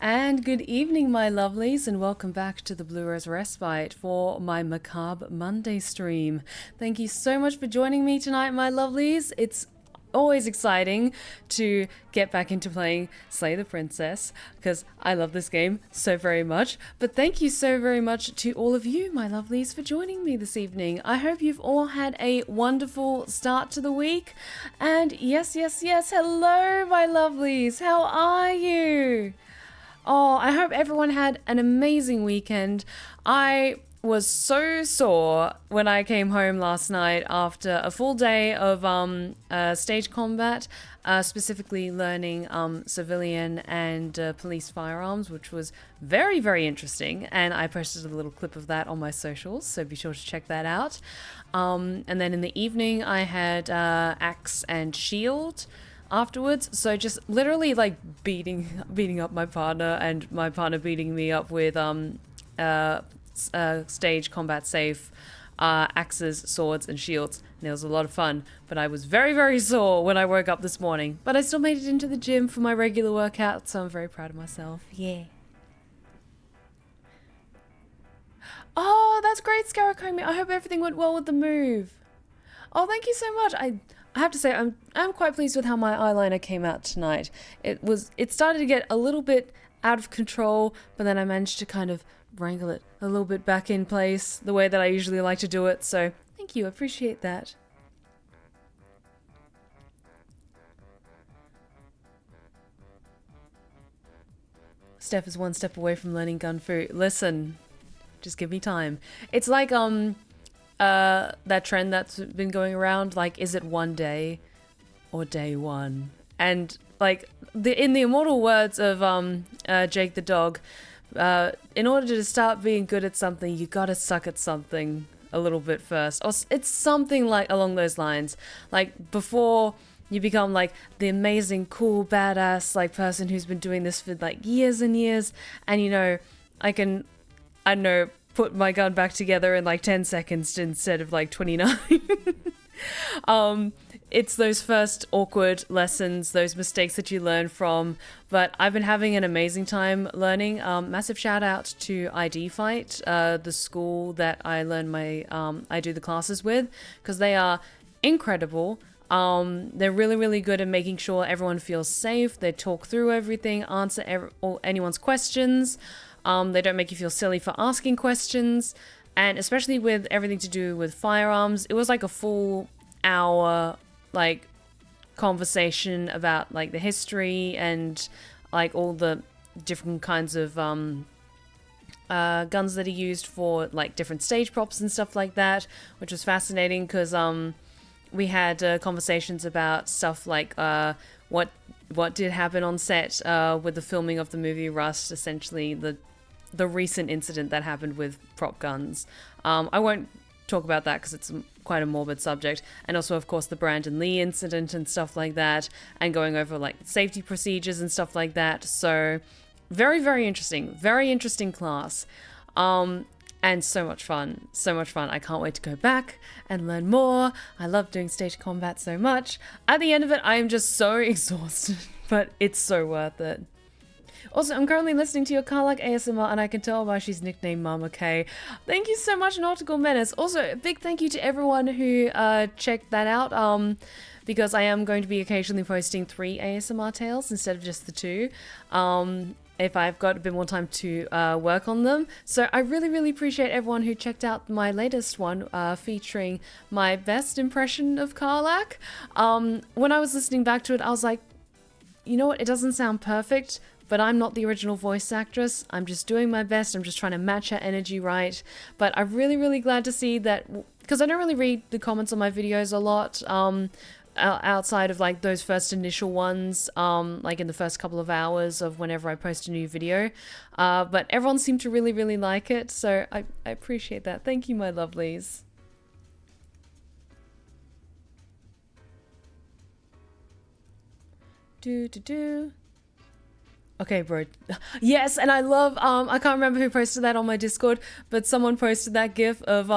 And good evening, my lovelies, and welcome back to the Blue Rose Respite for my Macabre Monday stream. Thank you so much for joining me tonight, my lovelies. It's always exciting to get back into playing Slay the Princess, because I love this game so very much. But thank you so very much to all of you, my lovelies, for joining me this evening. I hope you've all had a wonderful start to the week. And yes, hello, my lovelies. How are you? Oh, I hope everyone had an amazing weekend. I was so sore when I came home last night after a full day of stage combat, specifically learning civilian and police firearms, which was very, very interesting. And I posted a little clip of that on my socials, so be sure to check that out. And then in the evening, I had axe and shield afterwards, so just literally like beating up my partner, and my partner beating me up with stage combat safe axes, swords and shields, and it was a lot of fun. But I was very, very sore when I woke up this morning, but I still made it into the gym for my regular workout, so I'm very proud of myself. Yeah. Oh, that's great, Scaracomi. I hope everything went well with the move. Oh, thank you so much. I have to say, I'm quite pleased with how my eyeliner came out tonight. It started to get a little bit out of control, but then I managed to kind of wrangle it a little bit back in place the way that I usually like to do it. So thank you, I appreciate that. Steph is one step away from learning gun fu. Listen, just give me time. It's like that trend that's been going around, like, is it one day or day one? And like in the immortal words of Jake the dog, in order to start being good at something, you gotta suck at something a little bit first, or it's something like along those lines. Like, before you become like the amazing, cool, badass like person who's been doing this for like years and years, and you know, I don't know, put my gun back together in like 10 seconds instead of like 29. It's those first awkward lessons, those mistakes that you learn from. But I've been having an amazing time learning. Massive shout out to ID Fight, the school that I learn I do the classes with, because they are incredible. They're really, really good at making sure everyone feels safe. They talk through everything, answer anyone's questions. They don't make you feel silly for asking questions. And especially with everything to do with firearms, it was like a full hour like conversation about like the history and like all the different kinds of guns that are used for like different stage props and stuff like that, which was fascinating because we had conversations about stuff like what did happen on set with the filming of the movie Rust, essentially the recent incident that happened with prop guns. I won't talk about that because it's quite a morbid subject, and also of course the Brandon Lee incident and stuff like that, and going over like safety procedures and stuff like that. So very, very interesting class, and so much fun. I can't wait to go back and learn more. I love doing stage combat so much. At the end of it, I am just so exhausted, but it's so worth it. Also, I'm currently listening to your Karlak ASMR, and I can tell why she's nicknamed Mama K. Thank you so much, Nautical Menace. Also, a big thank you to everyone who checked that out, because I am going to be occasionally posting 3 ASMR tales instead of just the 2, if I've got a bit more time to work on them. So I really, really appreciate everyone who checked out my latest one, featuring my best impression of Karlak. When I was listening back to it, I was like, you know what, it doesn't sound perfect, but I'm not the original voice actress. I'm just doing my best. I'm just trying to match her energy right. But I'm really, really glad to see that, because I don't really read the comments on my videos a lot, outside of like those first initial ones, like in the first couple of hours of whenever I post a new video. But everyone seemed to really, really like it. So I appreciate that. Thank you, my lovelies. Okay, bro. Yes, and I love I can't remember who posted that on my Discord, but someone posted that gif of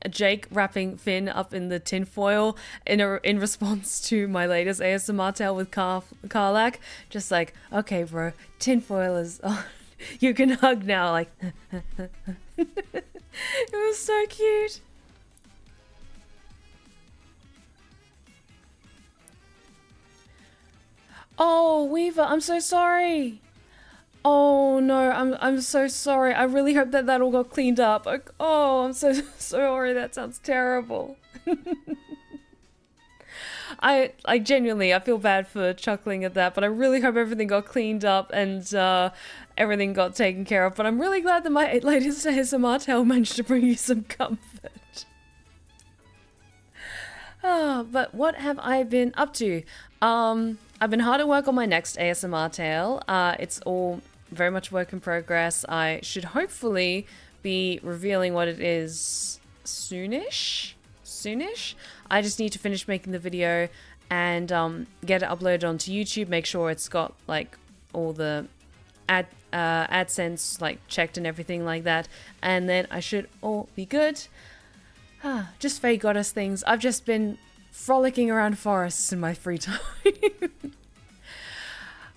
Jake wrapping Finn up in the tinfoil in response to my latest ASMR tale with Karlak. Just like, okay, bro, tinfoil is on. You can hug now, like it was so cute. Oh, Weaver, I'm so sorry. Oh no, I'm so sorry. I really hope that all got cleaned up. Oh, I'm so sorry. That sounds terrible. I genuinely, I feel bad for chuckling at that, but I really hope everything got cleaned up and everything got taken care of. But I'm really glad that my latest ASMR tale managed to bring you some comfort. But what have I been up to? I've been hard at work on my next ASMR tale. It's all very much work in progress. I should hopefully be revealing what it is soonish. I just need to finish making the video and get it uploaded onto YouTube. Make sure it's got like all the AdSense like checked and everything like that, and then I should all be good. Just Fae Goddess things. I've just been frolicking around forests in my free time.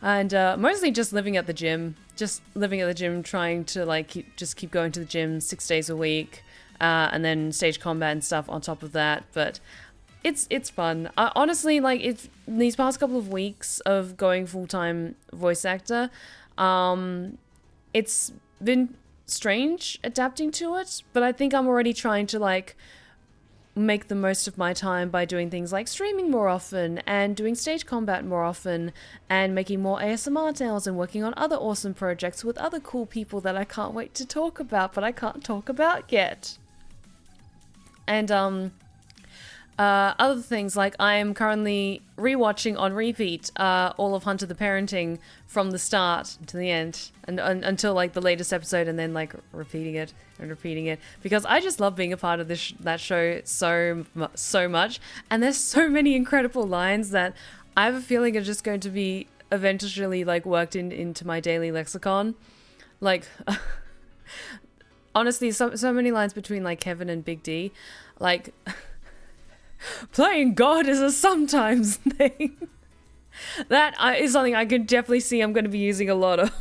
And mostly just living at the gym. Trying to like keep going to the gym 6 days a week. And then stage combat and stuff on top of that. But it's fun. Honestly, like it's these past couple of weeks of going full-time voice actor, it's been strange adapting to it, but I think I'm already trying to like make the most of my time by doing things like streaming more often and doing stage combat more often and making more ASMR tales and working on other awesome projects with other cool people that I can't wait to talk about, but I can't talk about yet. And other things, like I am currently rewatching on repeat all of Hunter the Parenting from the start to the end and until like the latest episode, and then like repeating it because I just love being a part of that show so much, and there's so many incredible lines that I have a feeling are just going to be eventually like worked into my daily lexicon. Like honestly, so many lines between like Kevin and Big D, like playing God is a sometimes thing. That is something I can definitely see I'm going to be using a lot of.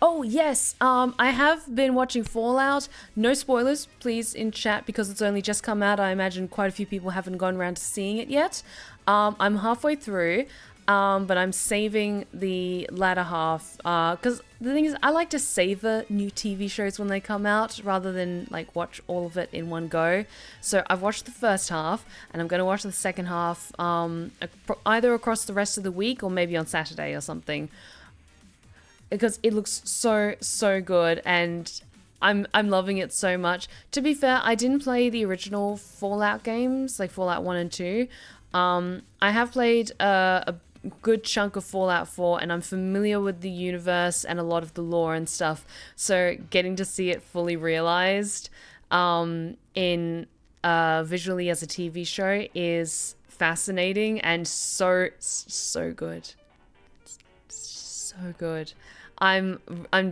Oh, yes. I have been watching Fallout. No spoilers, please, in chat, because it's only just come out. I imagine quite a few people haven't gone around to seeing it yet. I'm halfway through, but I'm saving the latter half, because the thing is, I like to savor new TV shows when they come out rather than like watch all of it in one go. So I've watched the first half, and I'm going to watch the second half either across the rest of the week or maybe on Saturday or something, because it looks so good and I'm loving it so much. To be fair, I didn't play the original Fallout games, like Fallout 1 and 2. I have played a good chunk of Fallout 4, and I'm familiar with the universe and a lot of the lore and stuff. So getting to see it fully realized in visually as a TV show is fascinating and so good. So good. I'm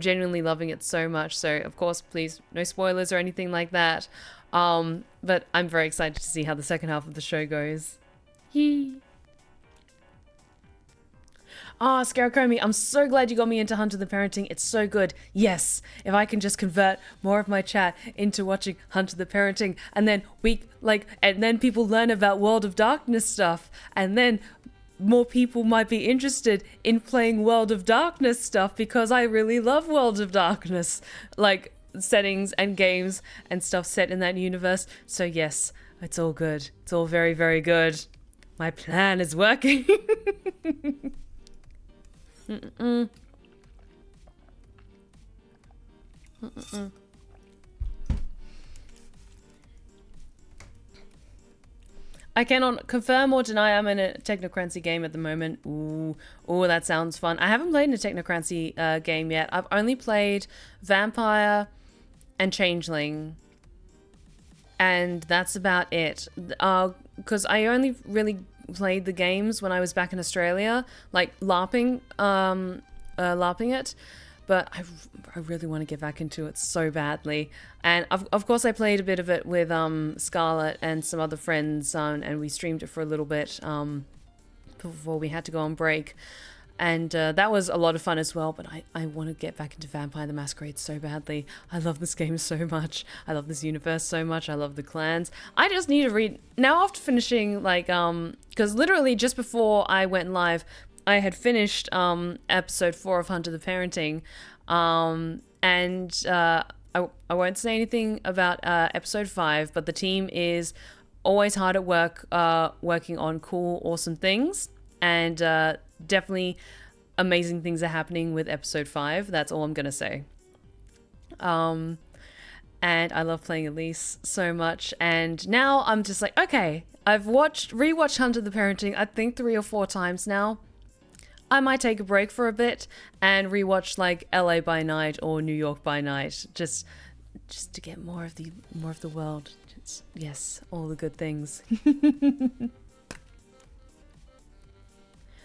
genuinely loving it so much. So of course, please, no spoilers or anything like that. But I'm very excited to see how the second half of the show goes. Yee. Ah, Scarecrow, I'm so glad you got me into Hunter the Parenting. It's so good. Yes, if I can just convert more of my chat into watching Hunter the Parenting, and then and then people learn about World of Darkness stuff, and then more people might be interested in playing World of Darkness stuff, because I really love World of Darkness, like settings and games and stuff set in that universe. So yes, it's all good. It's all very, very good. My plan is working. Mm-mm. Mm-mm. I cannot confirm or deny I'm in a Technocrancy game at the moment. Ooh, that sounds fun. I haven't played in a Technocrancy game yet. I've only played Vampire and Changeling, and that's about it. Because I only really played the games when I was back in Australia, like LARPing it. But I really want to get back into it so badly. And of course I played a bit of it with Scarlett and some other friends, and we streamed it for a little bit before we had to go on break. And that was a lot of fun as well, but I want to get back into Vampire the Masquerade so badly. I love this game so much. I love this universe so much. I love the clans. I just need to read... Now after finishing, like, because literally just before I went live, I had finished episode 4 of Hunter the Parenting, and I won't say anything about episode 5, but the team is always hard at work, working on cool, awesome things, and definitely amazing things are happening with episode 5. That's all I'm gonna say. And I love playing Elise so much, and now I'm just like, okay, I've rewatched Hunter the Parenting I think 3 or 4 times now. I might take a break for a bit and rewatch like LA by Night or New York by Night, just to get more of the world. Yes, all the good things.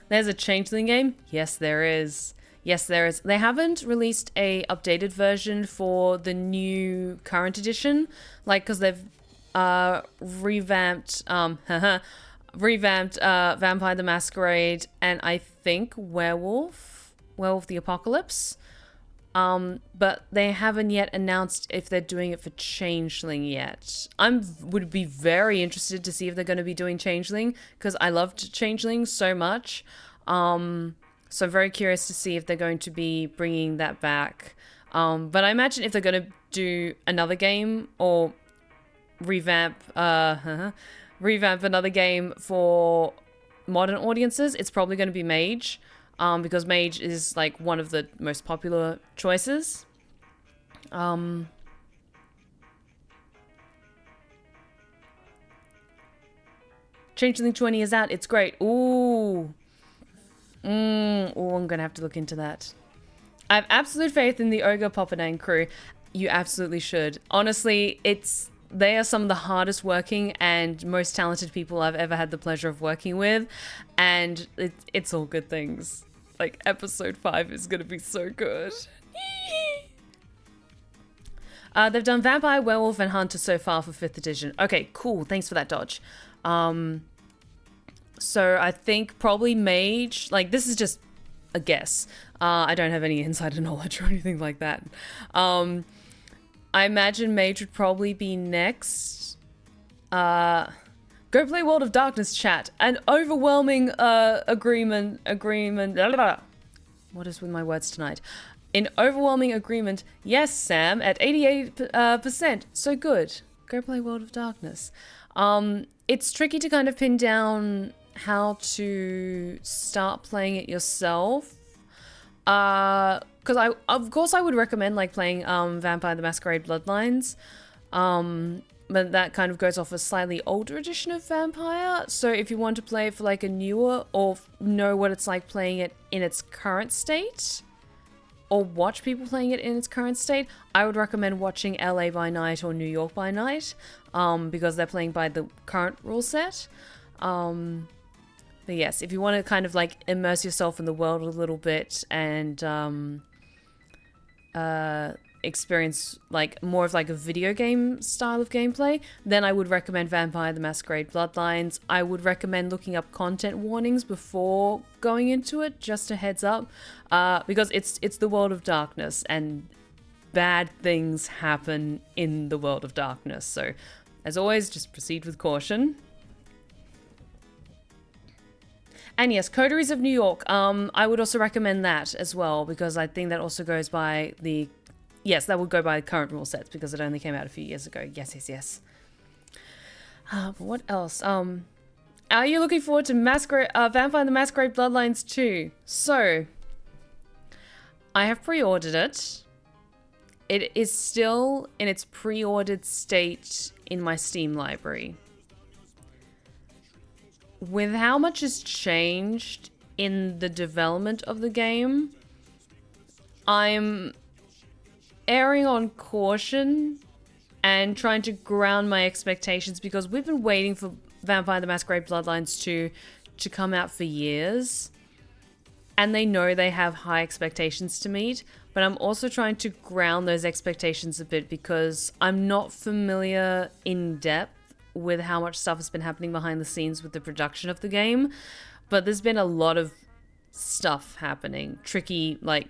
There's a Changeling game? Yes, there is. Yes, there is. They haven't released a updated version for the new current edition, like, because they've revamped Vampire the Masquerade, and I think Werewolf the Apocalypse. But they haven't yet announced if they're doing it for Changeling yet. Would be very interested to see if they're going to be doing Changeling, because I loved Changeling so much. So I'm very curious to see if they're going to be bringing that back. But I imagine if they're going to do another game or revamp another game for modern audiences, it's probably going to be Mage, because Mage is like one of the most popular choices. Changeling 20 is out. It's great. Ooh. I'm going to have to look into that. I have absolute faith in the Ogre Poppadang crew. You absolutely should. Honestly, they are some of the hardest working and most talented people I've ever had the pleasure of working with, and it's all good things. Like, episode 5 is going to be so good. They've done Vampire, Werewolf, and Hunter so far for 5th edition. Okay, cool. Thanks for that, Dodge. So I think probably Mage, like, this is just a guess. I don't have any insider knowledge or anything like that. I imagine Mage would probably be next. Go play World of Darkness, chat. An overwhelming agreement. Blah, blah, blah. What is with my words tonight? In overwhelming agreement, yes, Sam, at 88%. So good. Go play World of Darkness. It's tricky to kind of pin down how to start playing it yourself. Because of course I would recommend like playing Vampire the Masquerade Bloodlines. But that kind of goes off a slightly older edition of Vampire. So if you want to play it for like a newer, or know what it's like playing it in its current state, or watch people playing it in its current state, I would recommend watching LA by Night or New York by Night, because they're playing by the current rule set. But yes, if you want to kind of like immerse yourself in the world a little bit and experience like more of like a video game style of gameplay, then I would recommend Vampire the Masquerade Bloodlines. I would recommend looking up content warnings before going into it, just a heads up, because it's the World of Darkness and bad things happen in the World of Darkness. So as always, just proceed with caution. And yes, Coteries of New York. I would also recommend that as well, because I think that also goes by the... Yes, that would go by current rule sets, because it only came out a few years ago. Yes. But what else? Are you looking forward to Vampire the Masquerade Bloodlines 2? So, I have pre-ordered it. It is still in its pre-ordered state in my Steam library. With how much has changed in the development of the game, I'm erring on caution and trying to ground my expectations, because we've been waiting for Vampire the Masquerade Bloodlines 2 to come out for years. And they know they have high expectations to meet. But I'm also trying to ground those expectations a bit because I'm not familiar in depth with how much stuff has been happening behind the scenes with the production of the game. But there's been a lot of stuff happening. Tricky, like,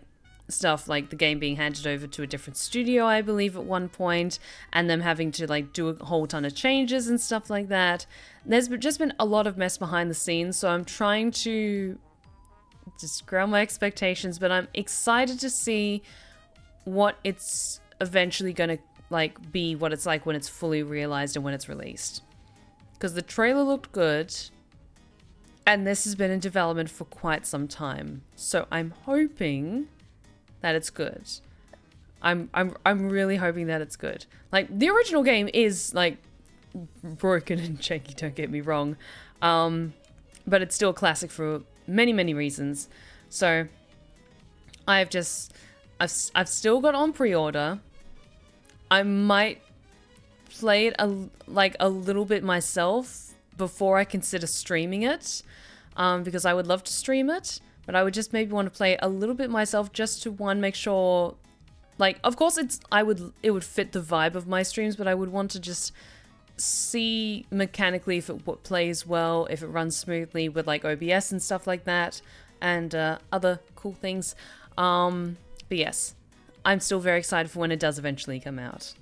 stuff like the game being handed over to a different studio, I believe, at one point, and them having to like do a whole ton of changes and stuff like that. There's just been a lot of mess behind the scenes, so I'm trying to just ground my expectations, but I'm excited to see what it's eventually gonna like be, what it's like when it's fully realized and when it's released. Because the trailer looked good, and this has been in development for quite some time, so I'm hoping that it's good. I'm really hoping that it's good. Like, the original game is like broken and shaky, don't get me wrong, but it's still a classic for many reasons. So I've still got on pre-order. I might play it a little bit myself before I consider streaming it, because I would love to stream it. But I would just maybe want to play it a little bit myself just to, one, make sure, like, of course it would fit the vibe of my streams, but I would want to just see mechanically if it plays well, if it runs smoothly with like OBS and stuff like that, and other cool things. But yes, I'm still very excited for when it does eventually come out.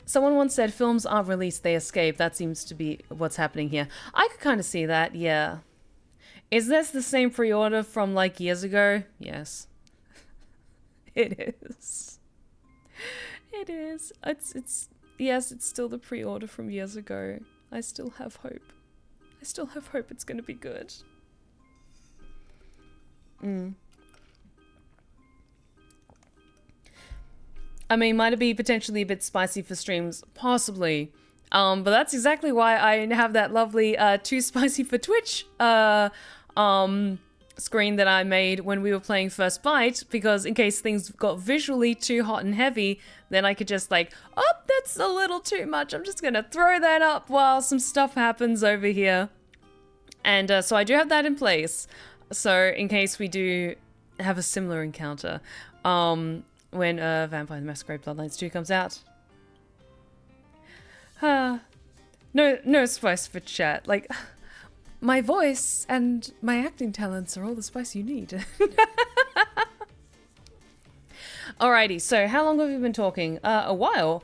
Someone once said, films aren't released, they escape. That seems to be what's happening here. I could kind of see that, yeah. Is this the same pre-order from like years ago? Yes. It is. It is. Yes, it's still the pre-order from years ago. I still have hope. I still have hope it's gonna be good. I mean, might it be potentially a bit spicy for streams? Possibly. But that's exactly why I have that lovely too spicy for Twitch screen that I made when we were playing First Bite, because in case things got visually too hot and heavy, then I could just like, oh, that's a little too much. I'm just gonna throw that up while some stuff happens over here. And so I do have that in place. So in case we do have a similar encounter, when Vampire the Masquerade Bloodlines 2 comes out. No spice for chat. Like, my voice and my acting talents are all the spice you need. Alrighty, so how long have we been talking? A while.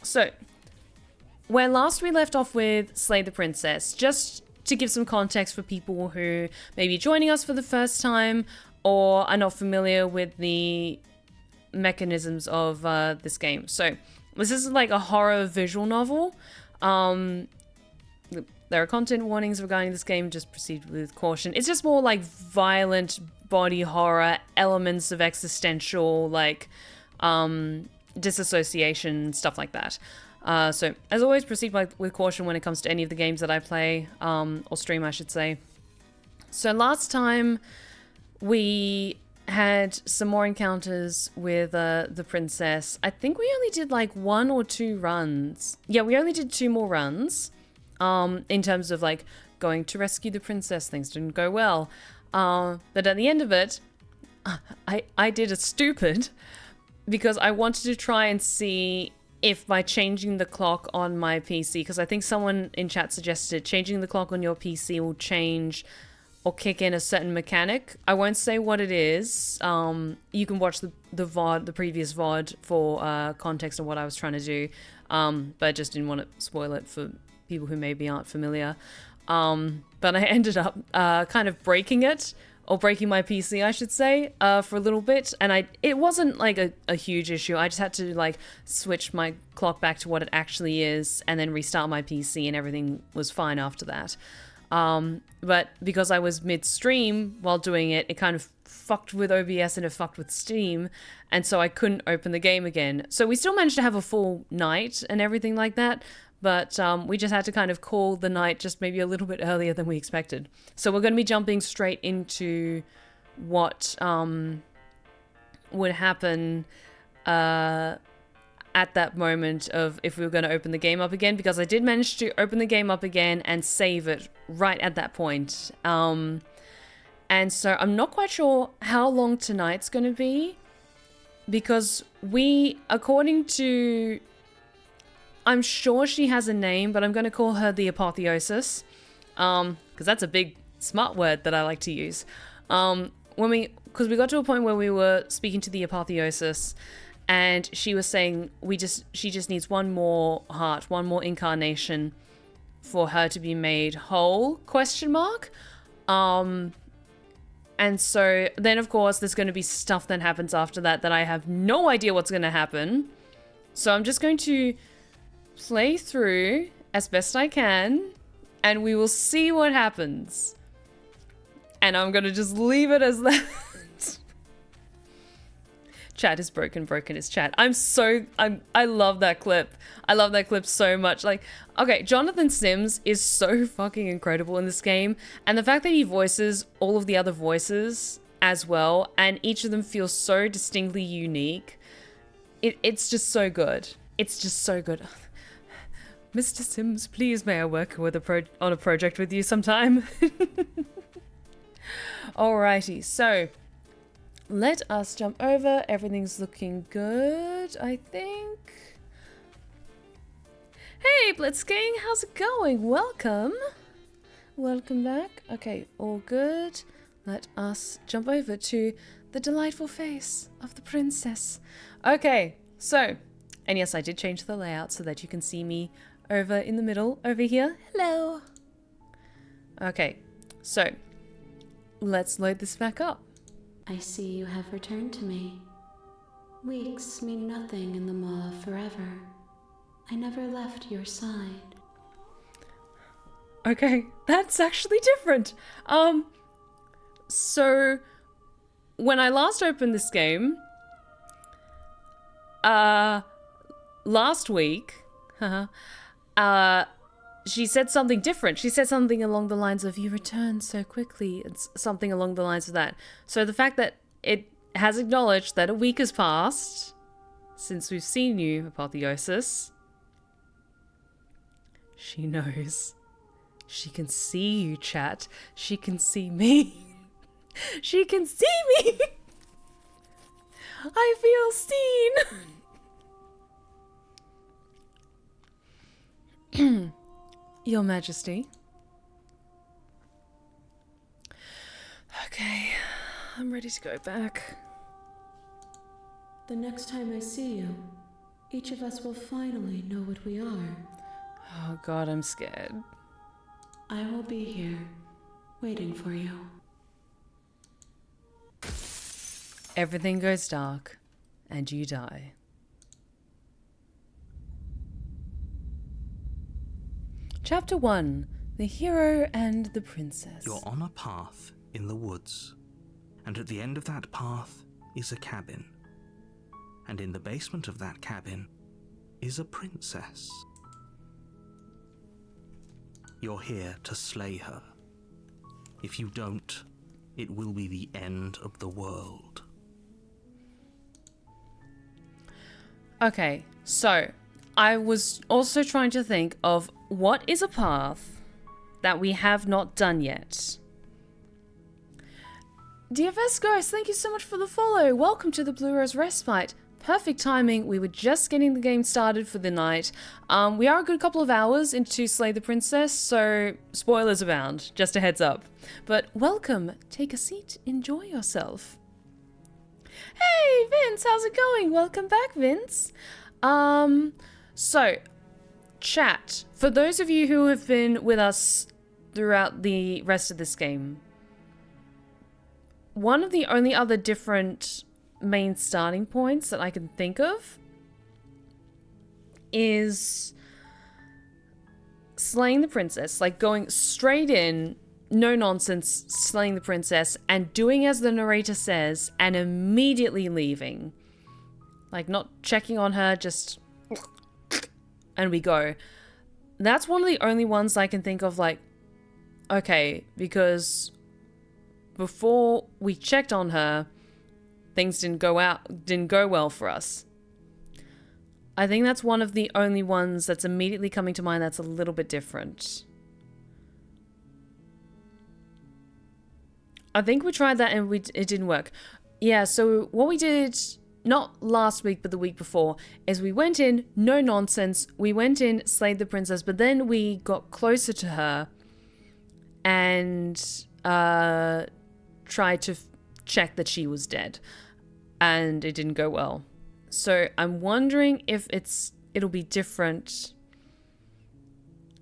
So, where last we left off with Slay the Princess, just to give some context for people who may be joining us for the first time or are not familiar with the mechanisms of this game. So this is like a horror visual novel. There are content warnings regarding this game, just proceed with caution. It's just more like violent body horror, elements of existential, like disassociation, stuff like that. So as always, proceed with caution when it comes to any of the games that I play, or stream I should say. So last time we had some more encounters with the princess. I think we only did like 1 or 2 runs. Yeah, we only did 2 more runs. In terms of like going to rescue the princess, things didn't go well. But at the end of it, I did a stupid, because I wanted to try and see if by changing the clock on my PC, because I think someone in chat suggested changing the clock on your PC will change or kick in a certain mechanic. I won't say what it is. You can watch the VOD, the previous VOD, for context of what I was trying to do. But I just didn't want to spoil it for people who maybe aren't familiar. But I ended up kind of breaking it, or breaking my PC, I should say, for a little bit. And it wasn't like a huge issue. I just had to like switch my clock back to what it actually is, and then restart my PC, and everything was fine after that. But because I was mid-stream while doing it, it kind of fucked with OBS and it fucked with Steam, and so I couldn't open the game again. So we still managed to have a full night and everything like that, but we just had to kind of call the night just maybe a little bit earlier than we expected. So we're going to be jumping straight into what would happen at that moment of if we were going to open the game up again, because I did manage to open the game up again and save it right at that point. And so I'm not quite sure how long tonight's going to be, because according to, I'm sure she has a name, but I'm going to call her the apotheosis, because that's a big smart word that I like to use. Because we got to a point where we were speaking to the apotheosis, and she was saying she just needs one more heart, one more incarnation for her to be made whole, ? And so then, of course, there's going to be stuff that happens after that I have no idea what's going to happen. So I'm just going to play through as best I can, and we will see what happens. And I'm going to just leave it as that. Chat is broken is chat. I love that clip. I love that clip so much. Like, okay, Jonathan Sims is so fucking incredible in this game. And the fact that he voices all of the other voices as well, and each of them feels so distinctly unique. It's just so good. It's just so good. Mr. Sims, please may I work on a project with you sometime? Alrighty, so let us jump over. Everything's looking good, I think. Hey, Blitz King, how's it going? Welcome. Welcome back. Okay, all good. Let us jump over to the delightful face of the princess. Okay, so, and yes, I did change the layout so that you can see me over in the middle, over here. Hello. Okay, so let's load this back up. I see you have returned to me. Weeks mean nothing in the maw of forever. I never left your side. Okay, that's actually different. So when I last opened this game, last week, she said something different. She said something along the lines of, "You returned so quickly." It's something along the lines of that. So the fact that it has acknowledged that a week has passed since we've seen you, apotheosis, she knows. She can see you, chat. She can see me. She can see me. I feel seen. Your Majesty. Okay, I'm ready to go back. The next time I see you, each of us will finally know what we are. Oh God, I'm scared. I will be here, waiting for you. Everything goes dark, and you die. Chapter 1. The Hero and the Princess. You're on a path in the woods, and at the end of that path is a cabin. And in the basement of that cabin is a princess. You're here to slay her. If you don't, it will be the end of the world. Okay, so I was also trying to think of what is a path that we have not done yet. DFS Ghost, thank you so much for the follow. Welcome to the Blue Rose Respite. Perfect timing. We were just getting the game started for the night. We are a good couple of hours into Slay the Princess, so spoilers abound. Just a heads up. But welcome. Take a seat. Enjoy yourself. Hey, Vince, how's it going? Welcome back, Vince. So, chat, for those of you who have been with us throughout the rest of this game, one of the only other different main starting points that I can think of is slaying the princess, like going straight in, no nonsense, slaying the princess, and doing as the narrator says, and immediately leaving. Like, not checking on her, just... and we go. That's one of the only ones I can think of, like, okay, because before we checked on her, things didn't go well for us. I think that's one of the only ones that's immediately coming to mind that's a little bit different. I think we tried that and it didn't work. Yeah, so what we did, not last week but the week before, is we went in, no nonsense, we went in, slayed the princess, but then we got closer to her and tried to check that she was dead. And it didn't go well. So I'm wondering if it'll be different.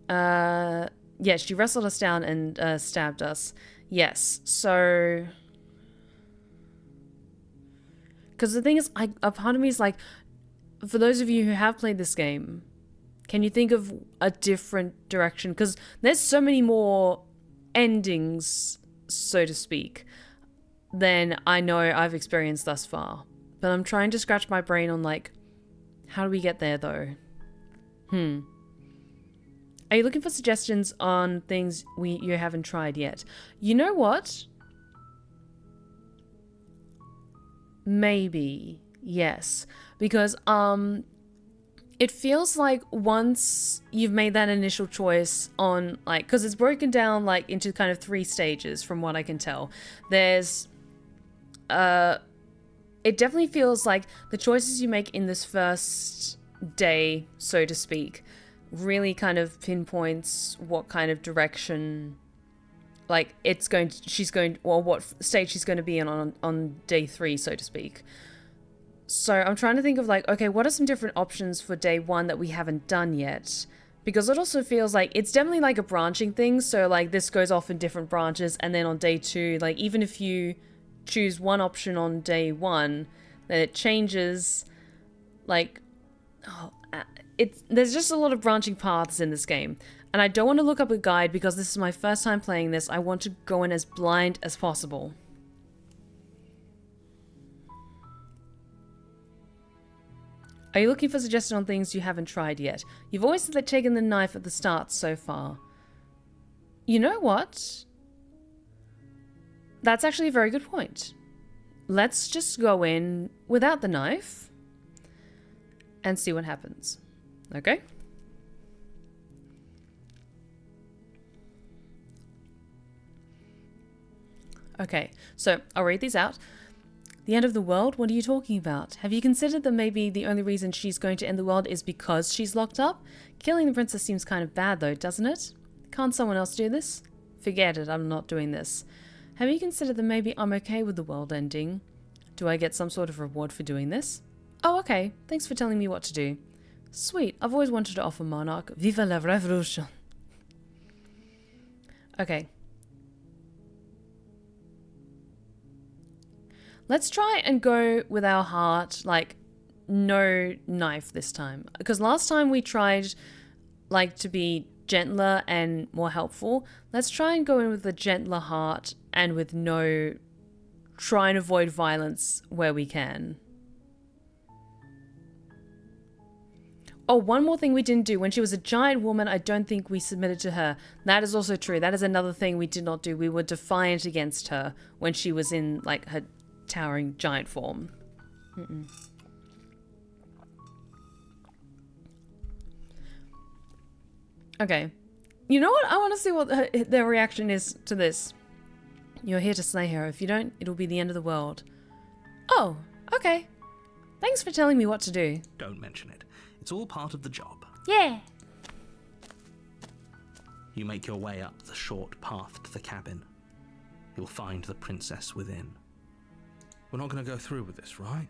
Yeah, she wrestled us down and stabbed us. Yes, so... Because the thing is, a part of me is like, for those of you who have played this game, can you think of a different direction? Because there's so many more endings, so to speak, than I know I've experienced thus far. But I'm trying to scratch my brain on, like, how do we get there, though? Are you looking for suggestions on things you haven't tried yet? You know what? Maybe, yes. Because, it feels like once you've made that initial choice on, like, because it's broken down, like, into kind of 3 stages from what I can tell. There's, it definitely feels like the choices you make in this first day, so to speak, really kind of pinpoints what kind of direction, like, or what stage she's going to be in on day 3, so to speak. So I'm trying to think of, like, okay, what are some different options for day 1 that we haven't done yet? Because it also feels like it's definitely like a branching thing. So, like, this goes off in different branches, and then on day 2, like, even if you choose one option on day 1, then it changes, like, there's just a lot of branching paths in this game. And I don't want to look up a guide because this is my first time playing this. I want to go in as blind as possible. Are you looking for suggestions on things you haven't tried yet? You've always taken the knife at the start so far. You know what? That's actually a very good point. Let's just go in without the knife and see what happens. Okay? Okay, so I'll read these out. The end of the world? What are you talking about? Have you considered that maybe the only reason she's going to end the world is because she's locked up? Killing the princess seems kind of bad though, doesn't it? Can't someone else do this? Forget it, I'm not doing this. Have you considered that maybe I'm okay with the world ending? Do I get some sort of reward for doing this? Oh, okay. Thanks for telling me what to do. Sweet. I've always wanted to offer Monarch. Viva la revolution. Okay. Let's try and go with our heart, like, no knife this time. Because last time we tried, like, to be gentler and more helpful. Let's try and go in with a gentler heart and with no... try and avoid violence where we can. Oh, one more thing we didn't do. When she was a giant woman, I don't think we submitted to her. That is also true. That is another thing we did not do. We were defiant against her when she was in, like, her towering giant form. Okay. You know what? I want to see what their reaction is to this. You're here to slay her. If you don't, it'll be the end of the world. Oh, okay. Thanks for telling me what to do. Don't mention it. It's all part of the job. Yeah. You make your way up the short path to the cabin. You'll find the princess within. We're not going to go through with this, right?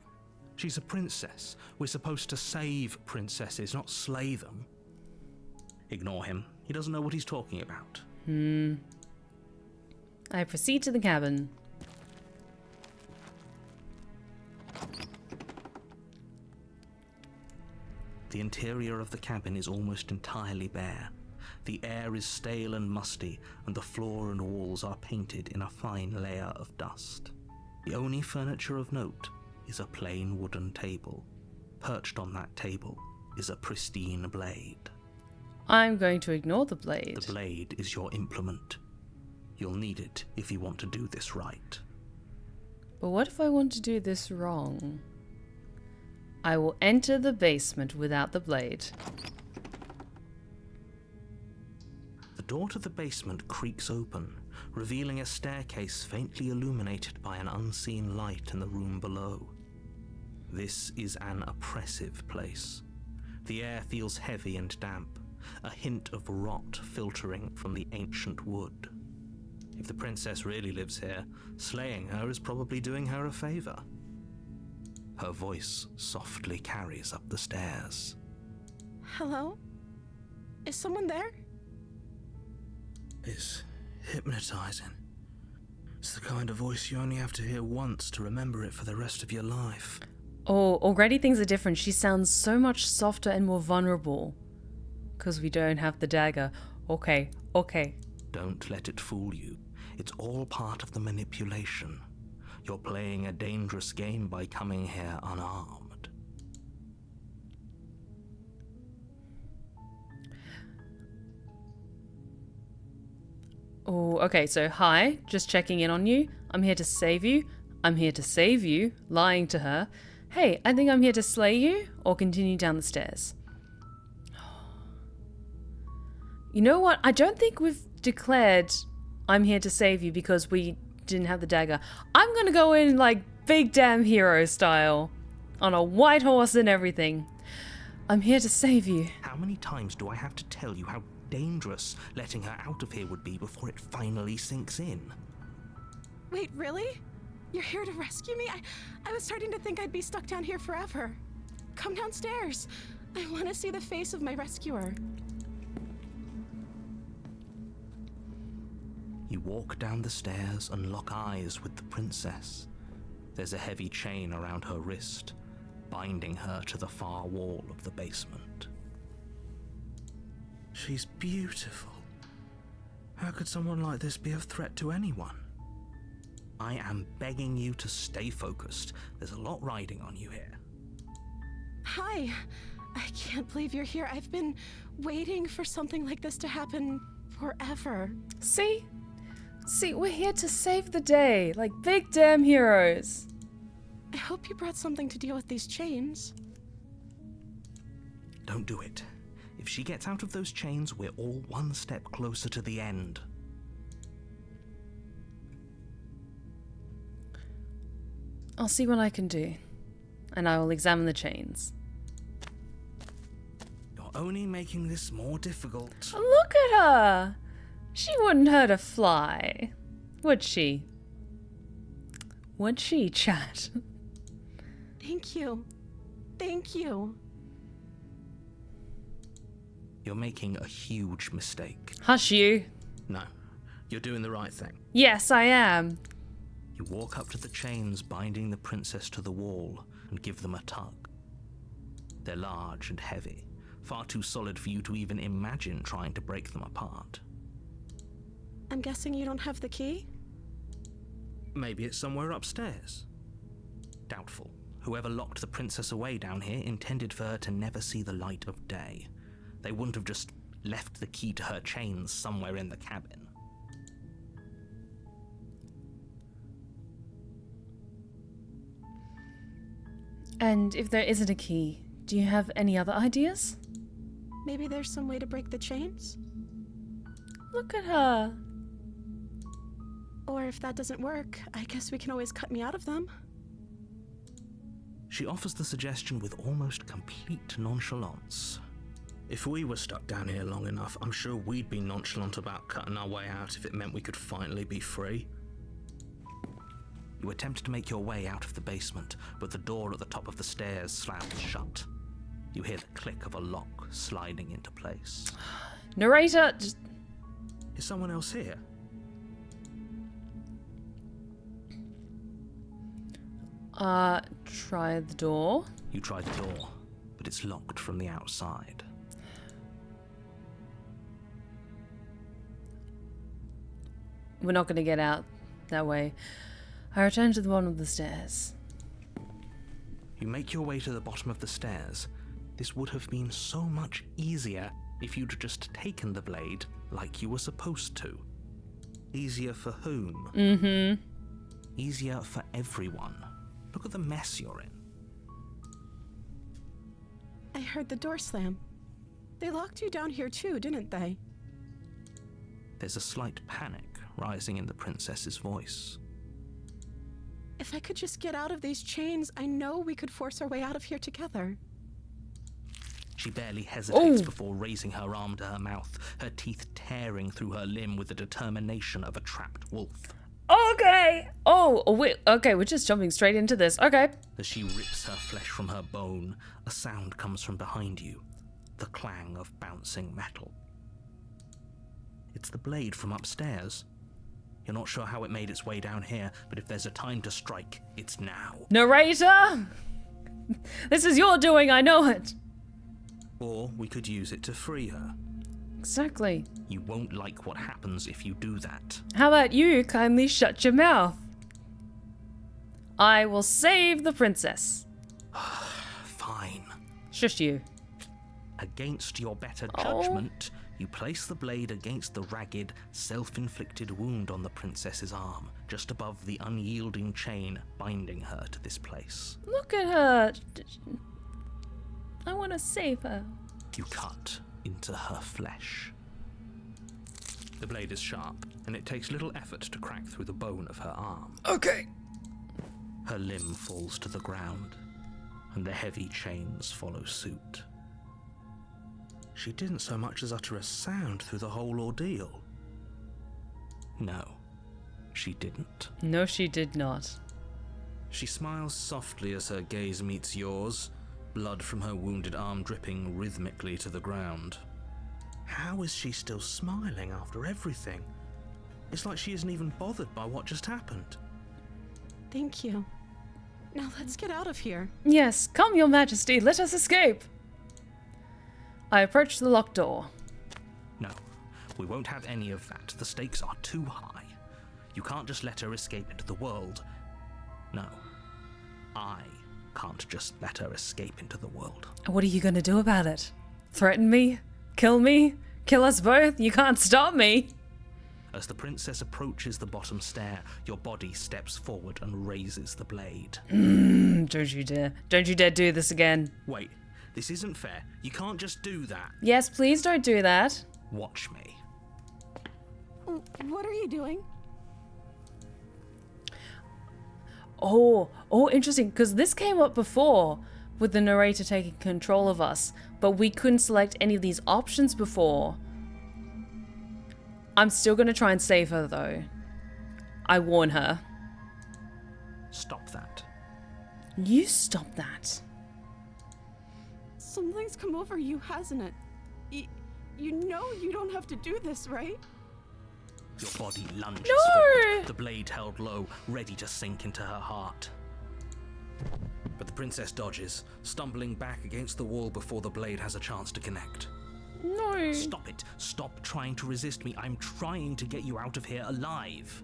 She's a princess. We're supposed to save princesses, not slay them. Ignore him. He doesn't know what he's talking about. I proceed to the cabin. The interior of the cabin is almost entirely bare. The air is stale and musty, and the floor and walls are painted in a fine layer of dust. The only furniture of note is a plain wooden table. Perched on that table is a pristine blade. I'm going to ignore the blade. The blade is your implement. You'll need it if you want to do this right. But what if I want to do this wrong? I will enter the basement without the blade. The door to the basement creaks open, revealing a staircase faintly illuminated by an unseen light in the room below. This is an oppressive place. The air feels heavy and damp, a hint of rot filtering from the ancient wood. If the princess really lives here, slaying her is probably doing her a favor. Her voice softly carries up the stairs. Hello? Is someone there? It's hypnotizing. It's the kind of voice you only have to hear once to remember it for the rest of your life. Oh, already things are different. She sounds so much softer and more vulnerable. Because we don't have the dagger. Okay. Don't let it fool you. It's all part of the manipulation. You're playing a dangerous game by coming here unarmed. Oh, okay, so hi, just checking in on you. I'm here to save you. I'm here to save you, lying to her. Hey, I think I'm here to slay you, or continue down the stairs. You know what? I don't think we've declared I'm here to save you because we didn't have the dagger. I'm gonna go in like big damn hero style, on a white horse and everything. I'm here to save you. How many times do I have to tell you how dangerous letting her out of here would be before it finally sinks in? Wait, really? You're here to rescue me? I was starting to think I'd be stuck down here forever. Come downstairs. I want to see the face of my rescuer. You walk down the stairs and lock eyes with the princess. There's a heavy chain around her wrist, binding her to the far wall of the basement. She's beautiful. How could someone like this be a threat to anyone? I am begging you to stay focused. There's a lot riding on you here. Hi. I can't believe you're here. I've been waiting for something like this to happen forever. See, we're here to save the day, like big damn heroes. I hope you brought something to deal with these chains. Don't do it. If she gets out of those chains, we're all one step closer to the end. I'll see what I can do, and I will examine the chains. You're only making this more difficult. Look at her! She wouldn't hurt a fly, would she? Would she, chat? Thank you. Thank you. You're making a huge mistake. Hush you. No, you're doing the right thing. Yes, I am. You walk up to the chains binding the princess to the wall and give them a tug. They're large and heavy, far too solid for you to even imagine trying to break them apart. I'm guessing you don't have the key? Maybe it's somewhere upstairs. Doubtful. Whoever locked the princess away down here intended for her to never see the light of day. They wouldn't have just left the key to her chains somewhere in the cabin. And if there isn't a key, do you have any other ideas? Maybe there's some way to break the chains? Look at her. Or if that doesn't work, I guess we can always cut me out of them. She offers the suggestion with almost complete nonchalance. If we were stuck down here long enough, I'm sure we'd be nonchalant about cutting our way out if it meant we could finally be free. You attempt to make your way out of the basement, but the door at the top of the stairs slams shut. You hear the click of a lock sliding into place. Narrator, just... Is someone else here? Try the door. You try the door, but it's locked from the outside. We're not going to get out that way. I return to the bottom of the stairs. You make your way to the bottom of the stairs. This would have been so much easier if you'd just taken the blade like you were supposed to. Easier for whom? Mm-hmm. Easier for everyone. Look at the mess you're in. I heard the door slam. They locked you down here too, didn't they? There's a slight panic rising in the princess's voice. If I could just get out of these chains, I know we could force our way out of here together. She barely hesitates before raising her arm to her mouth, her teeth tearing through her limb with the determination of a trapped wolf. Okay. Okay, we're just jumping straight into this. Okay. As she rips her flesh from her bone, a sound comes from behind you, the clang of bouncing metal. It's the blade from upstairs. You're not sure how it made its way down here, but if there's a time to strike, it's now. Narrator! This is your doing, I know it. Or we could use it to free her. Exactly. You won't like what happens if you do that. How about you kindly shut your mouth? I will save the princess. Fine. Shush you. Against your better judgment, you place the blade against the ragged, self-inflicted wound on the princess's arm, just above the unyielding chain binding her to this place. Look at her. I want to save her. You cut into her flesh. The blade is sharp, and it takes little effort to crack through the bone of her arm. Okay. Her limb falls to the ground, and the heavy chains follow suit. She didn't so much as utter a sound through the whole ordeal. No, she didn't. No, she did not. She smiles softly as her gaze meets yours, blood from her wounded arm dripping rhythmically to the ground. How is she still smiling after everything? It's like she isn't even bothered by what just happened. Thank you. Now let's get out of here. Yes, come, your majesty, let us escape. I approach the locked door. No, we won't have any of that. The stakes are too high. You can't just let her escape into the world. No, I can't just let her escape into the world. What are you going to do about it? Threaten me? Kill me? Kill us both? You can't stop me. As the princess approaches the bottom stair, your body steps forward and raises the blade. Don't you dare. Don't you dare do this again. Wait, this isn't fair. You can't just do that. Yes, please don't do that. Watch me. What are you doing? Oh, interesting, because this came up before with the narrator taking control of us, but we couldn't select any of these options before. I'm still going to try and save her, though. I warn her. Stop that. You stop that. Something's come over you, hasn't it? You know you don't have to do this, right? Your body lunges No! forward, the blade held low, ready to sink into her heart. But the princess dodges, stumbling back against the wall before the blade has a chance to connect. No. Stop it. Stop trying to resist me. I'm trying to get you out of here alive.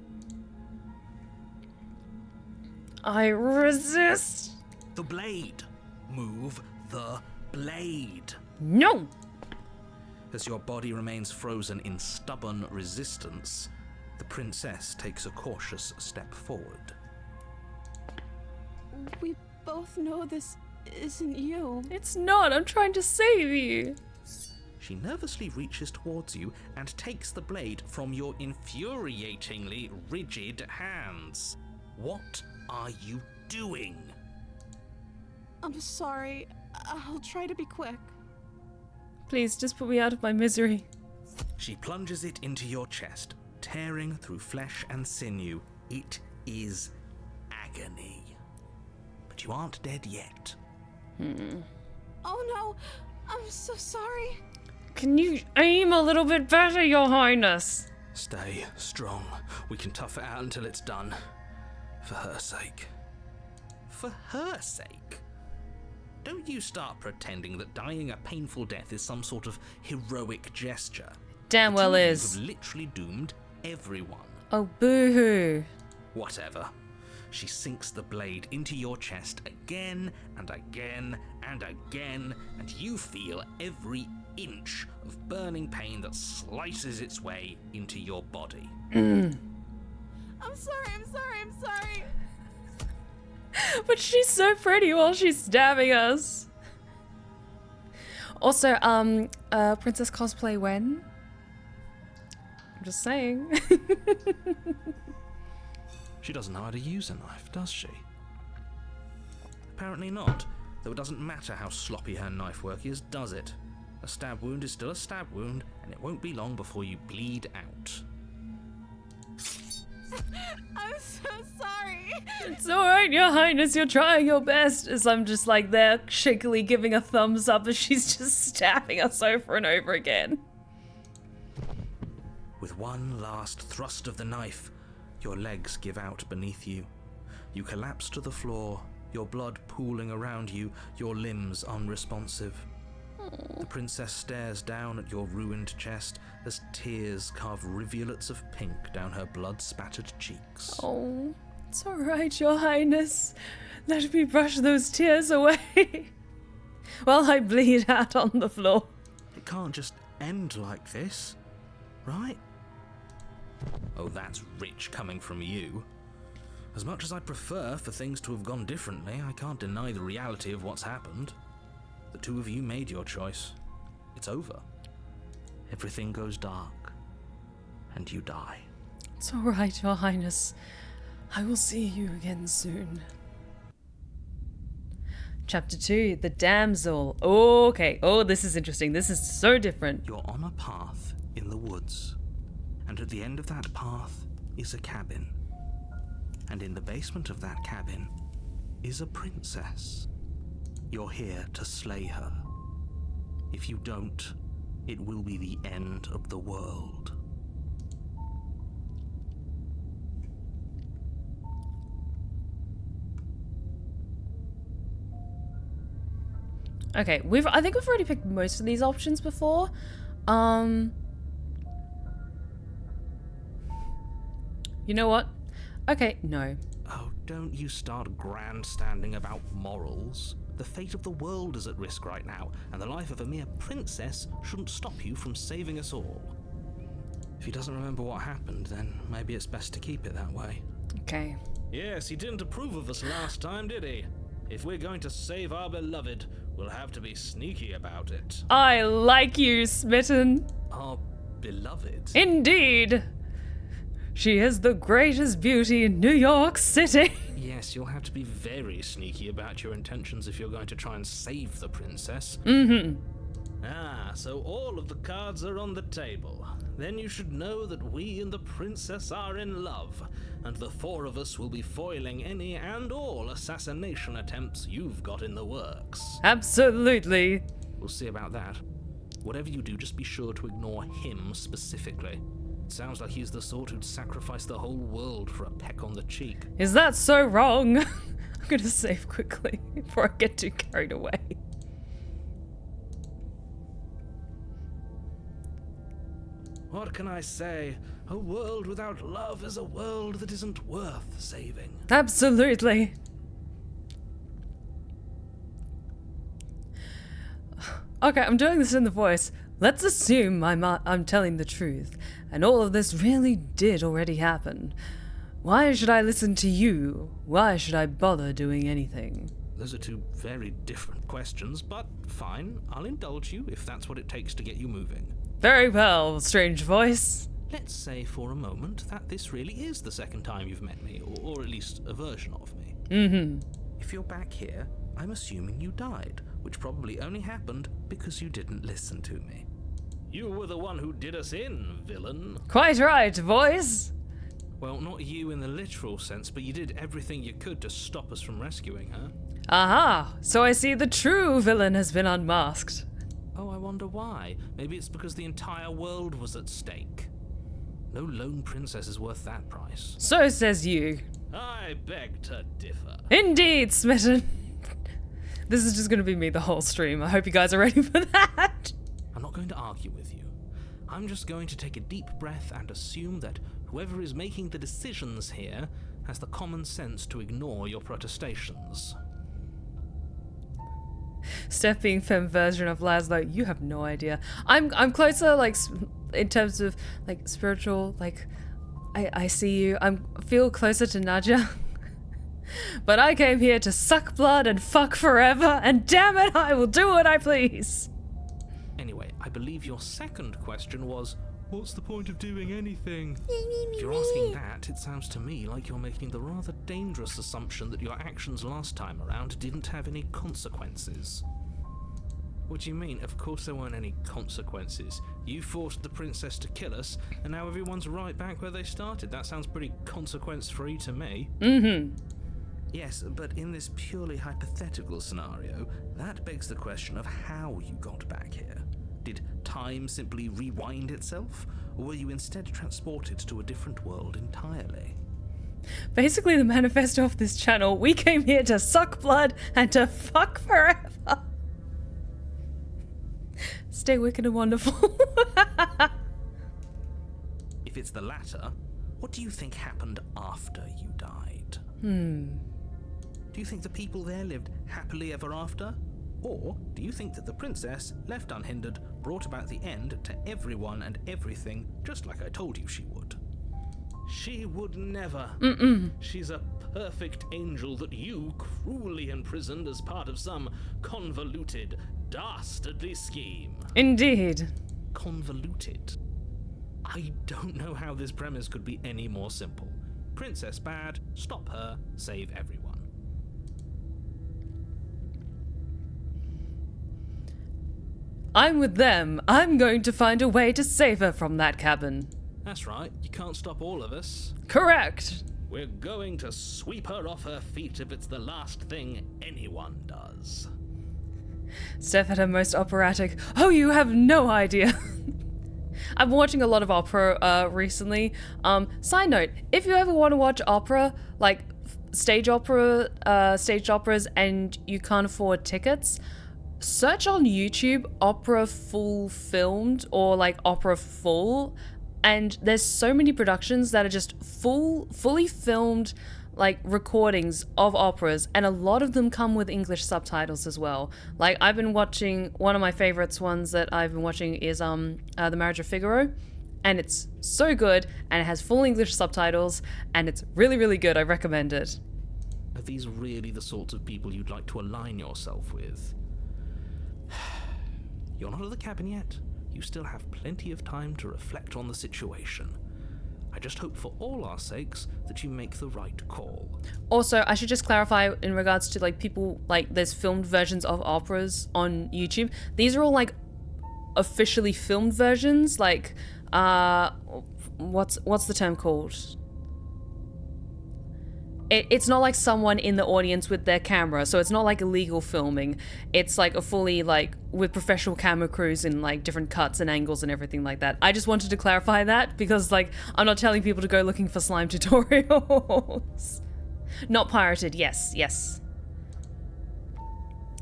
I resist. The blade. Move the blade. No. As your body remains frozen in stubborn resistance, the princess takes a cautious step forward. We both know this isn't you. It's not. I'm trying to save you. She nervously reaches towards you and takes the blade from your infuriatingly rigid hands. What are you doing? I'm sorry. I'll try to be quick. Please, just put me out of my misery. She plunges it into your chest, tearing through flesh and sinew. It is agony. But you aren't dead yet. Oh no! I'm so sorry. Can you aim a little bit better, Your Highness? Stay strong. We can tough it out until it's done. For her sake. For her sake? Don't you start pretending that dying a painful death is some sort of heroic gesture. Damn well is. You've literally doomed everyone. Oh, boo-hoo. Whatever. She sinks the blade into your chest again and again and again, and you feel every inch of burning pain that slices its way into your body. I'm sorry. But she's so pretty while she's stabbing us. Also, princess cosplay when? I'm just saying. She doesn't know how to use a knife, does she? Apparently not, though it doesn't matter how sloppy her knife work is, does it? A stab wound is still a stab wound, and it won't be long before you bleed out. I'm so sorry. It's alright, Your Highness, you're trying your best. As I'm just like there, shakily giving a thumbs up as she's just stabbing us over and over again. With one last thrust of the knife, your legs give out beneath you. You collapse to the floor, your blood pooling around you, your limbs unresponsive. The princess stares down at your ruined chest as tears carve rivulets of pink down her blood-spattered cheeks. Oh, it's alright, Your Highness. Let me brush those tears away while I bleed out on the floor. It can't just end like this, right? Oh, that's rich coming from you. As much as I'd prefer for things to have gone differently, I can't deny the reality of what's happened. The two of you made your choice. It's over. Everything goes dark, and you die. It's alright, Your Highness. I will see you again soon. Chapter 2, The Damsel. Okay. Oh, this is interesting. This is so different. You're on a path in the woods, and at the end of that path is a cabin. And in the basement of that cabin is a princess. You're here to slay her. If you don't, it will be the end of the world. Okay, I think we've already picked most of these options before. You know what? Okay, no. Oh, don't you start grandstanding about morals. The fate of the world is at risk right now, and the life of a mere princess shouldn't stop you from saving us all. If he doesn't remember what happened, then maybe it's best to keep it that way. Okay. Yes, he didn't approve of us last time, did he? If we're going to save our beloved, we'll have to be sneaky about it. I like you, Smitten. Our beloved? Indeed. She is the greatest beauty in New York City. Yes, you'll have to be very sneaky about your intentions if you're going to try and save the princess. Mm-hmm. Ah, so all of the cards are on the table. Then you should know that we and the princess are in love, and the four of us will be foiling any and all assassination attempts you've got in the works. Absolutely. We'll see about that. Whatever you do, just be sure to ignore him specifically. It sounds like he's the sort who'd sacrifice the whole world for a peck on the cheek. Is that so wrong? I'm gonna save quickly before I get too carried away. What can I say? A world without love is a world that isn't worth saving. Absolutely. Okay, I'm doing this in the voice. Let's assume I'm telling the truth, and all of this really did already happen. Why should I listen to you? Why should I bother doing anything? Those are two very different questions, but fine. I'll indulge you if that's what it takes to get you moving. Very well, strange voice. Let's say for a moment that this really is the second time you've met me, or at least a version of me. Mm-hmm. If you're back here, I'm assuming you died, which probably only happened because you didn't listen to me. You were the one who did us in, villain. Quite right, voice. Well, not you in the literal sense, but you did everything you could to stop us from rescuing her. Aha, so I see the true villain has been unmasked. Oh, I wonder why. Maybe it's because the entire world was at stake. No lone princess is worth that price. So says you. I beg to differ. Indeed, Smitten. This is just going to be me the whole stream. I hope you guys are ready for that. I'm not going to argue with you. I'm just going to take a deep breath and assume that whoever is making the decisions here has the common sense to ignore your protestations. Steph being femme version of Laszlo, you have no idea. I'm closer, like, in terms of, like, spiritual, like, I see you. I feel closer to Nadja. But I came here to suck blood and fuck forever, and damn it, I will do what I please. Anyway, I believe your second question was, what's the point of doing anything? If you're asking that, it sounds to me like you're making the rather dangerous assumption that your actions last time around didn't have any consequences. What do you mean? Of course there weren't any consequences. You forced the princess to kill us, and now everyone's right back where they started. That sounds pretty consequence-free to me. Mm-hmm. Yes, but in this purely hypothetical scenario, that begs the question of how you got back here. Did time simply rewind itself, or were you instead transported to a different world entirely? Basically, the manifesto of this channel, we came here to suck blood and to fuck forever. Stay wicked and wonderful. If it's the latter, what do you think happened after you died? Do you think the people there lived happily ever after? Or do you think that the princess, left unhindered, brought about the end to everyone and everything, just like I told you she would? She would never. She's a perfect angel that you cruelly imprisoned as part of some convoluted, dastardly scheme. Indeed. Convoluted? I don't know how this premise could be any more simple. Princess bad, stop her, save everyone. I'm with them. I'm going to find a way to save her from that cabin. That's right, you can't stop all of us. Correct. We're going to sweep her off her feet if it's the last thing anyone does. Steph at her most operatic. Oh, you have no idea. I've been watching a lot of opera recently. Side note, if you ever want to watch opera, like staged operas, and you can't afford tickets, search on YouTube opera full filmed or like opera full, and there's so many productions that are just fully filmed like recordings of operas, and a lot of them come with English subtitles as well. Like I've been watching, one of my favorites ones that I've been watching is The Marriage of Figaro, and it's so good, and it has full English subtitles, and it's really, really good. I recommend it. Are these really the sorts of people you'd like to align yourself with? You're not at the cabin yet. You still have plenty of time to reflect on the situation. I just hope for all our sakes that you make the right call. Also, I should just clarify in regards to like people, like there's filmed versions of operas on YouTube. These are all like officially filmed versions, like what's the term called? It's not like someone in the audience with their camera, so it's not like illegal filming. It's like a fully like with professional camera crews and like different cuts and angles and everything like that. I just wanted to clarify that because like I'm not telling people to go looking for slime tutorials. Not pirated, yes.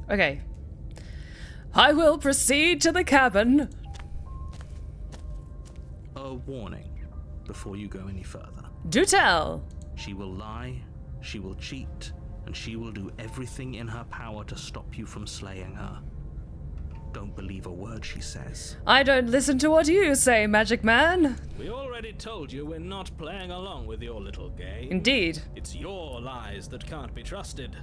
Okay. I will proceed to the cabin. A warning before you go any further. Do tell. She will lie, she will cheat, and she will do everything in her power to stop you from slaying her. Don't believe a word she says. I don't listen to what you say, Magic Man. We already told you we're not playing along with your little game. Indeed. It's your lies that can't be trusted.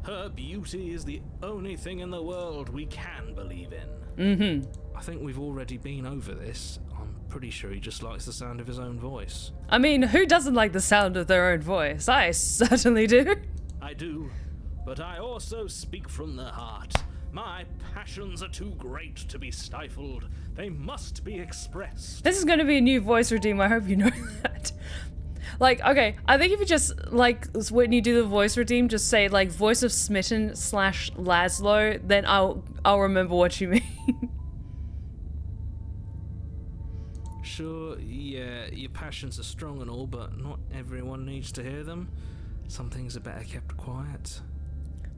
Her beauty is the only thing in the world we can believe in. I think we've already been over this. I'm pretty sure he just likes the sound of his own voice. I mean, who doesn't like the sound of their own voice? I certainly do. I do, but I also speak from the heart. My passions are too great to be stifled. They must be expressed. This is going to be a new voice redeem. I hope you know that. Like, okay, I think if you just, like, when you do the voice redeem, just say, like, voice of smitten / Laszlo, then I'll remember what you mean. Sure, yeah, your passions are strong and all, but not everyone needs to hear them. Some things are better kept quiet.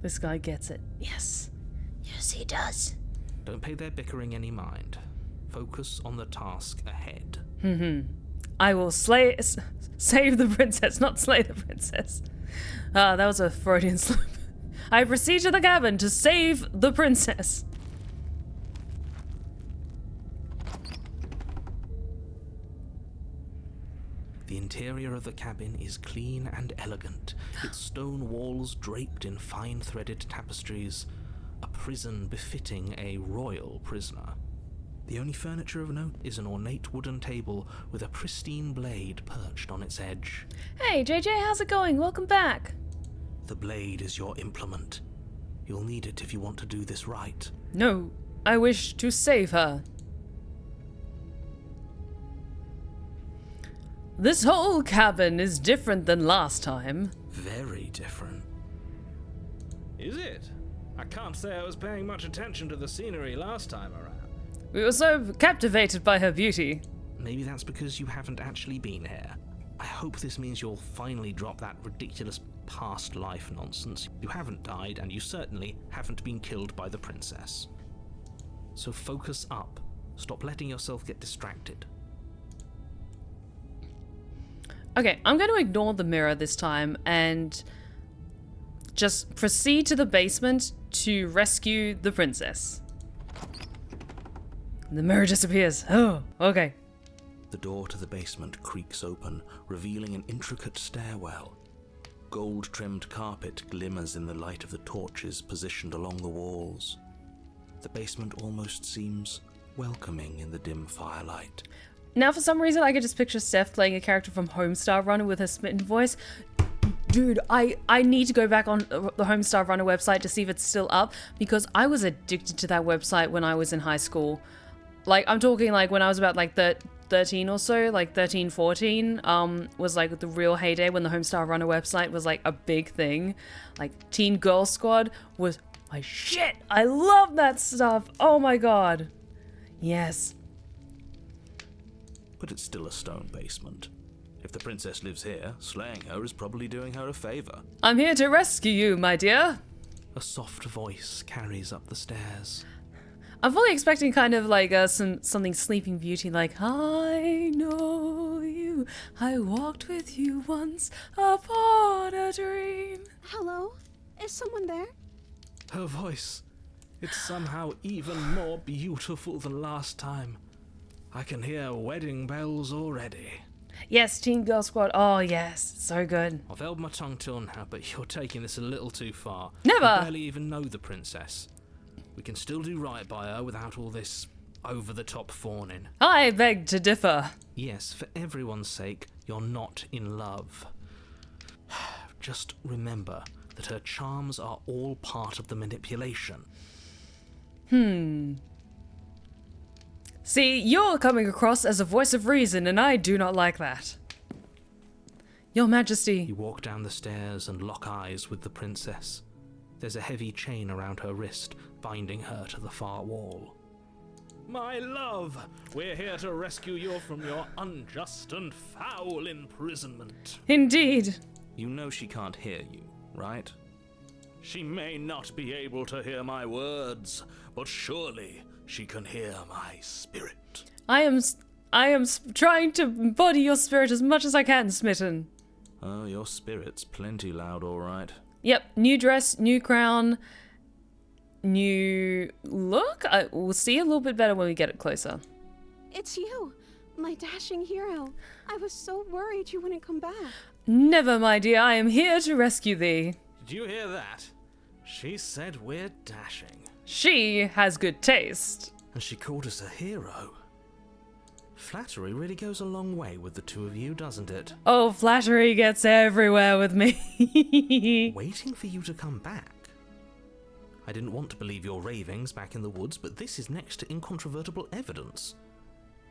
This guy gets it. Yes. Yes, he does. Don't pay their bickering any mind. Focus on the task ahead. I will save the princess, not slay the princess. That was a Freudian slip. I proceed to the cabin to save the princess. The interior of the cabin is clean and elegant, its stone walls draped in fine threaded tapestries, a prison befitting a royal prisoner. The only furniture of note is an ornate wooden table with a pristine blade perched on its edge. Hey, JJ, how's it going? Welcome back. The blade is your implement. You'll need it if you want to do this right. No, I wish to save her. This whole cabin is different than last time. Very different. Is it? I can't say I was paying much attention to the scenery last time around. We were so captivated by her beauty. Maybe that's because you haven't actually been here. I hope this means you'll finally drop that ridiculous past life nonsense. You haven't died, and you certainly haven't been killed by the princess. So focus up. Stop letting yourself get distracted. Okay, I'm going to ignore the mirror this time and just proceed to the basement to rescue the princess. The mirror disappears. Oh, okay. The door to the basement creaks open, revealing an intricate stairwell. Gold-trimmed carpet glimmers in the light of the torches positioned along the walls. The basement almost seems welcoming in the dim firelight. Now, for some reason, I could just picture Steph playing a character from Homestar Runner with her smitten voice. Dude, I need to go back on the Homestar Runner website to see if it's still up, because I was addicted to that website when I was in high school. Like, I'm talking like when I was about like 13 or so, like 13, 14, was like the real heyday when the Homestar Runner website was like a big thing. Like, Teen Girl Squad was my shit. I love that stuff. Oh my god. Yes. But it's still a stone basement. If the princess lives here, slaying her is probably doing her a favor. I'm here to rescue you, my dear. A soft voice carries up the stairs. I'm fully expecting kind of like something Sleeping Beauty, like, I know you, I walked with you once upon a dream. Hello? Is someone there? Her voice. It's somehow even more beautiful than last time. I can hear wedding bells already. Yes, Teen Girl Squad. Oh, yes. So good. I've held my tongue till now, but you're taking this a little too far. Never! I barely even know the princess. We can still do right by her without all this over-the-top fawning. I beg to differ. Yes, for everyone's sake, you're not in love. Just remember that her charms are all part of the manipulation. See, you're coming across as a voice of reason, and I do not like that. Your Majesty. You walk down the stairs and lock eyes with the princess. There's a heavy chain around her wrist, binding her to the far wall. My love, we're here to rescue you from your unjust and foul imprisonment. Indeed. You know she can't hear you, right? She may not be able to hear my words, but surely she can hear my spirit. I am trying to embody your spirit as much as I can, Smitten. Oh, your spirit's plenty loud, all right. Yep, new dress, new crown, new look. We'll see a little bit better when we get it closer. It's you, my dashing hero. I was so worried you wouldn't come back. Never, my dear. I am here to rescue thee. Did you hear that? She said we're dashing. She has good taste. And she called us a hero. Flattery really goes a long way with the two of you, doesn't it? Oh, flattery gets everywhere with me. Waiting for you to come back. I didn't want to believe your ravings back in the woods, but this is next to incontrovertible evidence.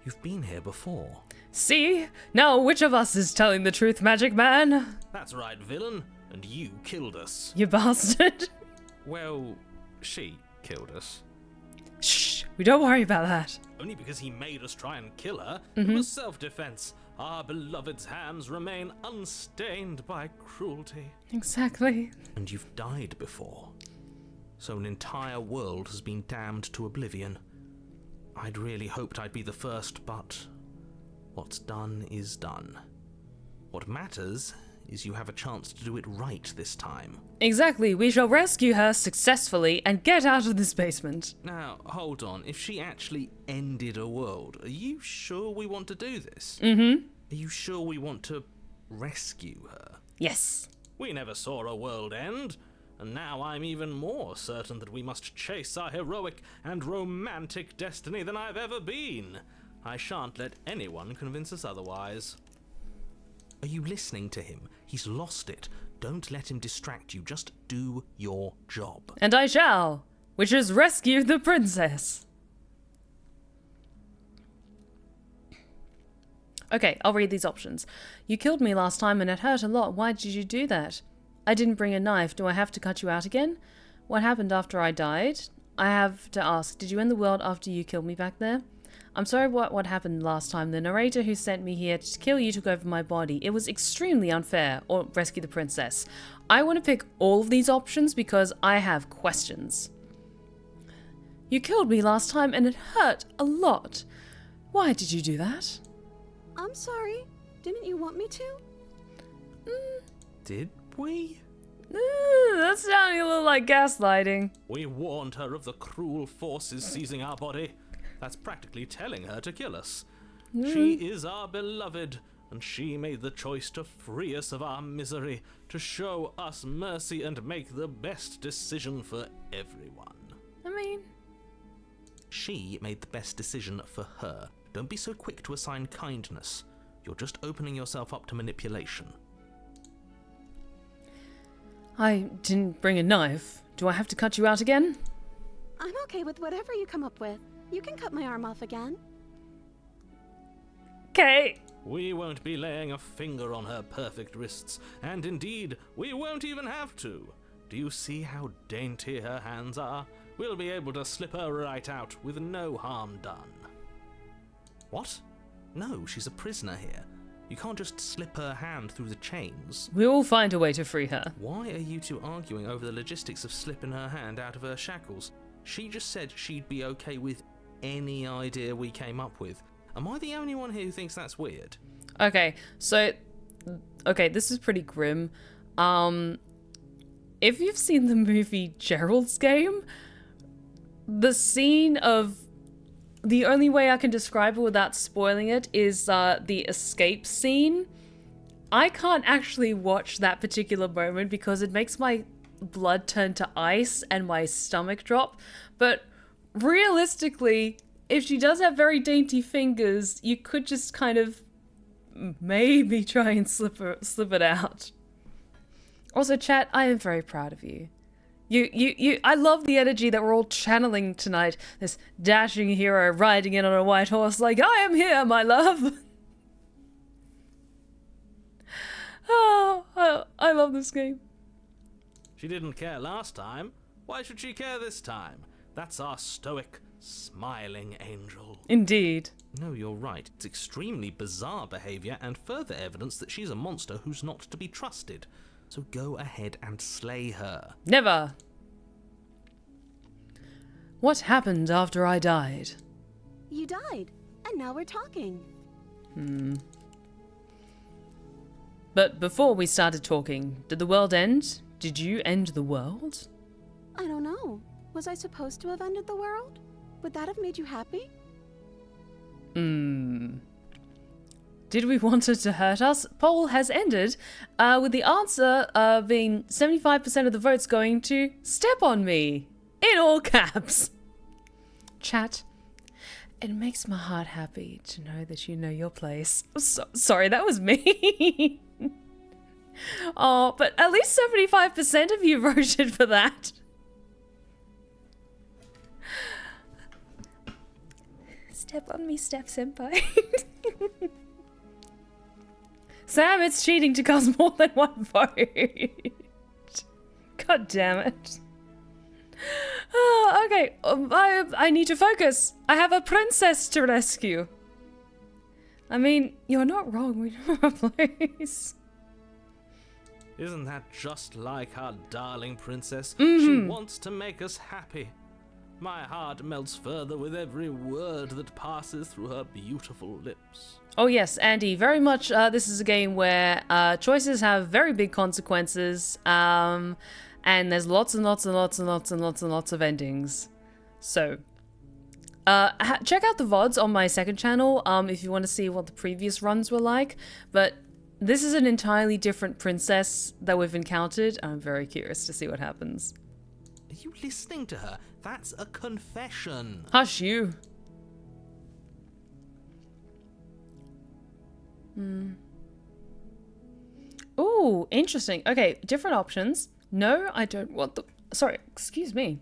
You've been here before. See? Now which of us is telling the truth, Magic Man? That's right, villain. And you killed us. You bastard. Well, she killed us. Shh, we don't worry about that. Only because he made us try and kill her. It was self-defense. Our beloved's hands remain unstained by cruelty. Exactly. And you've died before. So an entire world has been damned to oblivion. I'd really hoped I'd be the first, but what's done is done. What matters is you have a chance to do it right this time. Exactly. We shall rescue her successfully and get out of this basement. Now, hold on. If she actually ended a world, are you sure we want to do this? Mm-hmm. Are you sure we want to rescue her? Yes. We never saw a world end, and now I'm even more certain that we must chase our heroic and romantic destiny than I've ever been. I shan't let anyone convince us otherwise. Are you listening to him? He's lost it. Don't let him distract you. Just do your job. And I shall, which is rescue the princess. Okay, I'll read these options. You killed me last time and it hurt a lot. Why did you do that? I didn't bring a knife. Do I have to cut you out again? What happened after I died? I have to ask, did you end the world after you killed me back there? I'm sorry what happened last time. The narrator who sent me here to kill you took over my body. It was extremely unfair. Or rescue the princess. I want to pick all of these options because I have questions. You killed me last time and it hurt a lot. Why did you do that? I'm sorry. Didn't you want me to? Did we? That's sounding a little like gaslighting. We warned her of the cruel forces seizing our body. That's practically telling her to kill us. She is our beloved, and she made the choice to free us of our misery, to show us mercy and make the best decision for everyone. I mean... She made the best decision for her. Don't be so quick to assign kindness. You're just opening yourself up to manipulation. I didn't bring a knife. Do I have to cut you out again? I'm okay with whatever you come up with. You can cut my arm off again. Okay. We won't be laying a finger on her perfect wrists, and indeed, we won't even have to. Do you see how dainty her hands are? We'll be able to slip her right out with no harm done. What? No, she's a prisoner here. You can't just slip her hand through the chains. We will find a way to free her. Why are you two arguing over the logistics of slipping her hand out of her shackles? She just said she'd be okay with any idea we came up with. Am I the only one here who thinks that's weird? Okay, so... Okay, this is pretty grim. If you've seen the movie Gerald's Game, the scene of... The only way I can describe it without spoiling it is the escape scene. I can't actually watch that particular moment because it makes my blood turn to ice and my stomach drop. But realistically, if she does have very dainty fingers, you could just kind of maybe try and slip it out. Also, chat, I am very proud of you. I love the energy that we're all channeling tonight. This dashing hero riding in on a white horse like, I am here, my love. Oh, I love this game. She didn't care last time. Why should she care this time? That's our stoic, smiling angel. Indeed. No, you're right. It's extremely bizarre behavior and further evidence that she's a monster who's not to be trusted. So go ahead and slay her. Never. What happened after I died? You died, and now we're talking. But before we started talking, did the world end? Did you end the world? I don't know. Was I supposed to have ended the world? Would that have made you happy? Did we want it to hurt us? Poll has ended, with the answer being 75% of the votes going to Step on Me, in all caps. Chat, it makes my heart happy to know that you know your place. Sorry, that was me. Oh, but at least 75% of you voted for that. Step on me, Step Senpai. Sam, it's cheating to cast more than one vote. God damn it. Oh, okay, I need to focus. I have a princess to rescue. I mean, you're not wrong. We know our place. Isn't that just like our darling princess? She wants to make us happy. My heart melts further with every word that passes through her beautiful lips. Oh yes, Andy, very much this is a game where choices have very big consequences, and there's lots and lots and lots and lots and lots and lots of endings. So, check out the VODs on my second channel if you want to see what the previous runs were like, but this is an entirely different princess that we've encountered. I'm very curious to see what happens. Are you listening to her? That's a confession. Hush you. Ooh, interesting. Okay, different options. No, I don't want the... Sorry, excuse me.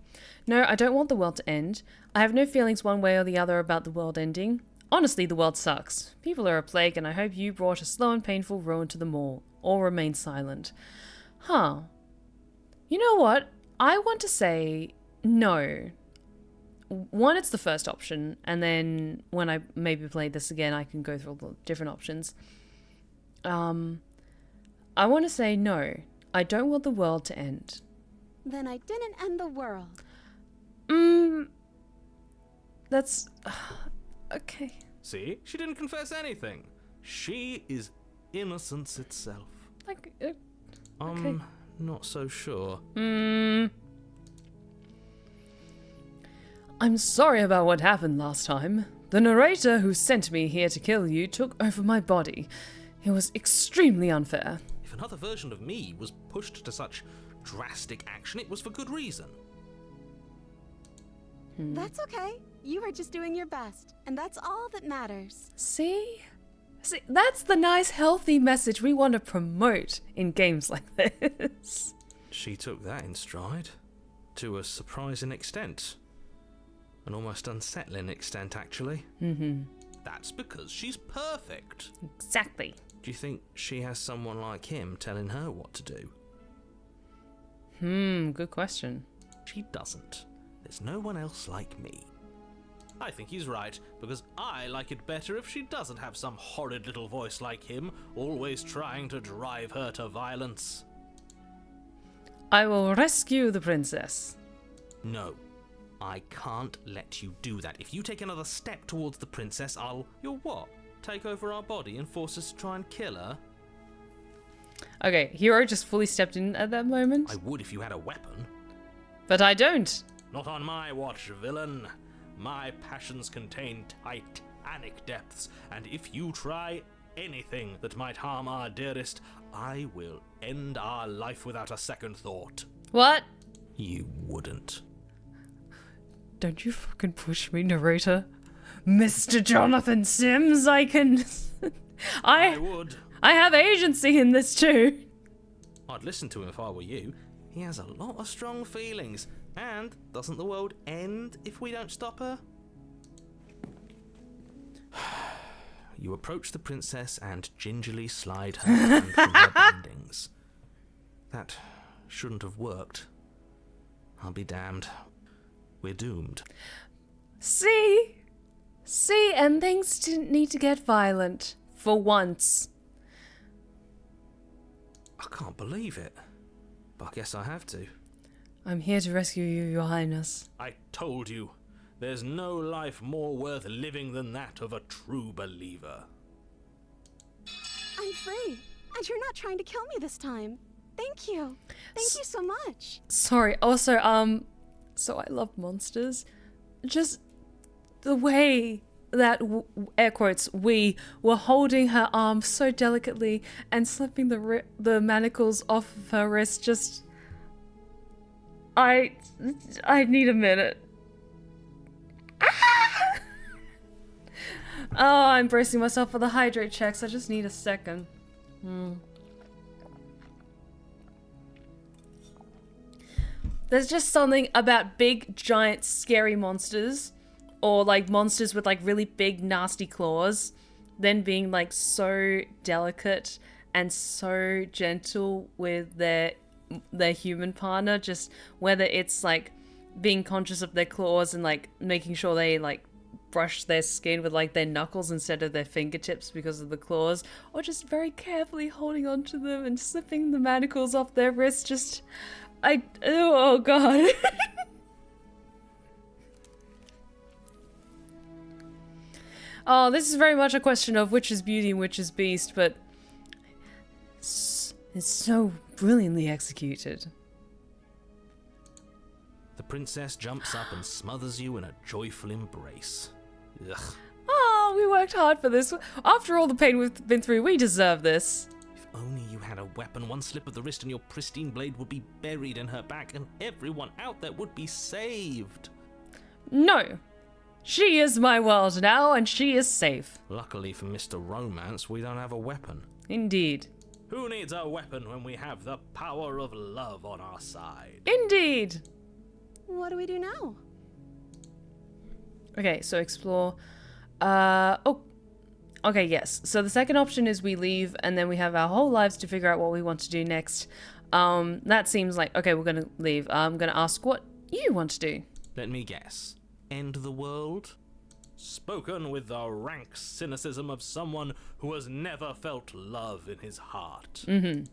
No, I don't want the world to end. I have no feelings one way or the other about the world ending. Honestly, the world sucks. People are a plague, and I hope you brought a slow and painful ruin to them all. Or remain silent. Huh. You know what? I want to say no. One, it's the first option, and then when I maybe play this again, I can go through all the different options. I want to say no. I don't want the world to end. Then I didn't end the world. That's... okay. See? She didn't confess anything. She is innocence itself. Like, okay. Not so sure. I'm sorry about what happened last time. The narrator who sent me here to kill you took over my body. It was extremely unfair. If another version of me was pushed to such drastic action, it was for good reason. That's okay. You were just doing your best, and that's all that matters. See, that's the nice, healthy message we want to promote in games like this. She took that in stride. To a surprising extent. An almost unsettling extent, actually. That's because she's perfect. Exactly. Do you think she has someone like him telling her what to do? Good question. She doesn't. There's no one else like me. I think he's right, because I like it better if she doesn't have some horrid little voice like him, always trying to drive her to violence. I will rescue the princess. No, I can't let you do that. If you take another step towards the princess, You'll what? Take over our body and force us to try and kill her? Okay, Hero just fully stepped in at that moment. I would if you had a weapon. But I don't. Not on my watch, villain. My passions contain titanic depths, and if you try anything that might harm our dearest, I will end our life without a second thought. What? You wouldn't. Don't you fucking push me, narrator. Mr. Jonathan Sims, I can... I would. I have agency in this too. I'd listen to him if I were you. He has a lot of strong feelings. And doesn't the world end if we don't stop her? You approach the princess and gingerly slide her hand from her bindings. That shouldn't have worked. I'll be damned. We're doomed. See, and things didn't need to get violent. For once. I can't believe it. But I guess I have to. I'm here to rescue you, Your Highness. I told you. There's no life more worth living than that of a true believer. I'm free, and you're not trying to kill me this time. Thank you. Thank you so much. Sorry, also, so I love monsters. Just the way that, air quotes, we were holding her arm so delicately and slipping the manacles off of her wrist, just... I need a minute. Ah! Oh, I'm bracing myself for the hydrate checks. I just need a second. There's just something about big, giant, scary monsters, or like monsters with like really big, nasty claws, then being like so delicate and so gentle with their human partner, just whether it's like being conscious of their claws and like making sure they like brush their skin with like their knuckles instead of their fingertips because of the claws, or just very carefully holding on to them and slipping the manacles off their wrists. Just oh god. Oh, this is very much a question of which is beauty and which is beast, but it's so brilliantly executed. The princess jumps up and smothers you in a joyful embrace. Ugh. Oh, we worked hard for this. After all the pain we've been through, we deserve this. only you had a weapon, one slip of the wrist and your pristine blade would be buried in her back and everyone out there would be saved. No. She is my world now, and she is safe. Luckily for Mr. Romance, we don't have a weapon. Indeed. Who needs a weapon when we have the power of love on our side? Indeed. What do we do now? Okay, so explore. Okay, yes. So the second option is we leave, and then we have our whole lives to figure out what we want to do next. That seems like, okay, we're going to leave. I'm going to ask what you want to do. Let me guess. End the world? Spoken with the rank cynicism of someone who has never felt love in his heart. Mm-hmm.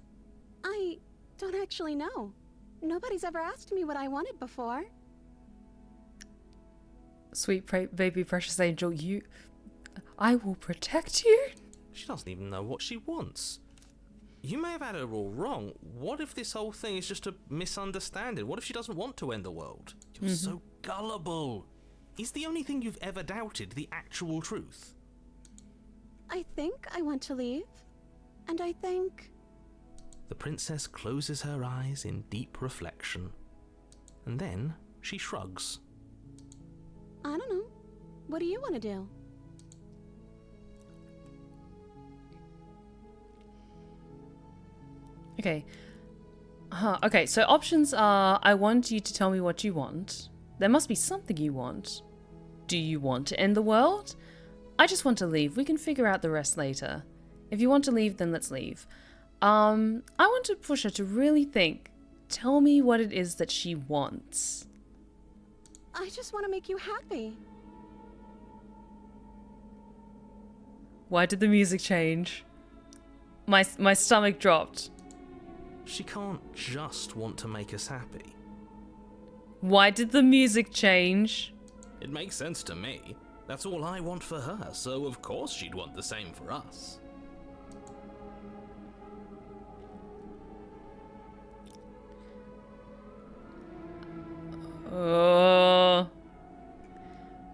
I don't actually know. Nobody's ever asked me what I wanted before. Sweet baby precious angel, I will protect you. She doesn't even know what she wants. You may have had her all wrong. What if this whole thing is just a misunderstanding? What if she doesn't want to end the world? You're so gullible. Is the only thing you've ever doubted the actual truth? I think I want to leave. And I think... The princess closes her eyes in deep reflection. And then she shrugs. I don't know. What do you want to do? Okay. Okay, so options are, I want you to tell me what you want. There must be something you want. Do you want to end the world? I just want to leave. We can figure out the rest later. If you want to leave, then let's leave. I want to push her to really think. Tell me what it is that she wants. I just want to make you happy. Why did the music change? My stomach dropped. She can't just want to make us happy. Why did the music change? It makes sense to me. That's all I want for her, so of course she'd want the same for us.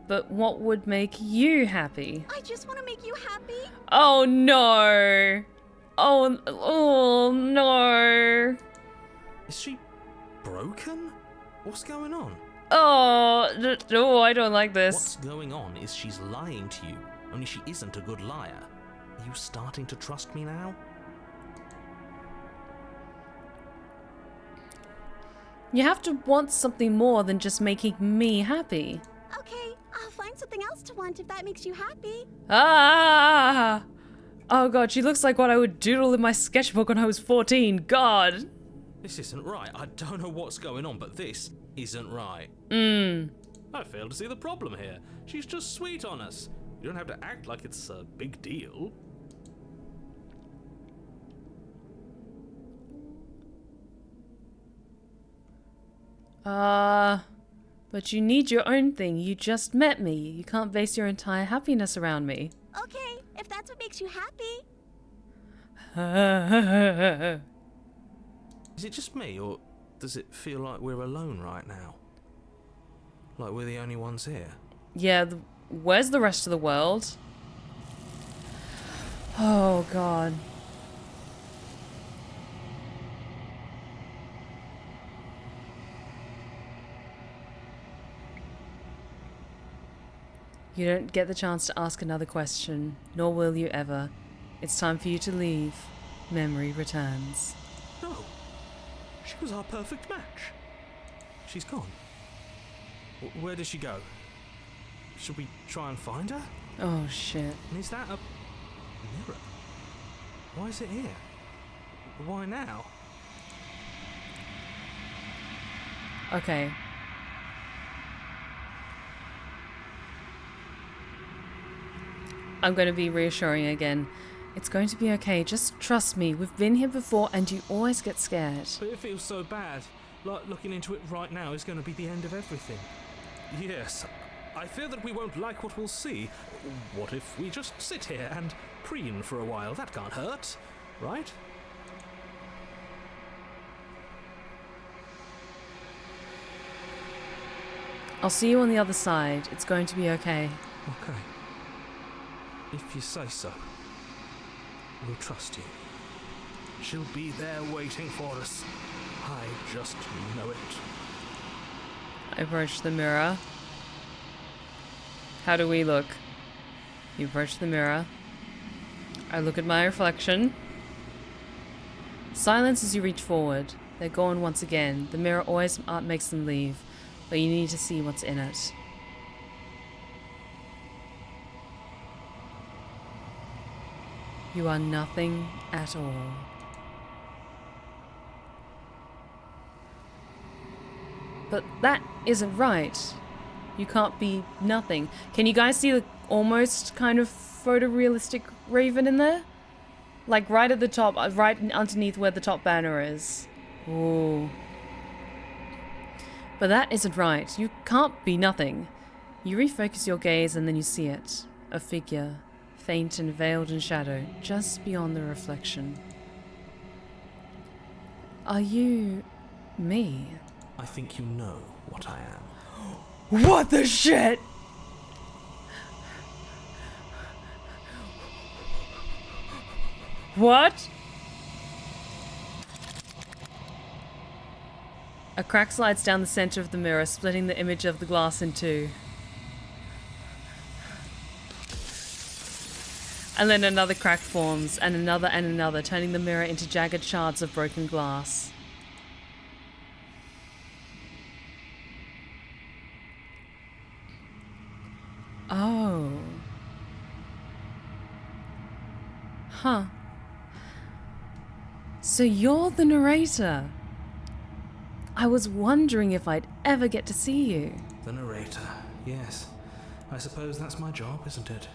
But what would make you happy? I just want to make you happy. Oh no! Oh no! Is she broken? What's going on? Oh, I don't like this. What's going on is she's lying to you, only she isn't a good liar. Are you starting to trust me now? You have to want something more than just making me happy. Okay, I'll find something else to want if that makes you happy. Ah! Oh god, she looks like what I would doodle in my sketchbook when I was 14. God! This isn't right. I don't know what's going on, but this isn't right. I fail to see the problem here. She's just sweet on us. You don't have to act like it's a big deal. But you need your own thing. You just met me. You can't base your entire happiness around me. Okay, if that's what makes you happy. Is it just me, or does it feel like we're alone right now? Like we're the only ones here? Yeah, where's the rest of the world? Oh god. You don't get the chance to ask another question, nor will you ever. It's time for you to leave. Memory returns. No. She was our perfect match. She's gone. Where did she go? Should we try and find her? Oh shit. And is that a mirror? Why is it here? Why now? Okay. I'm going to be reassuring again. It's going to be okay. Just trust me. We've been here before and you always get scared. But it feels so bad. Like looking into it right now is going to be the end of everything. Yes, I fear that we won't like what we'll see. What if we just sit here and preen for a while? That can't hurt, right? I'll see you on the other side. It's going to be okay. Okay. If you say so, we'll trust you. She'll be there waiting for us. I just know it. I approach the mirror. How do we look? You approach the mirror. I look at my reflection. Silence as you reach forward. They're gone once again. The mirror always makes them leave, but you need to see what's in it. You are nothing at all. But that isn't right. You can't be nothing. Can you guys see the almost kind of photorealistic raven in there? Like right at the top, right underneath where the top banner is. Ooh. But that isn't right. You can't be nothing. You refocus your gaze and then you see it. A figure, faint and veiled in shadow, just beyond the reflection. Are you me? I think you know what I am. What the shit? What? A crack slides down the center of the mirror, splitting the image of the glass in two. And then another crack forms, and another, turning the mirror into jagged shards of broken glass. Oh. Huh. So you're the narrator. I was wondering if I'd ever get to see you. The narrator, yes. I suppose that's my job, isn't it?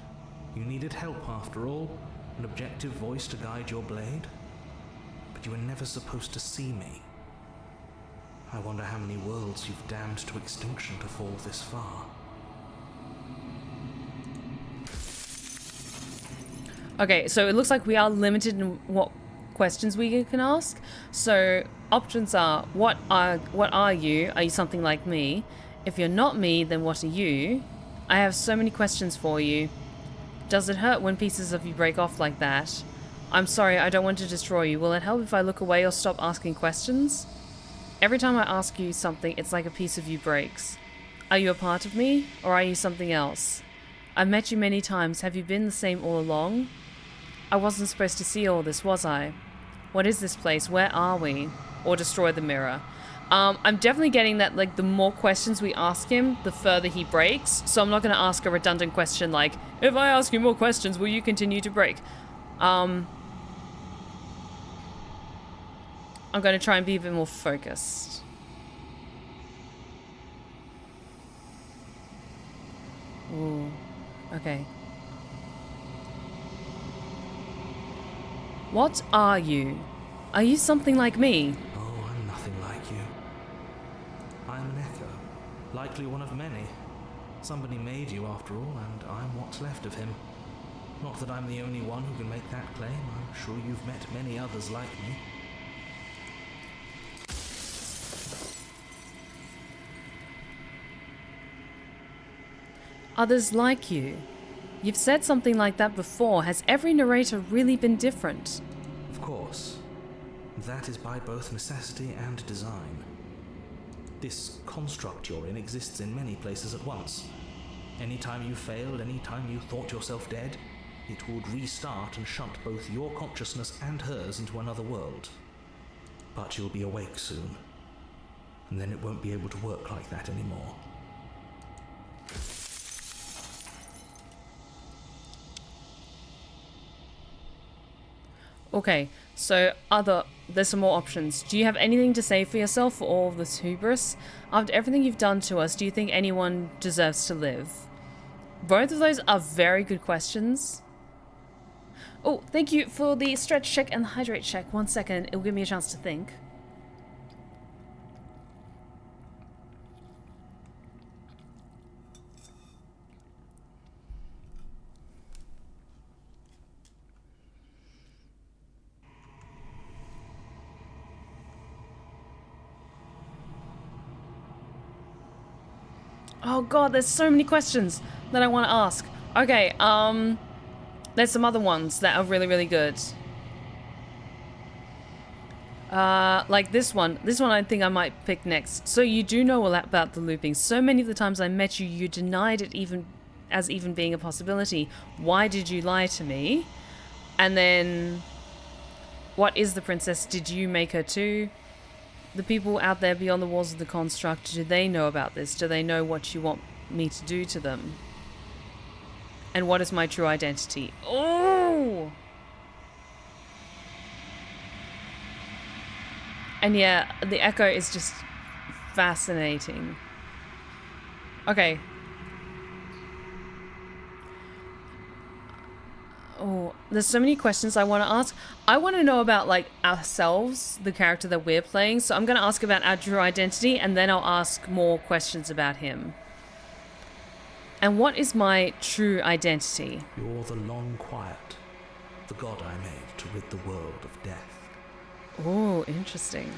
You needed help after all, an objective voice to guide your blade. But you were never supposed to see me. I wonder how many worlds you've damned to extinction to fall this far. Okay, so it looks like we are limited in what questions we can ask. So options are, what are you? Are you something like me? If you're not me, then what are you? I have so many questions for you. Does it hurt when pieces of you break off like that? I'm sorry, I don't want to destroy you. Will it help if I look away or stop asking questions? Every time I ask you something, it's like a piece of you breaks. Are you a part of me, or are you something else? I've met you many times. Have you been the same all along? I wasn't supposed to see all this, was I? What is this place? Where are we? Or destroy the mirror. I'm definitely getting that, like, the more questions we ask him, the further he breaks. So I'm not going to ask a redundant question like, if I ask you more questions, will you continue to break? I'm going to try and be a bit more focused. Ooh, okay. What are you? Are you something like me? Oh, I'm nothing like you. I'm an echo, likely one of many. Somebody made you after all, and I'm what's left of him. Not that I'm the only one who can make that claim. I'm sure you've met many others like me. Others like you? You've said something like that before. Has every narrator really been different? Of course. That is by both necessity and design. This construct you're in exists in many places at once. Anytime you failed, anytime you thought yourself dead, it would restart and shunt both your consciousness and hers into another world. But you'll be awake soon, and then it won't be able to work like that anymore. Okay, so there's some more options. Do you have anything to say for yourself for all of this hubris? After everything you've done to us, do you think anyone deserves to live? Both of those are very good questions. Oh, thank you for the stretch check and the hydrate check. 1 second, it'll give me a chance to think. Oh god, there's so many questions that I want to ask. Okay, there's some other ones that are really, really good. Like this one. This one I think I might pick next. So you do know all that about the looping. So many of the times I met you, you denied it even being a possibility. Why did you lie to me? And then, what is the princess? Did you make her too? The people out there beyond the walls of the construct, do they know about this? Do they know what you want me to do to them? And what is my true identity? Oh! And yeah, the echo is just fascinating. Okay. Oh, there's so many questions I want to ask. I want to know about, like, ourselves, the character that we're playing. So I'm going to ask about our true identity, and then I'll ask more questions about him. And what is my true identity? You're the long quiet, the god I made to rid the world of death. Oh, interesting.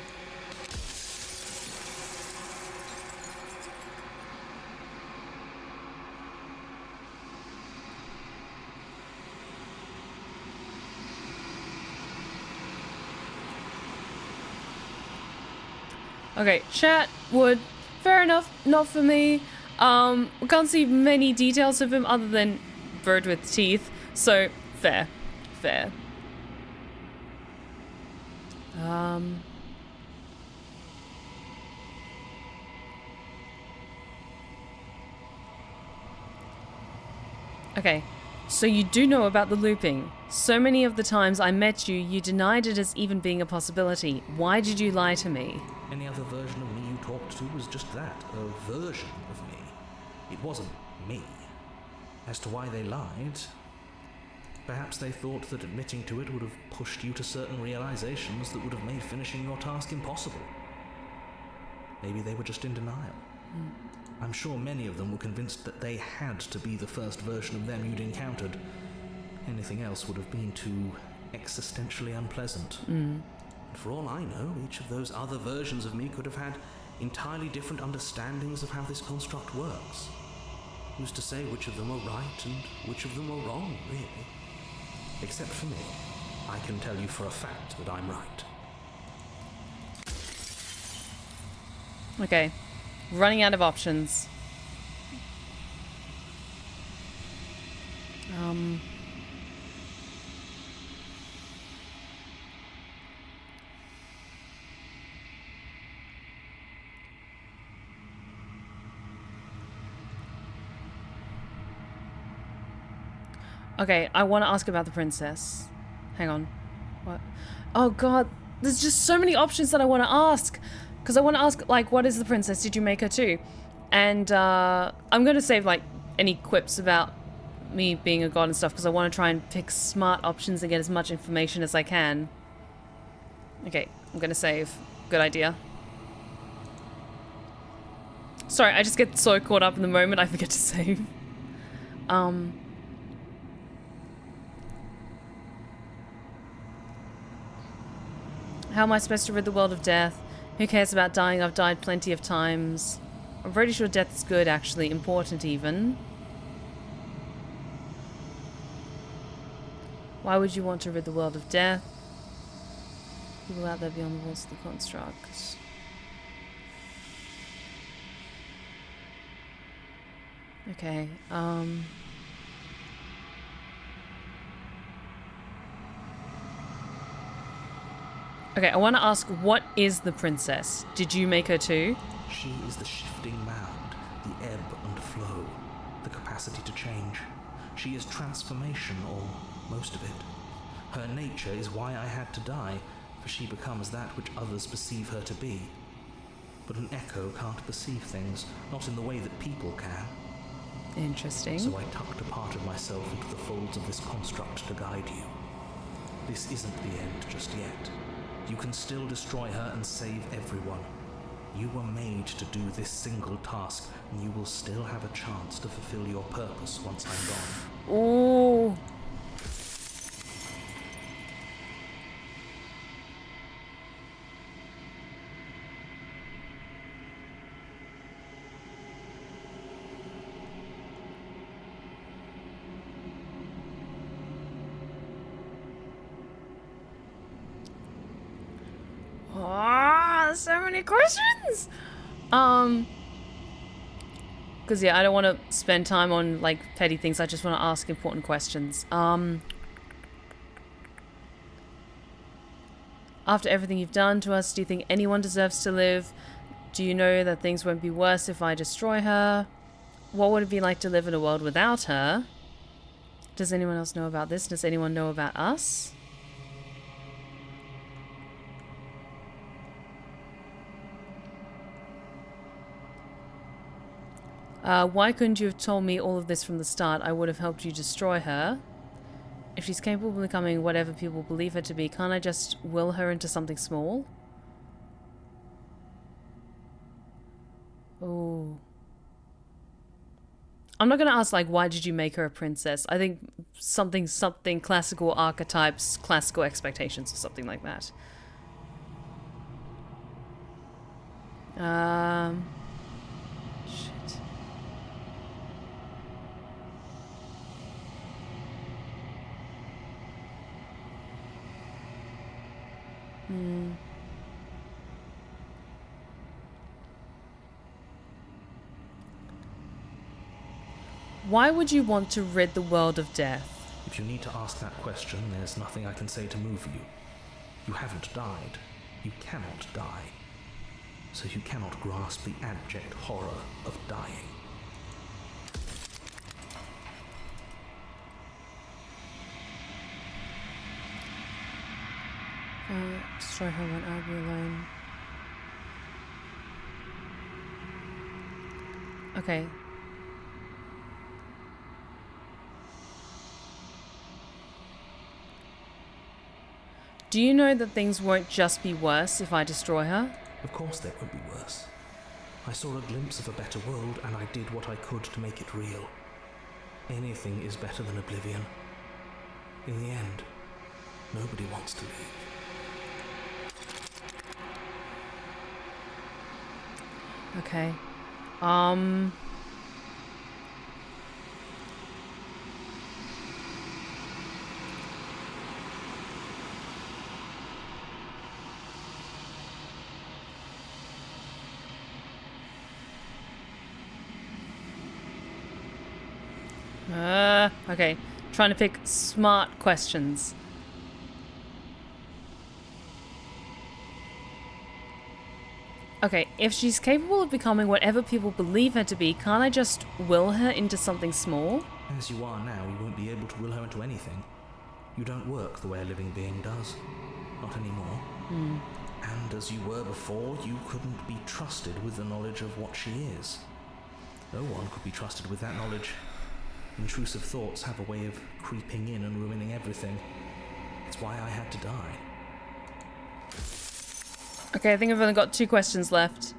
Okay, chat, wood. Fair enough, not for me. We can't see many details of him other than bird with teeth. So, fair. Fair. Okay, so you do know about the looping. So many of the times I met you, you denied it as even being a possibility. Why did you lie to me? Any other version of me you talked to was just that, a version of me. It wasn't me. As to why they lied, perhaps they thought that admitting to it would have pushed you to certain realizations that would have made finishing your task impossible. Maybe they were just in denial. I'm sure many of them were convinced that they had to be the first version of them you'd encountered. Anything else would have been too existentially unpleasant. And for all I know, each of those other versions of me could have had entirely different understandings of how this construct works. Who's to say which of them are right and which of them are wrong, really? Except for me, I can tell you for a fact that I'm right. Okay, running out of options. Okay, I want to ask about the princess. Hang on. What? Oh god, there's just so many options that I want to ask. Because I want to ask, like, what is the princess? Did you make her too? And I'm going to save, like, any quips about me being a god and stuff, because I want to try and pick smart options and get as much information as I can. Okay, I'm going to save. Good idea. Sorry, I just get so caught up in the moment I forget to save. How am I supposed to rid the world of death? Who cares about dying? I've died plenty of times. I'm pretty sure death is good, actually. Important, even. Why would you want to rid the world of death? People out there beyond the walls of the construct. Okay, Okay, I want to ask, what is the princess? Did you make her too? She is the shifting mound, the ebb and flow, the capacity to change. She is transformation, or most of it. Her nature is why I had to die, for she becomes that which others perceive her to be. But an echo can't perceive things, not in the way that people can. Interesting. So I tucked a part of myself into the folds of this construct to guide you. This isn't the end just yet. You can still destroy her and save everyone. You were made to do this single task, and you will still have a chance to fulfill your purpose once I'm gone. Ooh. Oh, so many questions. Because yeah, I don't want to spend time on like petty things. I just want to ask important questions. After everything you've done to us, do you think anyone deserves to live? Do you know that things won't be worse if I destroy her? What would it be like to live in a world without her? Does anyone else know about this? Does anyone know about us? Why couldn't you have told me all of this from the start? I would have helped you destroy her. If she's capable of becoming whatever people believe her to be, can't I just will her into something small? Oh. I'm not going to ask, like, why did you make her a princess? I think something classical archetypes, classical expectations, or something like that. Shit. Why would you want to rid the world of death? If you need to ask that question, there's nothing I can say to move you. You haven't died. You cannot die. So you cannot grasp the abject horror of dying. Destroy her when I'll be alone. Okay. Do you know that things won't just be worse if I destroy her? Of course they won't be worse. I saw a glimpse of a better world and I did what I could to make it real. Anything is better than oblivion. In the end, nobody wants to leave. Okay. Okay. Trying to pick smart questions. Okay, if she's capable of becoming whatever people believe her to be, can't I just will her into something small? As you are now, you won't be able to will her into anything. You don't work the way a living being does. Not anymore. And as you were before, you couldn't be trusted with the knowledge of what she is. No one could be trusted with that knowledge. Intrusive thoughts have a way of creeping in and ruining everything. It's why I had to die. Okay, I think I've only got 2 questions left.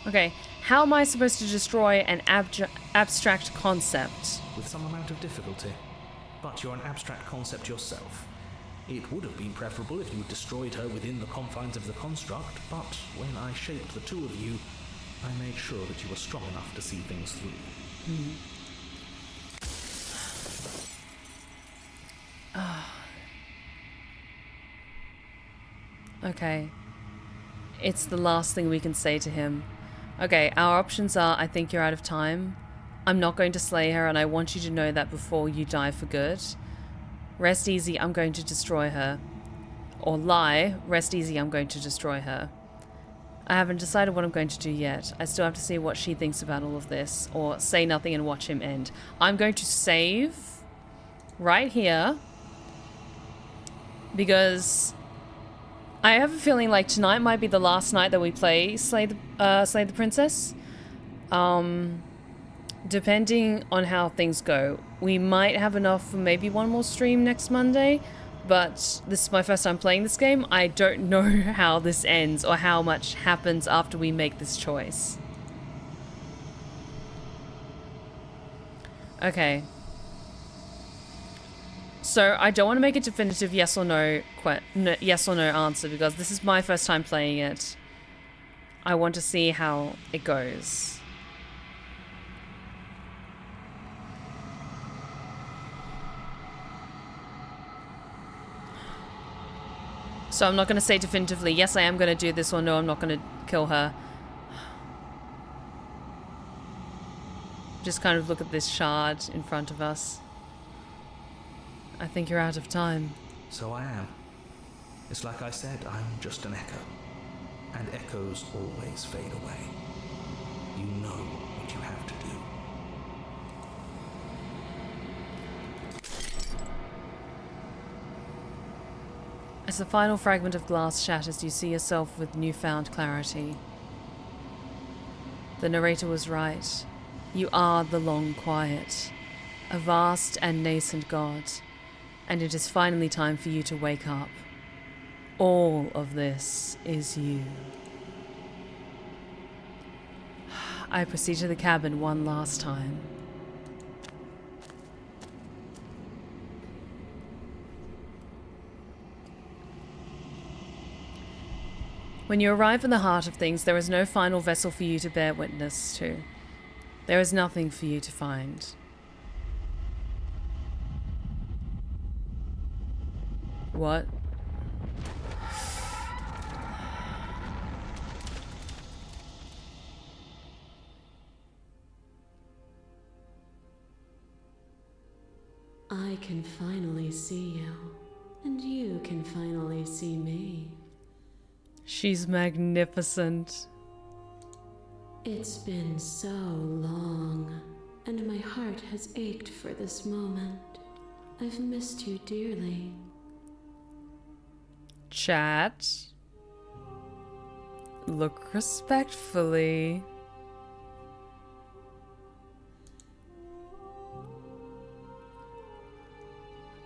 Okay, how am I supposed to destroy an abstract concept? With some amount of difficulty. But you're an abstract concept yourself. It would have been preferable if you had destroyed her within the confines of the construct, but when I shaped the two of you, I made sure that you were strong enough to see things through. Okay. It's the last thing we can say to him. Okay, our options are, I think you're out of time. I'm not going to slay her, and I want you to know that before you die for good. Rest easy, I'm going to destroy her. Or lie, rest easy, I'm going to destroy her. I haven't decided what I'm going to do yet. I still have to see what she thinks about all of this, or say nothing and watch him end. I'm going to save right here, because I have a feeling like tonight might be the last night that we play Slay the Princess. Depending on how things go. We might have enough for maybe one more stream next Monday, but this is my first time playing this game. I don't know how this ends or how much happens after we make this choice. Okay. So I don't want to make a definitive yes or no answer because this is my first time playing it. I want to see how it goes. So I'm not going to say definitively, yes, I am going to do this, or no, I'm not going to kill her. Just kind of look at this shard in front of us. I think you're out of time. So I am. It's like I said, I'm just an echo. And echoes always fade away. You know what you have to do. As the final fragment of glass shatters, you see yourself with newfound clarity. The narrator was right. You are the long quiet, a vast and nascent god, and it is finally time for you to wake up. All of this is you. I proceed to the cabin one last time. When you arrive in the heart of things, there is no final vessel for you to bear witness to. There is nothing for you to find. What? I can finally see you, and you can finally see me. She's magnificent. It's been so long, and my heart has ached for this moment. I've missed you dearly. Chat. Look respectfully.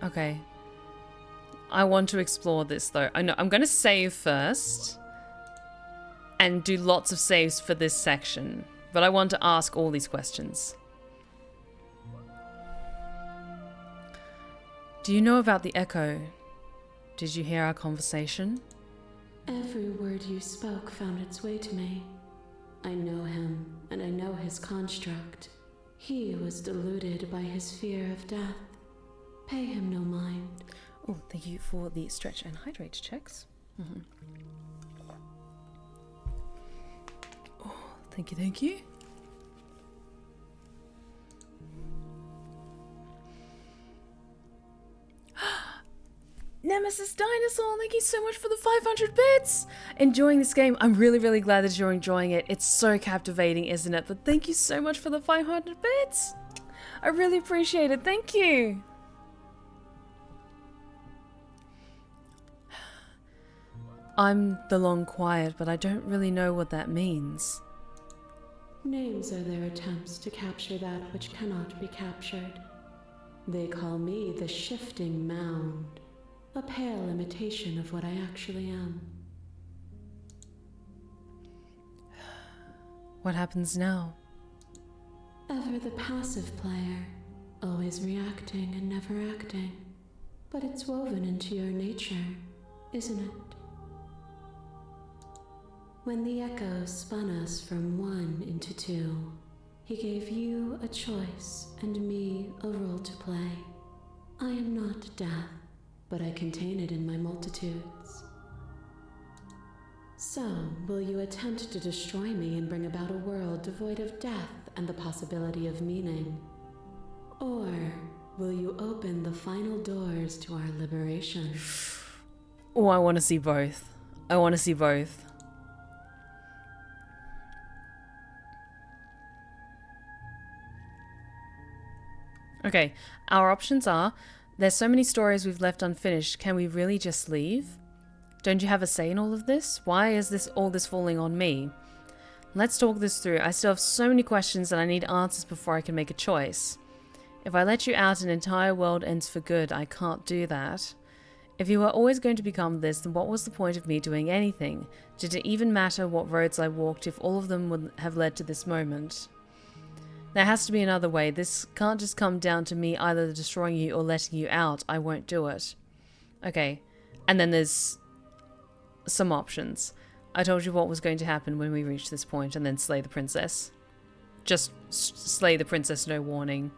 Okay. I want to explore this though. I know I'm going to save first and do lots of saves for this section, but I want to ask all these questions. Do you know about the echo? Did you hear our conversation? Every word you spoke found its way to me. I know him, and I know his construct. He was deluded by his fear of death. Pay him no mind. Oh, thank you for the stretch and hydrate checks. Mm-hmm. Oh, thank you, thank you. Nemesis Dinosaur, thank you so much for the 500 bits! Enjoying this game. I'm really, really glad that you're enjoying it. It's so captivating, isn't it? But thank you so much for the 500 bits! I really appreciate it. Thank you! I'm the long quiet, but I don't really know what that means. Names are their attempts to capture that which cannot be captured. They call me the shifting mound, a pale imitation of what I actually am. What happens now? Ever the passive player, always reacting and never acting. But it's woven into your nature, isn't it? When the echo spun us from one into two, he gave you a choice and me a role to play. I am not death, but I contain it in my multitudes. So, will you attempt to destroy me and bring about a world devoid of death and the possibility of meaning? Or will you open the final doors to our liberation? Oh, I want to see both. I want to see both. Okay, our options are, there's so many stories we've left unfinished, can we really just leave? Don't you have a say in all of this? Why is all this falling on me? Let's talk this through. I still have so many questions and I need answers before I can make a choice. If I let you out, an entire world ends for good. I can't do that. If you were always going to become this, then what was the point of me doing anything? Did it even matter what roads I walked if all of them would have led to this moment? There has to be another way. This can't just come down to me either destroying you or letting you out. I won't do it. Okay. And then there's some options. I told you what was going to happen when we reach this point, and then slay the princess. Just slay the princess, no warning.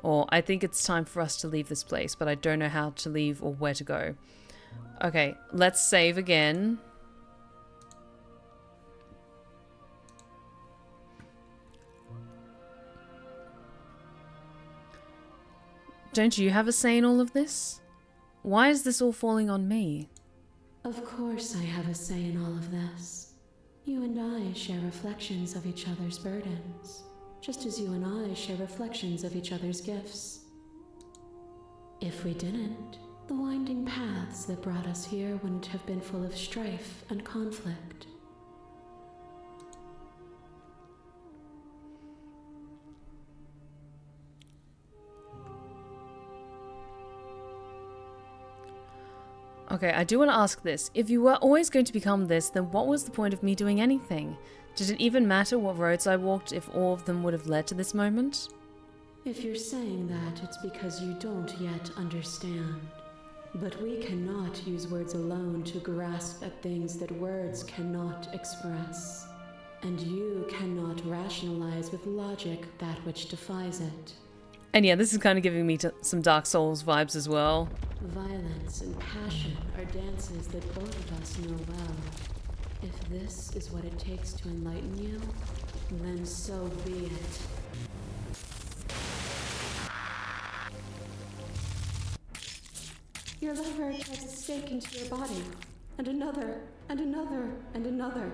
Or, I think it's time for us to leave this place, but I don't know how to leave or where to go. Okay, let's save again. Don't you have a say in all of this? Why is this all falling on me? Of course I have a say in all of this. You and I share reflections of each other's burdens, just as you and I share reflections of each other's gifts. If we didn't, the winding paths that brought us here wouldn't have been full of strife and conflict. Okay, I do want to ask this. If you were always going to become this, then what was the point of me doing anything? Did it even matter what roads I walked if all of them would have led to this moment? If you're saying that, it's because you don't yet understand. But we cannot use words alone to grasp at things that words cannot express. And you cannot rationalize with logic that which defies it. And yeah, this is kind of giving me some Dark Souls vibes as well. Violence and passion are dances that both of us know well. If this is what it takes to enlighten you, then so be it. Your lover drives a stake into your body, and another, and another, and another.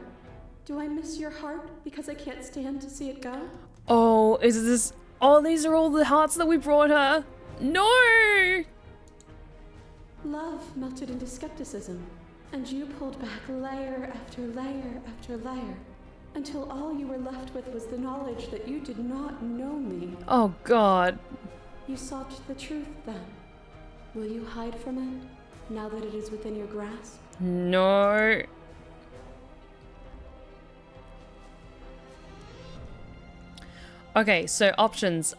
Do I miss your heart because I can't stand to see it go? Oh, is this... Oh, these are all the hearts that we brought her. No! Love melted into skepticism, and you pulled back layer after layer after layer, until all you were left with was the knowledge that you did not know me. Oh, God. You sought the truth, then. Will you hide from it, now that it is within your grasp? No. Okay, so options.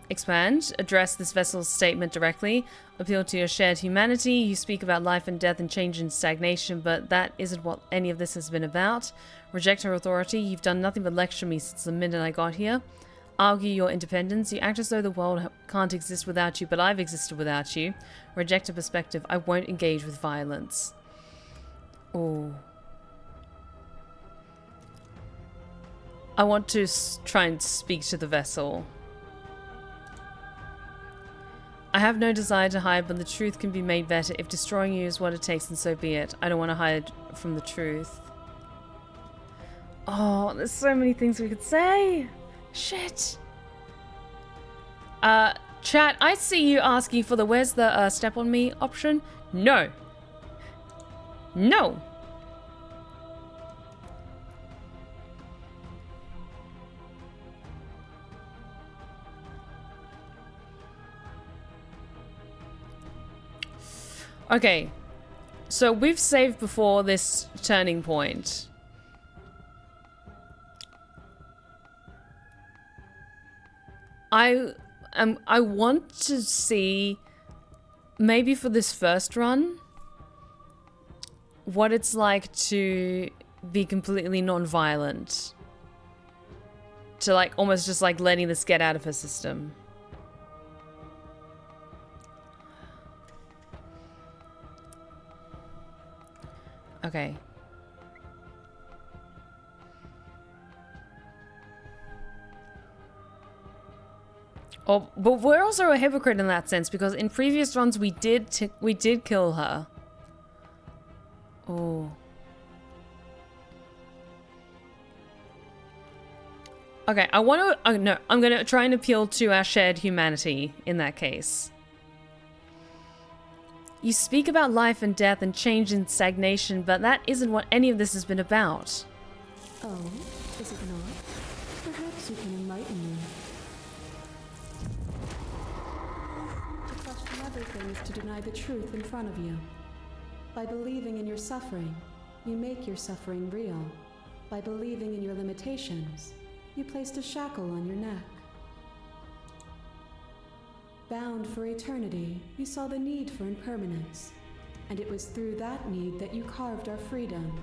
Expand. Address this vessel's statement directly. Appeal to your shared humanity. You speak about life and death and change and stagnation, but that isn't what any of this has been about. Reject her authority. You've done nothing but lecture me since the minute I got here. Argue your independence. You act as though the world can't exist without you, but I've existed without you. Reject a perspective. I won't engage with violence. Oh. I want to try and speak to the vessel. I have no desire to hide, but the truth can be made better. If destroying you is what it takes, then so be it. I don't want to hide from the truth. Oh, there's so many things we could say. Shit. Chat, I see you asking for the where's the step on me option. No. No. Okay, so we've saved before this turning point. I want to see, maybe for this first run, what it's like to be completely non-violent. To like, almost just like letting this get out of her system. Okay. Oh, but we're also a hypocrite in that sense, because in previous runs we did kill her. Oh. Okay, I want to... Oh, no, I'm going to try and appeal to our shared humanity in that case. You speak about life and death and change and stagnation, but that isn't what any of this has been about. Oh, is it not? Perhaps you can enlighten me. To question everything is to deny the truth in front of you. By believing in your suffering, you make your suffering real. By believing in your limitations, you placed a shackle on your neck. Bound for eternity, you saw the need for impermanence, and it was through that need that you carved our freedom.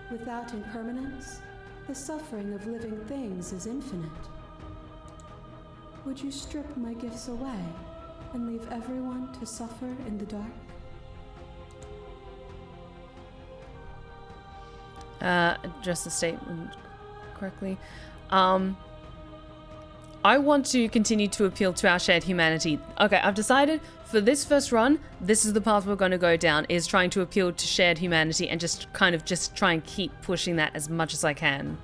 Without impermanence, the suffering of living things is infinite. Would you strip my gifts away and leave everyone to suffer in the dark? Address the statement correctly. I want to continue to appeal to our shared humanity. Okay, I've decided for this first run, this is the path we're going to go down, is trying to appeal to shared humanity and just try and keep pushing that as much as I can.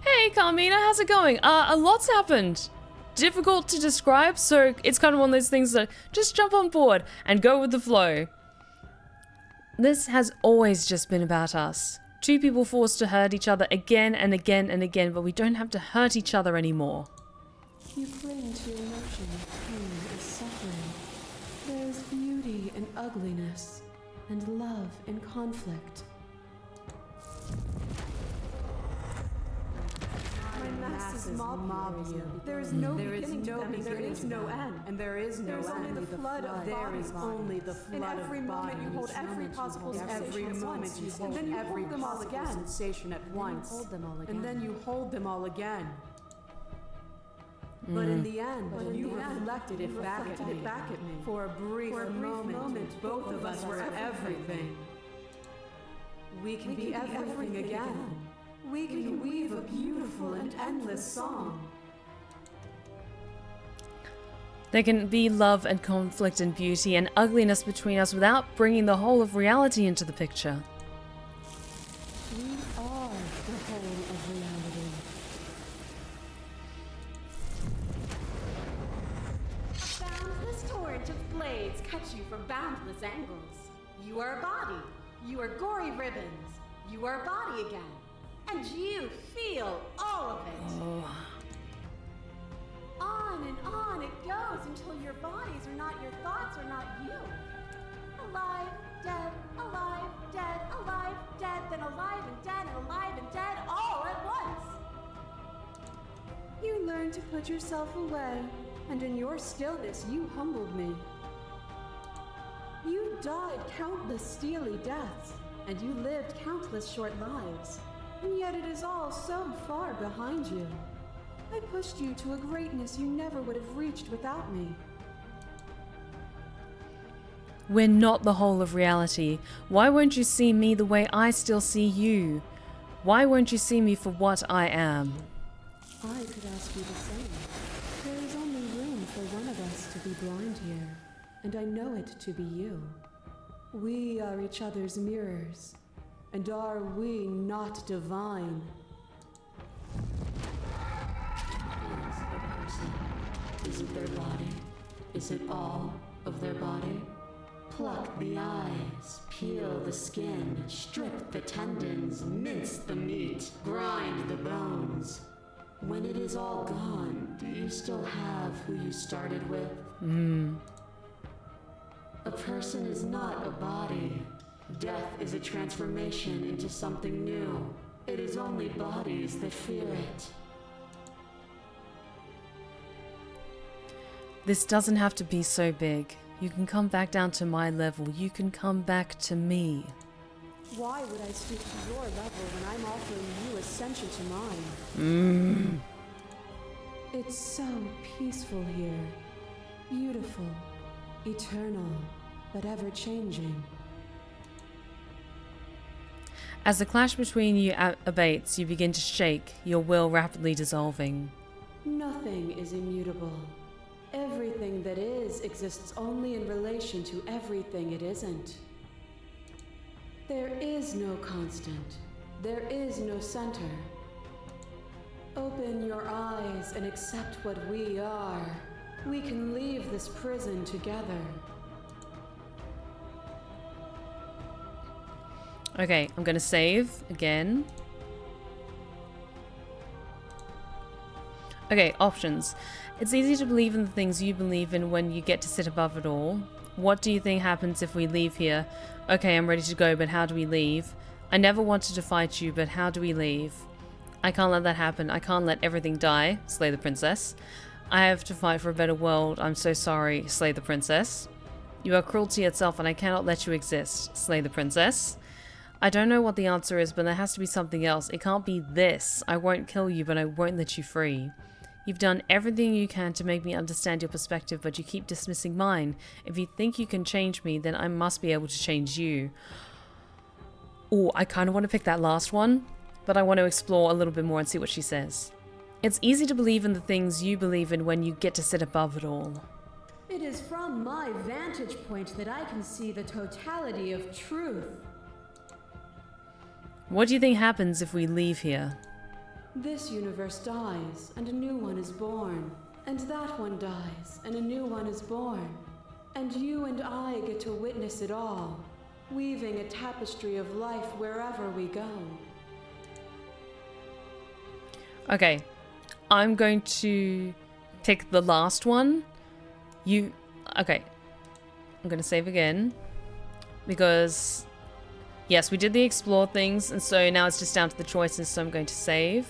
Hey, Carmina, how's it going? A lot's happened. Difficult to describe, so it's kind of one of those things that just jump on board and go with the flow. This has always just been about us. Two people forced to hurt each other again and again and again, but we don't have to hurt each other anymore. You cling to your notion of pain as suffering. There is beauty in ugliness, and love in conflict. My masses mob you. There is no beginning to them, and there is no end. And there is no end. There is only the flood of bodies. There is only the flood of bodies. In every moment you hold every possible sensation at once. And then you hold them all again. Sensation at once. And then you hold them all again. But in the end, you reflected it back at me. For a brief moment, both of us were everything. We can be everything again. We can weave a beautiful and endless song. There can be love and conflict and beauty and ugliness between us without bringing the whole of reality into the picture. We are the whole of reality. Boundless torrent of blades cut you from boundless angles. You are a body. You are gory ribbons. You are a body again. And you feel all of it. Oh. On it goes until your bodies are not your thoughts, are not you. Alive, dead, alive, dead, then alive and dead, all at once. You learned to put yourself away, and in your stillness you humbled me. You died countless steely deaths, and you lived countless short lives. And yet it is all so far behind you. I pushed you to a greatness you never would have reached without me. We're not the whole of reality. Why won't you see me the way I still see you? Why won't you see me for what I am? I could ask you the same. There is only room for one of us to be blind here, and I know it to be you. We are each other's mirrors. And are we not divine? Is a person? Is it their body? Is it all of their body? Pluck the eyes, peel the skin, strip the tendons, mince the meat, grind the bones. When it is all gone, do you still have who you started with? A person is not a body. Death is a transformation into something new. It is only bodies that fear it. This doesn't have to be so big. You can come back down to my level. You can come back to me. Why would I stoop to your level when I'm offering you ascension to mine? It's so peaceful here. Beautiful, eternal, but ever-changing. As the clash between you abates, you begin to shake, your will rapidly dissolving. Nothing is immutable. Everything that is exists only in relation to everything it isn't. There is no constant. There is no center. Open your eyes and accept what we are. We can leave this prison together. Okay, I'm gonna save again. Okay, options. It's easy to believe in the things you believe in when you get to sit above it all. What do you think happens if we leave here? Okay, I'm ready to go, but how do we leave? I never wanted to fight you, but how do we leave? I can't let that happen. I can't let everything die. Slay the princess. I have to fight for a better world. I'm so sorry. Slay the princess. You are cruelty itself and I cannot let you exist. Slay the princess. I don't know what the answer is, but there has to be something else. It can't be this. I won't kill you, but I won't let you free. You've done everything you can to make me understand your perspective, but you keep dismissing mine. If you think you can change me, then I must be able to change you. Oh, I kind of want to pick that last one, but I want to explore a little bit more and see what she says. It's easy to believe in the things you believe in when you get to sit above it all. It is from my vantage point that I can see the totality of truth. What do you think happens if we leave here? This universe dies, and a new one is born. And that one dies, and a new one is born. And you and I get to witness it all, weaving a tapestry of life wherever we go. Okay, I'm going to pick the last one. Okay, I'm going to save again. Because, yes, we did the explore things, and so now it's just down to the choices, so I'm going to save.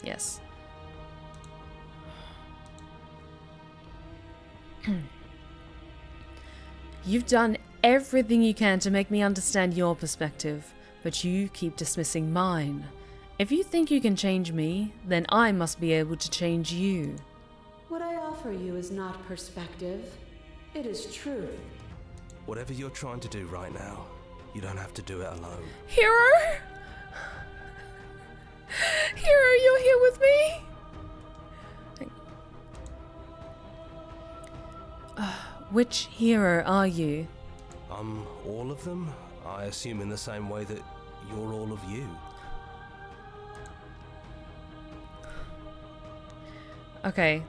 Yes. You've done everything you can to make me understand your perspective, but you keep dismissing mine. If you think you can change me, then I must be able to change you. What I offer you is not perspective. It is truth. Whatever you're trying to do right now, you don't have to do it alone. Hero? Hero, you're here with me? Which hero are you? I'm all of them, I assume, in the same way that you're all of you. Okay.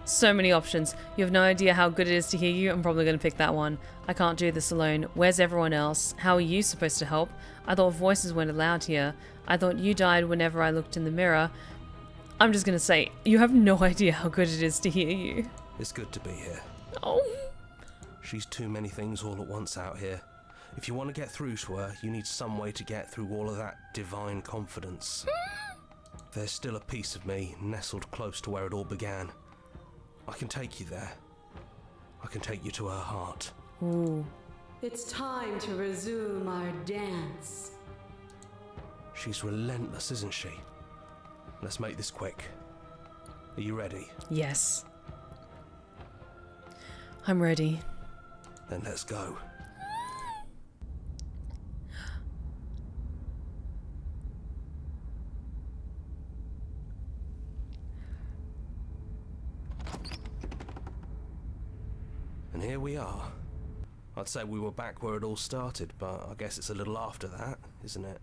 So many options. You have no idea how good it is to hear you. I'm probably going to pick that one. I can't do this alone. Where's everyone else? How are you supposed to help? I thought voices weren't allowed here. I thought you died whenever I looked in the mirror. I'm just going to say, you have no idea how good it is to hear you. It's good to be here. Oh. She's too many things all at once out here. If you want to get through to her, you need some way to get through all of that divine confidence. There's still a piece of me nestled close to where it all began. I can take you there. I can take you to her heart. Ooh. It's time to resume our dance. She's relentless, isn't she? Let's make this quick. Are you ready? Yes. I'm ready. Then let's go. And here we are. I'd say we were back where it all started, but I guess it's a little after that, isn't it?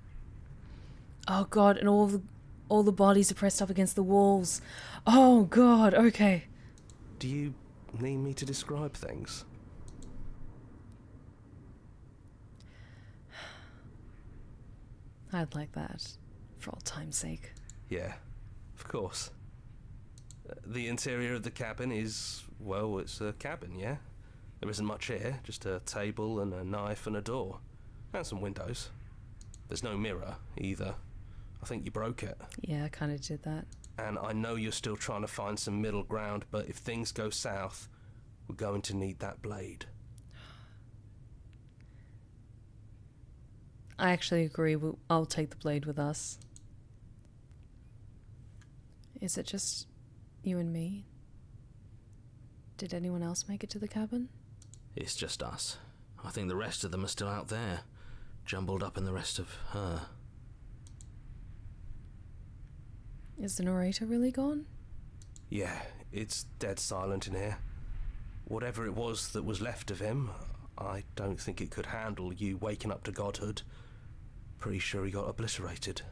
Oh god, and all the bodies are pressed up against the walls. Oh god, okay. Do you need me to describe things? I'd like that, for old time's sake. Yeah, of course. The interior of the cabin is, well, it's a cabin, yeah? There isn't much here, just a table and a knife and a door. And some windows. There's no mirror, either. I think you broke it. Yeah, I kind of did that. And I know you're still trying to find some middle ground, but if things go south, we're going to need that blade. I actually agree. I'll take the blade with us. Is it just you and me? Did anyone else make it to the cabin? It's just us. I think the rest of them are still out there, jumbled up in the rest of her. Is the narrator really gone? Yeah, it's dead silent in here. Whatever it was that was left of him, I don't think it could handle you waking up to godhood. Pretty sure he got obliterated.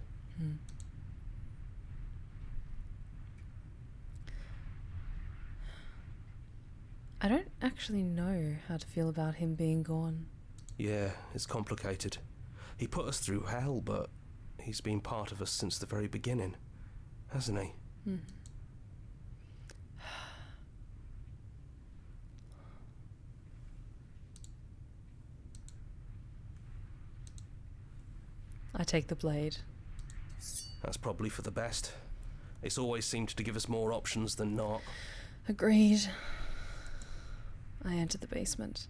I don't actually know how to feel about him being gone. Yeah, it's complicated. He put us through hell, but he's been part of us since the very beginning, hasn't he? I take the blade. That's probably for the best. It's always seemed to give us more options than not. Agreed. I enter the basement.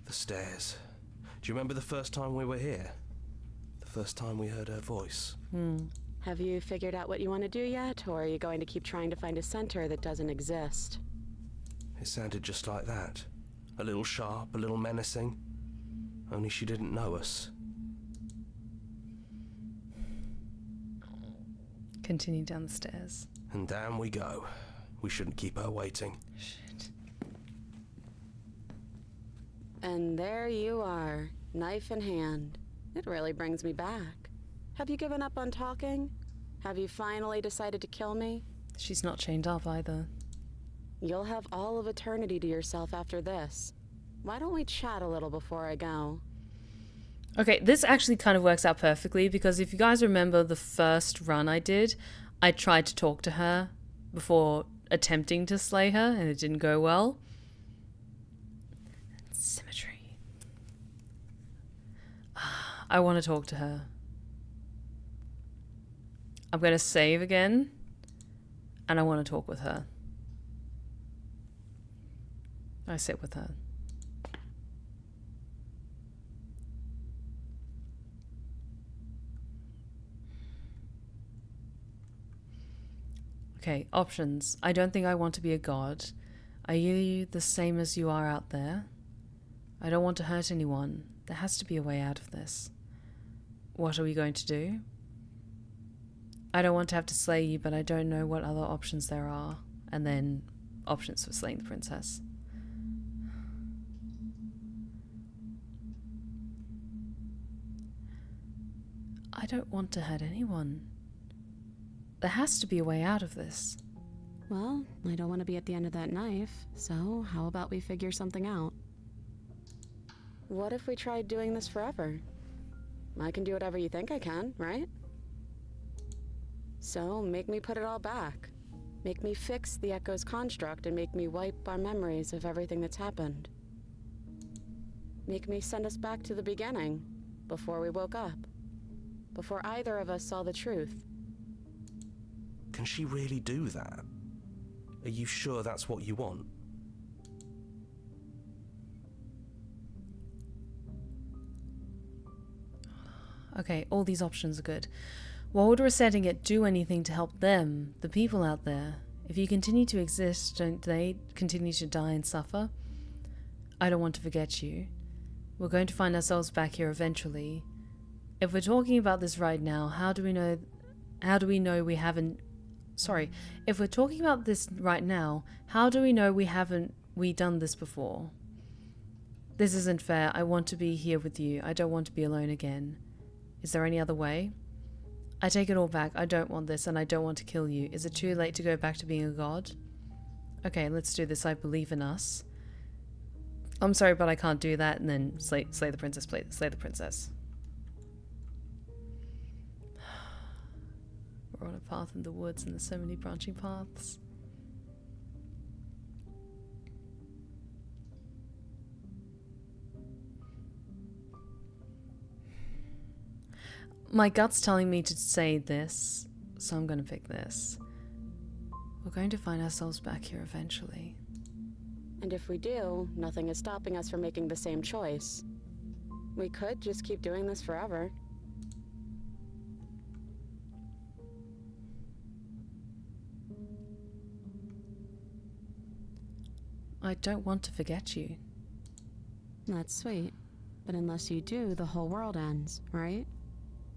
The stairs. Do you remember the first time we were here? The first time we heard her voice? Have you figured out what you want to do yet, or are you going to keep trying to find a center that doesn't exist? It sounded just like that. A little sharp, a little menacing. Only she didn't know us. Continue down the stairs. And down we go. We shouldn't keep her waiting. Shit. And there you are, knife in hand. It really brings me back. Have you given up on talking? Have you finally decided to kill me? She's not chained up either. You'll have all of eternity to yourself after this. Why don't we chat a little before I go? Okay, this actually kind of works out perfectly because if you guys remember the first run I did, I tried to talk to her before attempting to slay her and it didn't go well. Symmetry. I want to talk to her. I'm going to save again and I want to talk with her. I sit with her. Okay, options. I don't think I want to be a god. Are you the same as you are out there? I don't want to hurt anyone. There has to be a way out of this. What are we going to do? I don't want to have to slay you, but I don't know what other options there are. And then options for slaying the princess. I don't want to hurt anyone. There has to be a way out of this. Well, I don't want to be at the end of that knife, so how about we figure something out? What if we tried doing this forever? I can do whatever you think I can, right? So, make me put it all back. Make me fix the Echo's construct and make me wipe our memories of everything that's happened. Make me send us back to the beginning, before we woke up. Before either of us saw the truth. Can she really do that? Are you sure that's what you want? Okay, all these options are good. What would resetting it do anything to help them, the people out there? If you continue to exist, don't they continue to die and suffer? I don't want to forget you. We're going to find ourselves back here eventually. If we're talking about this right now, how do we know we haven't... Sorry, if we're talking about this right now, how do we know we haven't done this before? This isn't fair. I want to be here with you. I don't want to be alone again. Is there any other way? I take it all back. I don't want this and I don't want to kill you. Is it too late to go back to being a god? Okay, let's do this. I believe in us. I'm sorry, but I can't do that. And then slay the princess, please. Slay the princess. We're on a path in the woods and there's so many branching paths. My gut's telling me to say this, so I'm going to pick this. We're going to find ourselves back here eventually. And if we do, nothing is stopping us from making the same choice. We could just keep doing this forever. I don't want to forget you. That's sweet. But unless you do, the whole world ends, right?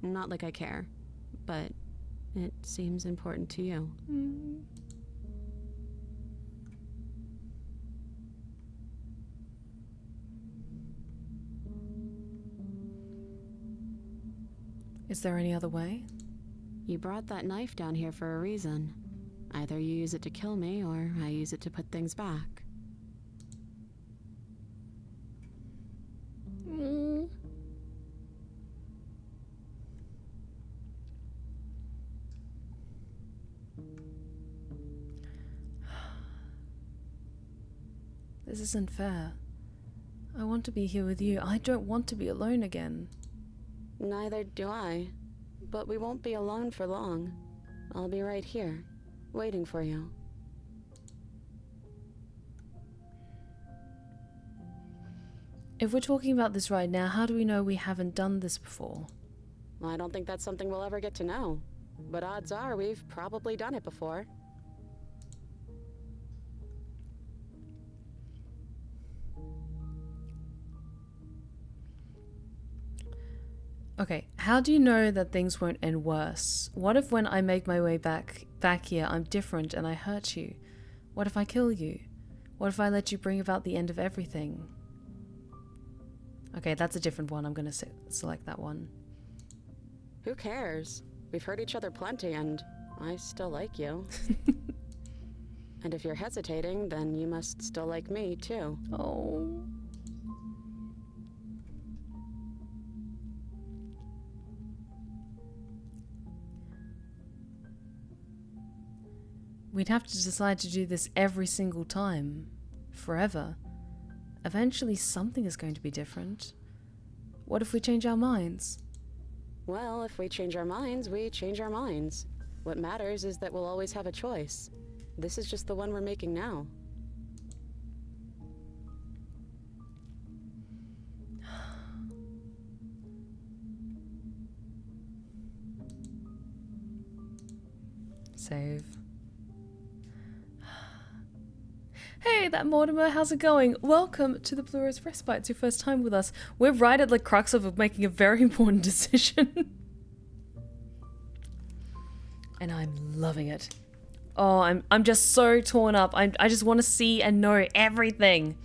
Not like I care, but it seems important to you. Is there any other way? You brought that knife down here for a reason. Either you use it to kill me, or I use it to put things back. This isn't fair. I want to be here with you. I don't want to be alone again. Neither do I. But we won't be alone for long. I'll be right here, waiting for you. If we're talking about this right now, how do we know we haven't done this before? I don't think that's something we'll ever get to know. But odds are we've probably done it before. Okay, how do you know that things won't end worse? What if when I make my way back here, I'm different and I hurt you? What if I kill you? What if I let you bring about the end of everything? Okay, that's a different one. I'm gonna select that one. Who cares? We've hurt each other plenty and I still like you. And if you're hesitating, then you must still like me too. Oh. We'd have to decide to do this every single time. Forever. Eventually something is going to be different. What if we change our minds? Well, if we change our minds, we change our minds. What matters is that we'll always have a choice. This is just the one we're making now. Save. Hey, that Mortimer, how's it going? Welcome to the Blue Rose Respite. It's your first time with us. We're right at the crux of making a very important decision. And I'm loving it. Oh, I'm just so torn up. I just want to see and know everything.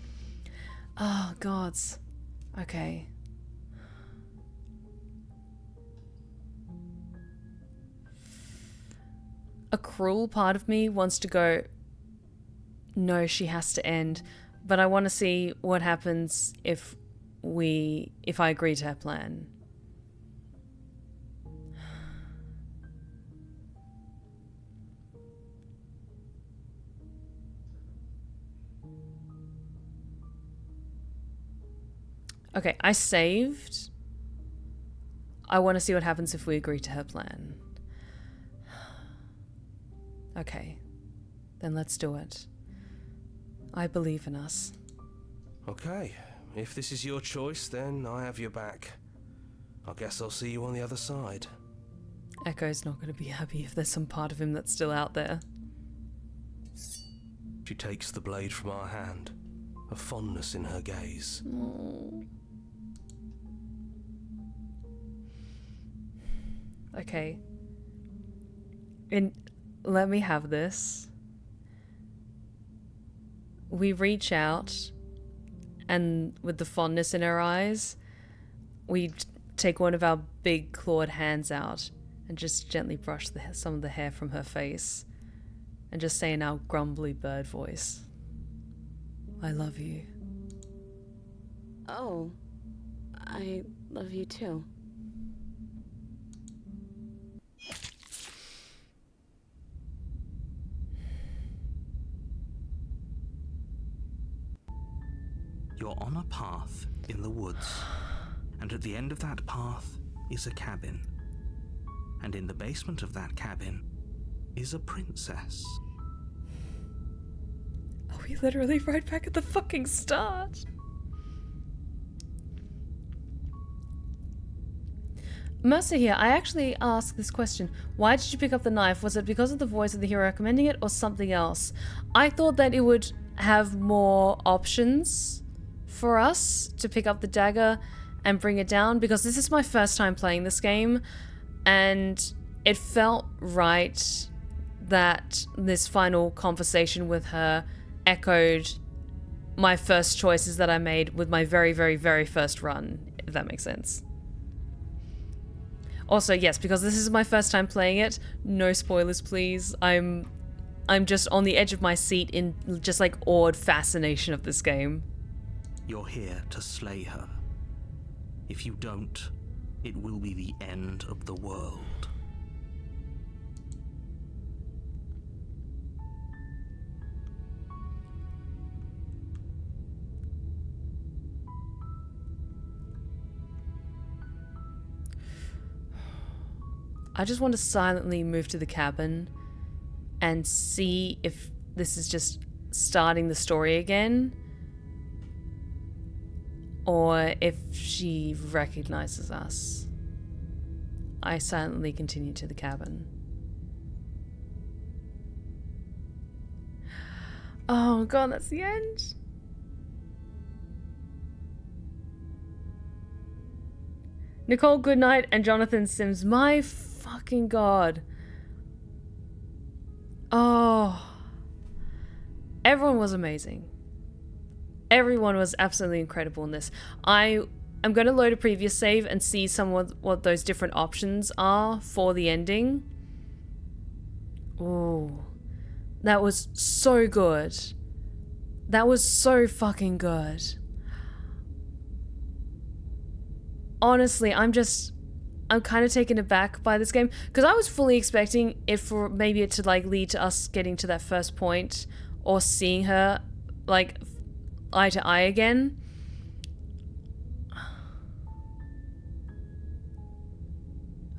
Oh, gods. Okay. A cruel part of me wants to go, no, she has to end. But I want to see what happens if I agree to her plan. Okay, I saved. I want to see what happens if we agree to her plan. Okay, then let's do it. I believe in us. Okay, if this is your choice, then I have your back. I guess I'll see you on the other side. Echo's not going to be happy if there's some part of him that's still out there. She takes the blade from our hand, a fondness in her gaze. Aww. Okay. Let me have this. We reach out, and with the fondness in our eyes, we take one of our big clawed hands out and just gently brush some of the hair from her face and just say in our grumbly bird voice, I love you. Oh, I love you too. You're on a path in the woods, and at the end of that path is a cabin. And in the basement of that cabin is a princess. Are we literally right back at the fucking start? Mercer here, I actually asked this question. Why did you pick up the knife? Was it because of the voice of the hero recommending it or something else? I thought that it would have more options for us to pick up the dagger and bring it down, because this is my first time playing this game and it felt right that this final conversation with her echoed my first choices that I made with my very, very, very first run, if that makes sense. Also, yes, because this is my first time playing it, no spoilers please. I'm just on the edge of my seat in just like awed fascination of this game. You're here to slay her. If you don't, it will be the end of the world. I just want to silently move to the cabin and see if this is just starting the story again, or if she recognizes us. I silently continue to the cabin. Oh god, that's the end. Nicole Goodnight and Jonathan Sims. My fucking god. Oh. Everyone was amazing. Everyone was absolutely incredible in this. I'm going to load a previous save and see some of what those different options are for the ending. Ooh. That was so good. That was so fucking good. Honestly, I'm kind of taken aback by this game because I was fully expecting it for maybe it to like lead to us getting to that first point or seeing her like eye to eye again.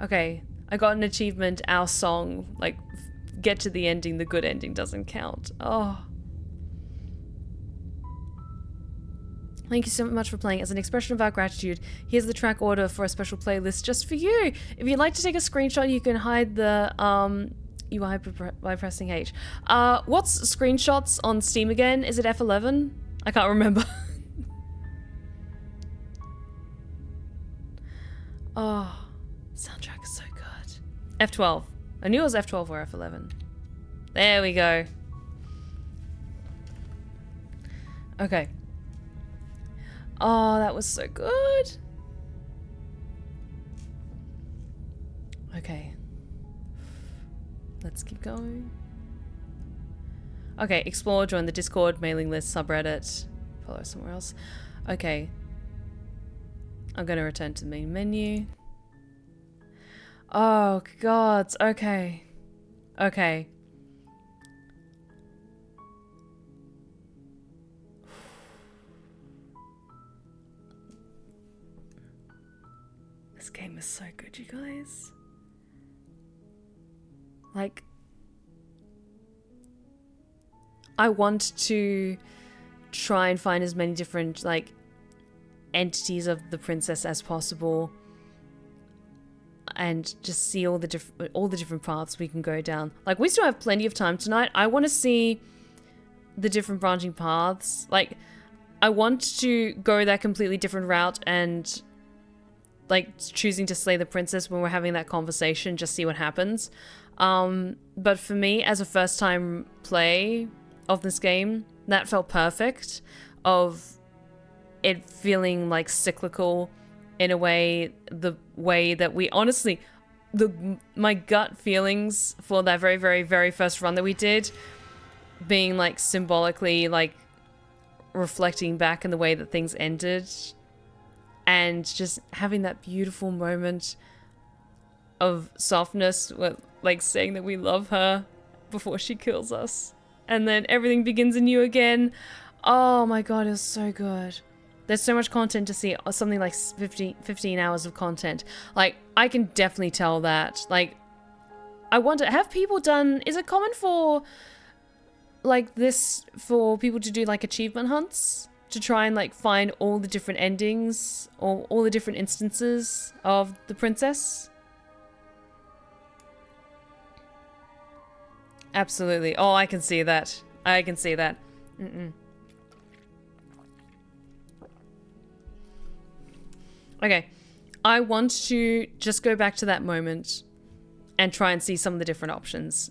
Okay, I got an achievement. Our song, like, get to the ending. The good ending doesn't count. Oh. Thank you so much for playing. As an expression of our gratitude, here's the track order for a special playlist just for you. If you'd like to take a screenshot, you can hide the UI by pressing H. What's screenshots on Steam again? Is it F11? I can't remember. Oh, soundtrack is so good. F12. I knew it was F12 or F11. There we go. Okay. Oh, that was so good. Okay. Let's keep going. Okay, explore, join the Discord, mailing list, subreddit, follow somewhere else. Okay. I'm going to return to the main menu. Oh, God. Okay. Okay. This game is so good, you guys. Like, I want to try and find as many different, like, entities of the princess as possible, and just see all the different paths we can go down. Like, we still have plenty of time tonight. I want to see the different branching paths. Like, I want to go that completely different route and, like, choosing to slay the princess when we're having that conversation, just see what happens. But for me, as a first time play of this game, that felt perfect, of it feeling like cyclical in a way, the way that we honestly, my gut feelings for that very, very, very first run that we did, being like symbolically like reflecting back in the way that things ended, and just having that beautiful moment of softness with, like, saying that we love her before she kills us, and then everything begins anew again. Oh my god, it was so good. There's so much content to see. Something like 15 hours of content. Like, I can definitely tell that. Like, I wonder, have people done, is it common for, like, this, for people to do, like, achievement hunts? To try and, like, find all the different endings, or all the different instances of the princess? Absolutely. Oh, I can see that. I can see that. Okay. I want to just go back to that moment and try and see some of the different options.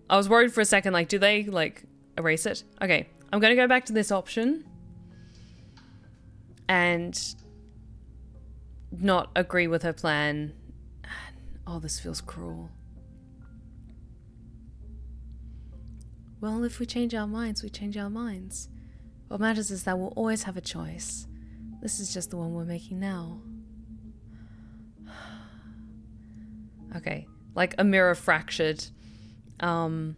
I was worried for a second, like, do they, like, erase it? Okay. I'm going to go back to this option and not agree with her plan. Oh, this feels cruel. Well, if we change our minds, we change our minds. What matters is that we'll always have a choice. This is just the one we're making now. Okay, like a mirror fractured. And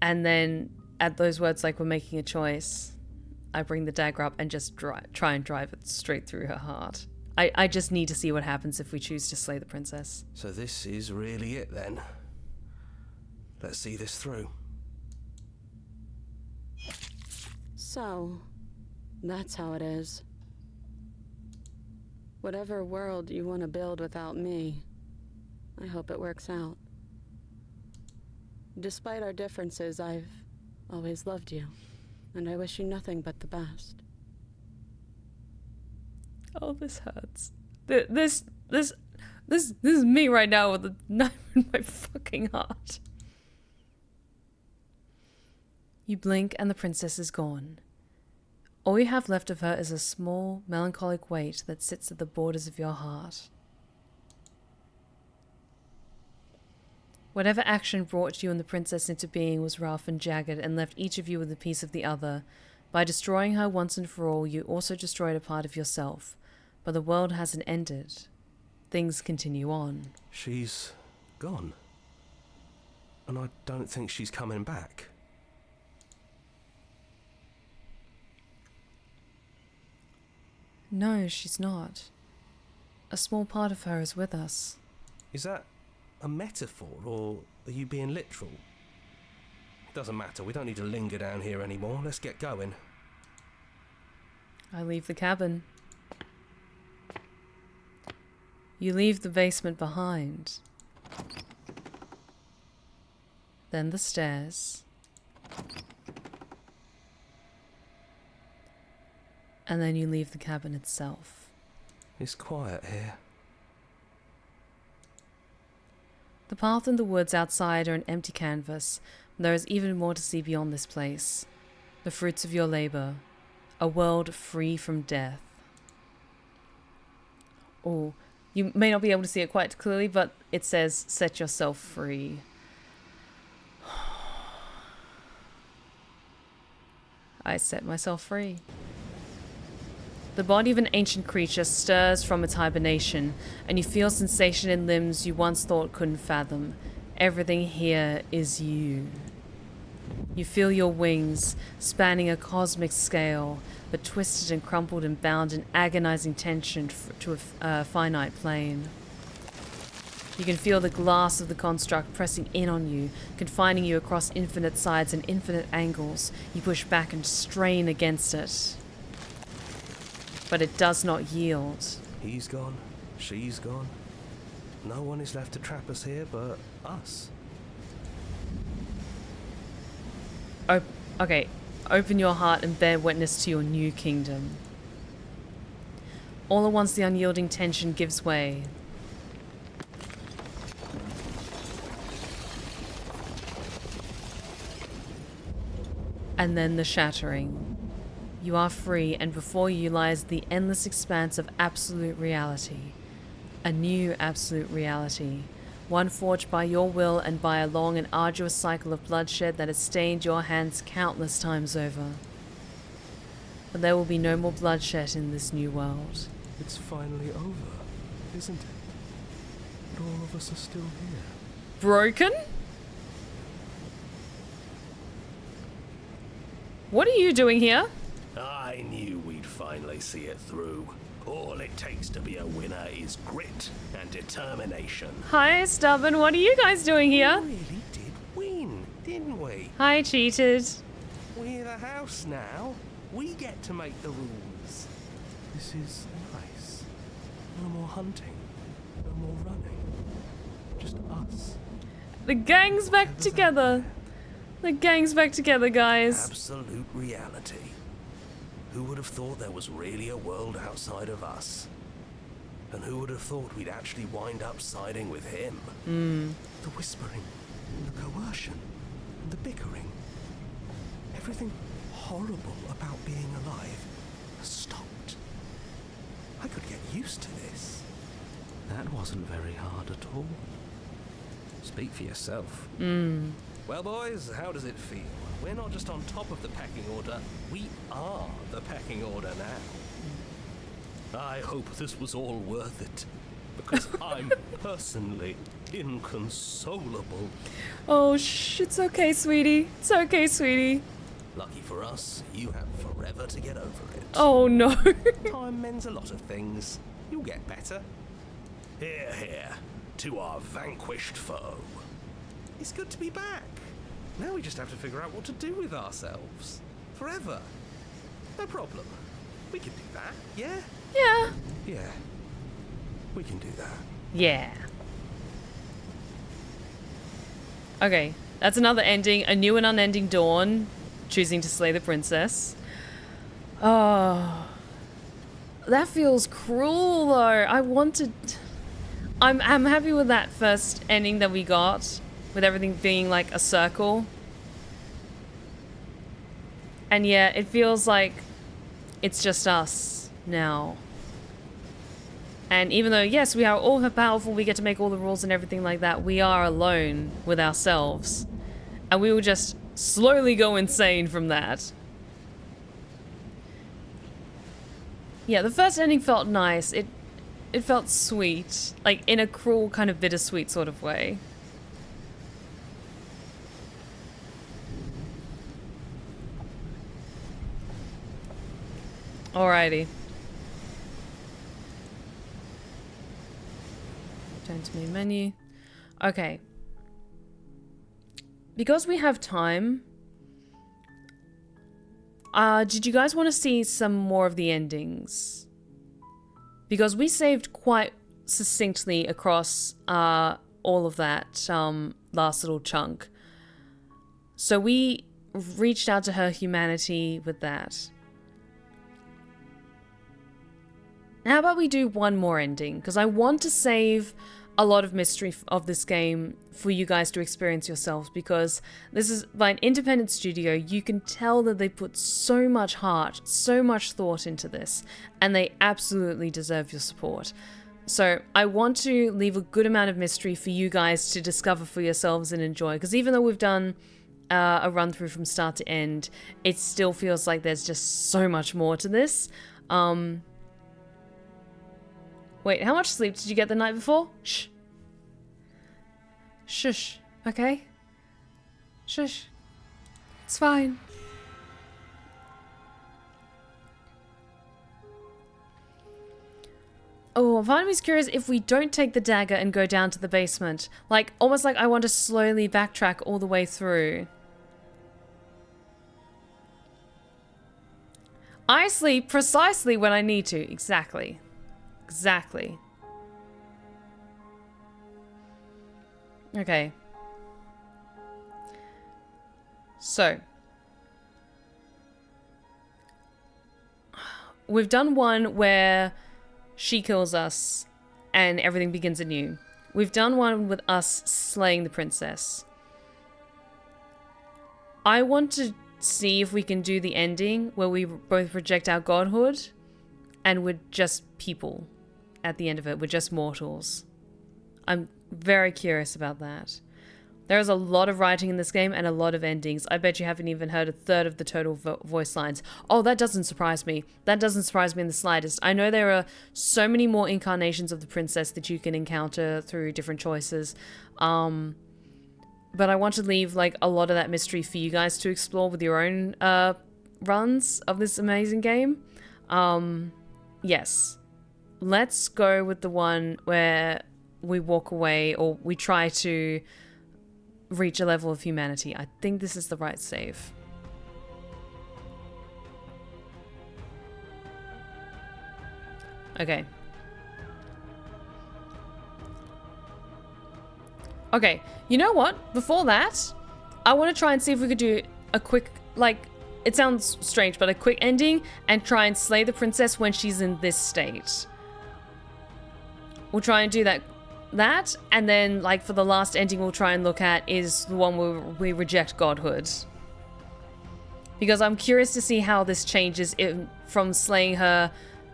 then at those words, like, we're making a choice, I bring the dagger up and just try and drive it straight through her heart. I just need to see what happens if we choose to slay the princess. So this is really it then. Let's see this through. So, that's how it is. Whatever world you want to build without me, I hope it works out. Despite our differences, I've always loved you, and I wish you nothing but the best. Oh, this hurts. This is me right now with a knife in my fucking heart. You blink and the princess is gone. All you have left of her is a small, melancholic weight that sits at the borders of your heart. Whatever action brought you and the princess into being was rough and jagged and left each of you with a piece of the other. By destroying her once and for all, you also destroyed a part of yourself. But the world hasn't ended. Things continue on. She's gone. And I don't think she's coming back. No, she's not. A small part of her is with us. Is that a metaphor, or are you being literal? Doesn't matter, we don't need to linger down here anymore. Let's get going. I leave the cabin. You leave the basement behind. Then the stairs. And then you leave the cabin itself. It's quiet here. The path and the woods outside are an empty canvas. There is even more to see beyond this place. The fruits of your labor. A world free from death. Oh, you may not be able to see it quite clearly, but it says, set yourself free. I set myself free. The body of an ancient creature stirs from its hibernation, and you feel sensation in limbs you once thought couldn't fathom. Everything here is you. You feel your wings, spanning a cosmic scale, but twisted and crumpled and bound in agonizing tension to a finite plane. You can feel the glass of the construct pressing in on you, confining you across infinite sides and infinite angles. You push back and strain against it. But it does not yield. He's gone. She's gone. No one is left to trap us here but us. Okay, open your heart and bear witness to your new kingdom. All at once the unyielding tension gives way. And then the shattering. You are free, and before you lies the endless expanse of absolute reality. A new absolute reality. One forged by your will and by a long and arduous cycle of bloodshed that has stained your hands countless times over. But there will be no more bloodshed in this new world. It's finally over, isn't it? But all of us are still here. Broken? What are you doing here? I knew we'd finally see it through. All it takes to be a winner is grit and determination. Hi, Stubborn. What are you guys doing here? We really did win, didn't we? I cheated. We're the house now. We get to make the rules. This is nice. No more hunting. No more running. Just us. The gang's back together. The gang's back together, guys. Absolute reality. Who would have thought there was really a world outside of us? And who would have thought we'd actually wind up siding with him? The whispering, the coercion, and the bickering. Everything horrible about being alive has stopped. I could get used to this. That wasn't very hard at all. Speak for yourself. Well, boys, how does it feel? We're not just on top of the pecking order, we are the pecking order now. I hope this was all worth it, because I'm personally inconsolable. Oh, it's okay, sweetie. It's okay, sweetie. Lucky for us, you have forever to get over it. Oh, no. Time mends a lot of things. You'll get better. Here, here, to our vanquished foe. It's good to be back. Now we just have to figure out what to do with ourselves. Forever. No problem. We can do that, yeah? Yeah. Yeah. We can do that. Yeah. Okay, that's another ending. A new and unending dawn. Choosing to slay the princess. Oh. That feels cruel, though. I wanted... I'm happy with that first ending that we got. With everything being like a circle. And yeah, it feels like it's just us now. And even though, yes, we are all powerful, we get to make all the rules and everything like that, we are alone with ourselves. And we will just slowly go insane from that. Yeah, the first ending felt nice. It felt sweet. Like, in a cruel, kind of bittersweet sort of way. Alrighty. Return to main menu. Okay. Because we have time, did you guys want to see some more of the endings? Because we saved quite succinctly across all of that last little chunk. So we reached out to her humanity with that. How about we do one more ending? Because I want to save a lot of mystery of this game for you guys to experience yourselves, because this is by an independent studio. You can tell that they put so much heart, so much thought into this, and they absolutely deserve your support. So I want to leave a good amount of mystery for you guys to discover for yourselves and enjoy, because even though we've done a run through from start to end, it still feels like there's just so much more to this. Wait, how much sleep did you get the night before? Shh. Shush. Okay? Shush. It's fine. Oh, part of me's curious if we don't take the dagger and go down to the basement. Like, almost like I want to slowly backtrack all the way through. I sleep precisely when I need to. Exactly. Exactly. Okay. So. We've done one where she kills us and everything begins anew. We've done one with us slaying the princess. I want to see if we can do the ending where we both reject our godhood and we're just people. At the end of it, we're just mortals. I'm very curious about that. There is a lot of writing in this game and a lot of endings. I bet you haven't even heard a third of the total voice lines. Oh, that doesn't surprise me. That doesn't surprise me in the slightest. I know there are so many more incarnations of the princess that you can encounter through different choices. But I want to leave like a lot of that mystery for you guys to explore with your own runs of this amazing game. Yes. Let's go with the one where we walk away or we try to reach a level of humanity. I think this is the right save. Okay. Okay, you know what? Before that, I want to try and see if we could do a quick, like, it sounds strange, but a quick ending and try and slay the princess when she's in this state. We'll try and do that, and then, like, for the last ending we'll try and look at is the one where we reject godhood. Because I'm curious to see how this changes from slaying her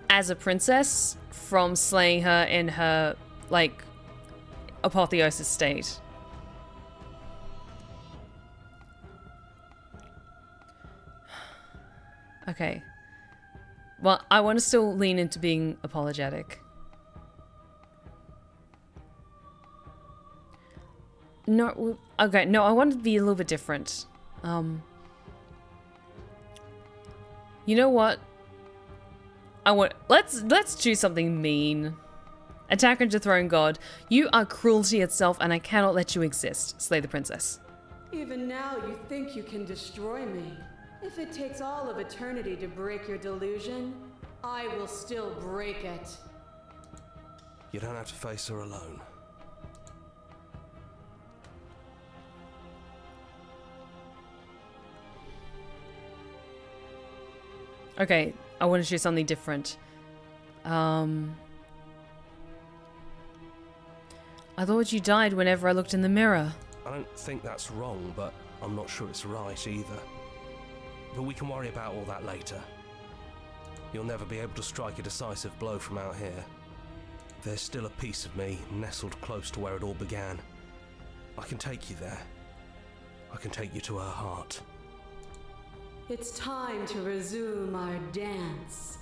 as a princess, from slaying her in her, like, apotheosis state. Okay. Well, I want to still lean into being apologetic. No, okay, no, I want to be a little bit different. You know what? Let's choose something mean. Attack and dethrone God. You are cruelty itself, and I cannot let you exist. Slay the princess. Even now, you think you can destroy me. If it takes all of eternity to break your delusion, I will still break it. You don't have to face her alone. Okay, I want to do something different. I thought you died whenever I looked in the mirror. I don't think that's wrong, but I'm not sure it's right either. But we can worry about all that later. You'll never be able to strike a decisive blow from out here. There's still a piece of me nestled close to where it all began. I can take you there. I can take you to her heart. It's time to resume our dance.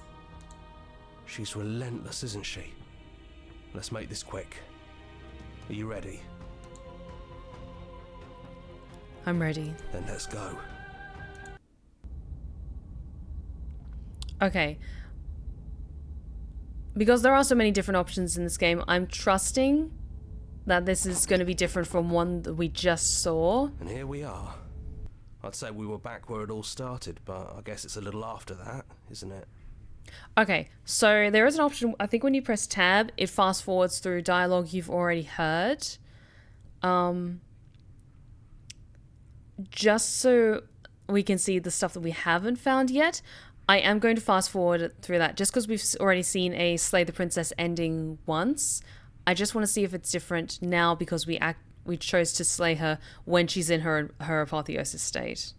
She's relentless, isn't she? Let's make this quick. Are you ready? I'm ready. Then let's go. Okay. Because there are so many different options in this game, I'm trusting that this is going to be different from one that we just saw. And here we are. I'd say we were back where it all started, but I guess it's a little after that, isn't it? Okay, so there is an option, I think when you press tab, it fast forwards through dialogue you've already heard. Just so we can see the stuff that we haven't found yet, I am going to fast forward through that. Just because we've already seen a Slay the Princess ending once, I just want to see if it's different now because we chose to slay her when she's in her apotheosis state.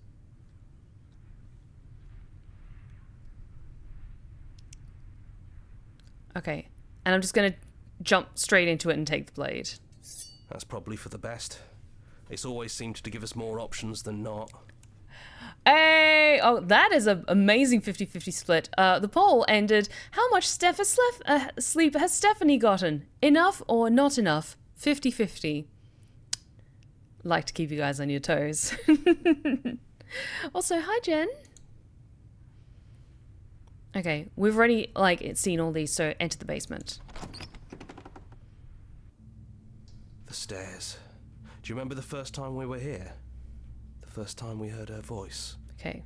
Okay, and I'm just going to jump straight into it and take the blade. That's probably for the best. It's always seemed to give us more options than not. Hey! Oh, that is an amazing 50-50 split. The poll ended, how much sleep has Stephanie gotten? Enough or not enough? 50-50. Like to keep you guys on your toes. Also, hi Jen. Okay, we've already seen all these, so enter the basement. The stairs. Do you remember the first time we were here? The first time we heard her voice? Okay.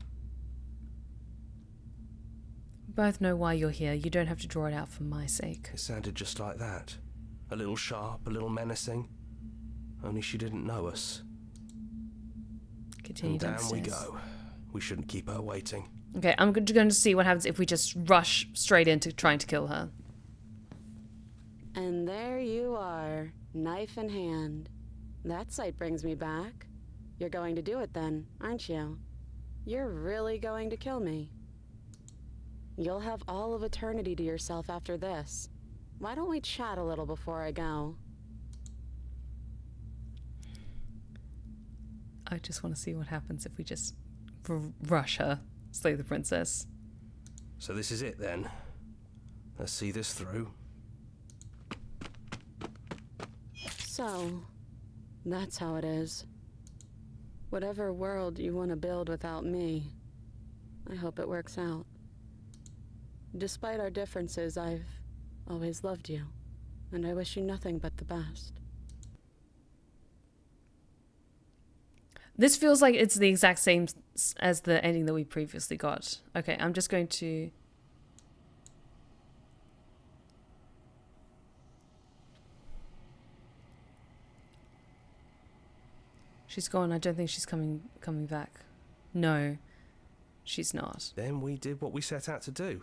We both know why you're here. You don't have to draw it out for my sake. It sounded just like that. A little sharp, a little menacing. Only she didn't know us. Continue and down downstairs. we go. We shouldn't keep her waiting. Okay, I'm going to see what happens if we just rush straight into trying to kill her. And there you are, knife in hand. That sight brings me back. You're going to do it then, aren't you? You're really going to kill me. You'll have all of eternity to yourself after this. Why don't we chat a little before I go? I just want to see what happens if we just rush her. Slay the princess. So this is it then. Let's see this through. So, that's how it is. Whatever world you want to build without me, I hope it works out. Despite our differences, I've always loved you, and I wish you nothing but the best. This feels like it's the exact same as the ending that we previously got. Okay, I'm just going to... She's gone. I don't think she's coming back. No, she's not. Then we did what we set out to do.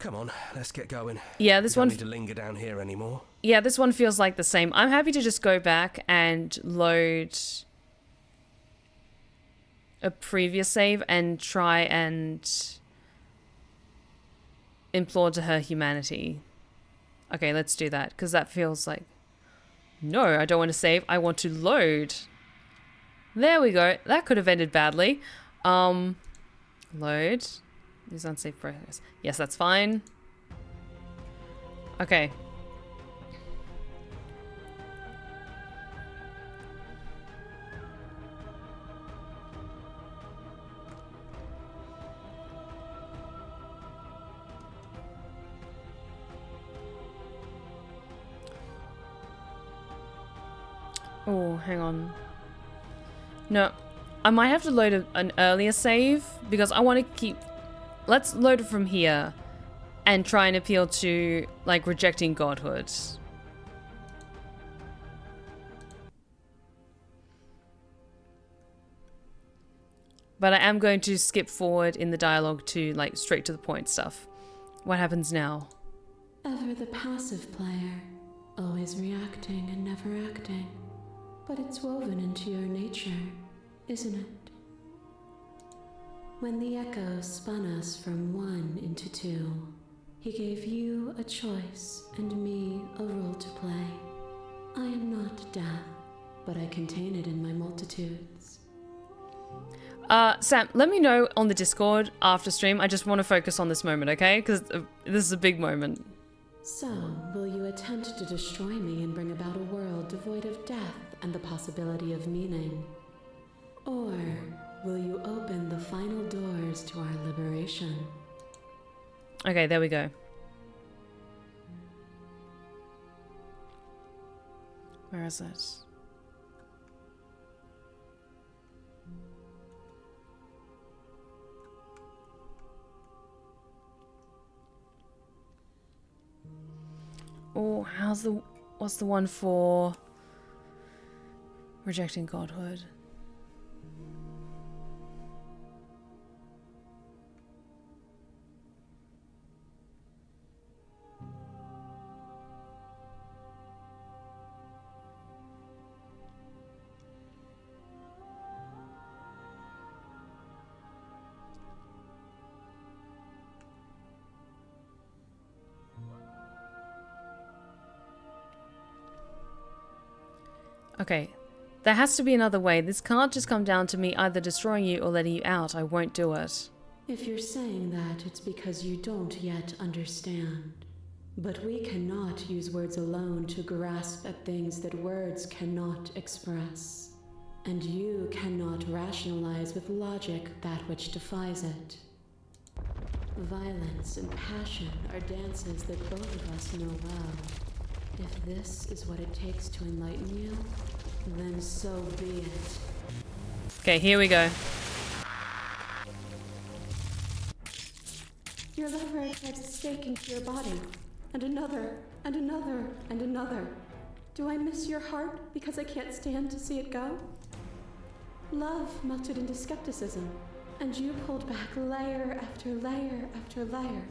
Come on, let's get going. Yeah, this one... We don't need to linger down here anymore. Yeah, this one feels like the same. I'm happy to just go back and load a previous save and try and implore to her humanity. Okay, let's do that, because that feels like... No, I don't want to save. I want to load. There we go. That could have ended badly. Load. Use unsafe progress. Yes, that's fine. Okay. Oh, hang on. No, I might have to load an earlier save because I want to keep... Let's load it from here and try and appeal to, like, rejecting godhood. But I am going to skip forward in the dialogue to, like, straight to the point stuff. What happens now? Ever the passive player, always reacting and never acting. But it's woven into your nature, isn't it? When the echoes spun us from one into two, he gave you a choice and me a role to play. I am not death, but I contain it in my multitudes. Sam, let me know on the Discord after stream. I just want to focus on this moment, okay? Because this is a big moment. So, will you attempt to destroy me and bring about a world devoid of death and the possibility of meaning? Or will you open the final doors to our liberation? Okay, there we go. Where is it? Oh, what's the one for rejecting godhood? Okay, there has to be another way. This can't just come down to me either destroying you or letting you out. I won't do it. If you're saying that, it's because you don't yet understand. But we cannot use words alone to grasp at things that words cannot express. And you cannot rationalize with logic that which defies it. Violence and passion are dances that both of us know well. If this is what it takes to enlighten you, then so be it. Okay, here we go. Your lover drives a stake into your body, and another, and another, and another. Do I miss your heart because I can't stand to see it go? Love melted into skepticism, and you pulled back layer after layer after layer,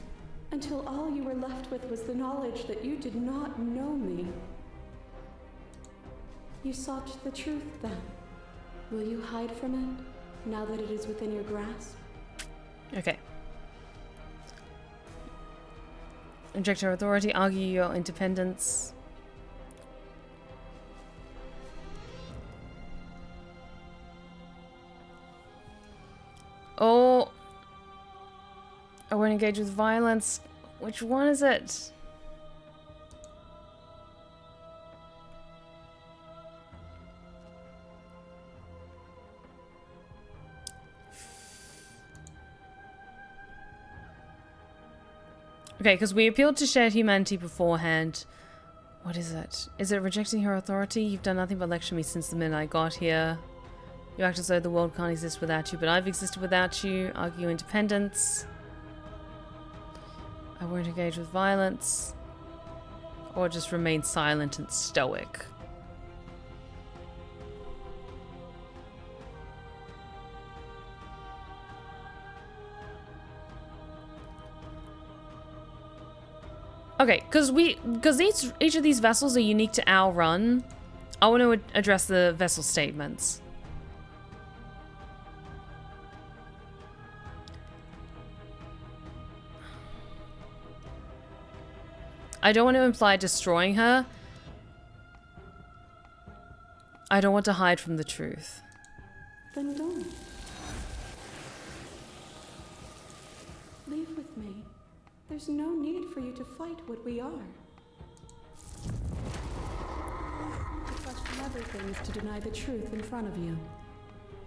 until all you were left with was the knowledge that you did not know me. You sought the truth then. Will you hide from it, now that it is within your grasp? Okay. Reject your authority, argue your independence. Oh, I won't engage with violence. Which one is it? Okay, because we appealed to shared humanity beforehand. What is it? Is it rejecting her authority? You've done nothing but lecture me since the minute I got here. You act as though the world can't exist without you, but I've existed without you. Argue independence. I won't engage with violence. Or just remain silent and stoic. Okay, because each of these vessels are unique to our run. I want to address the vessel statements. I don't want to imply destroying her. I don't want to hide from the truth. Then don't. Leave with me. There's no need for you to fight what we are. To question everything is to deny the truth in front of you.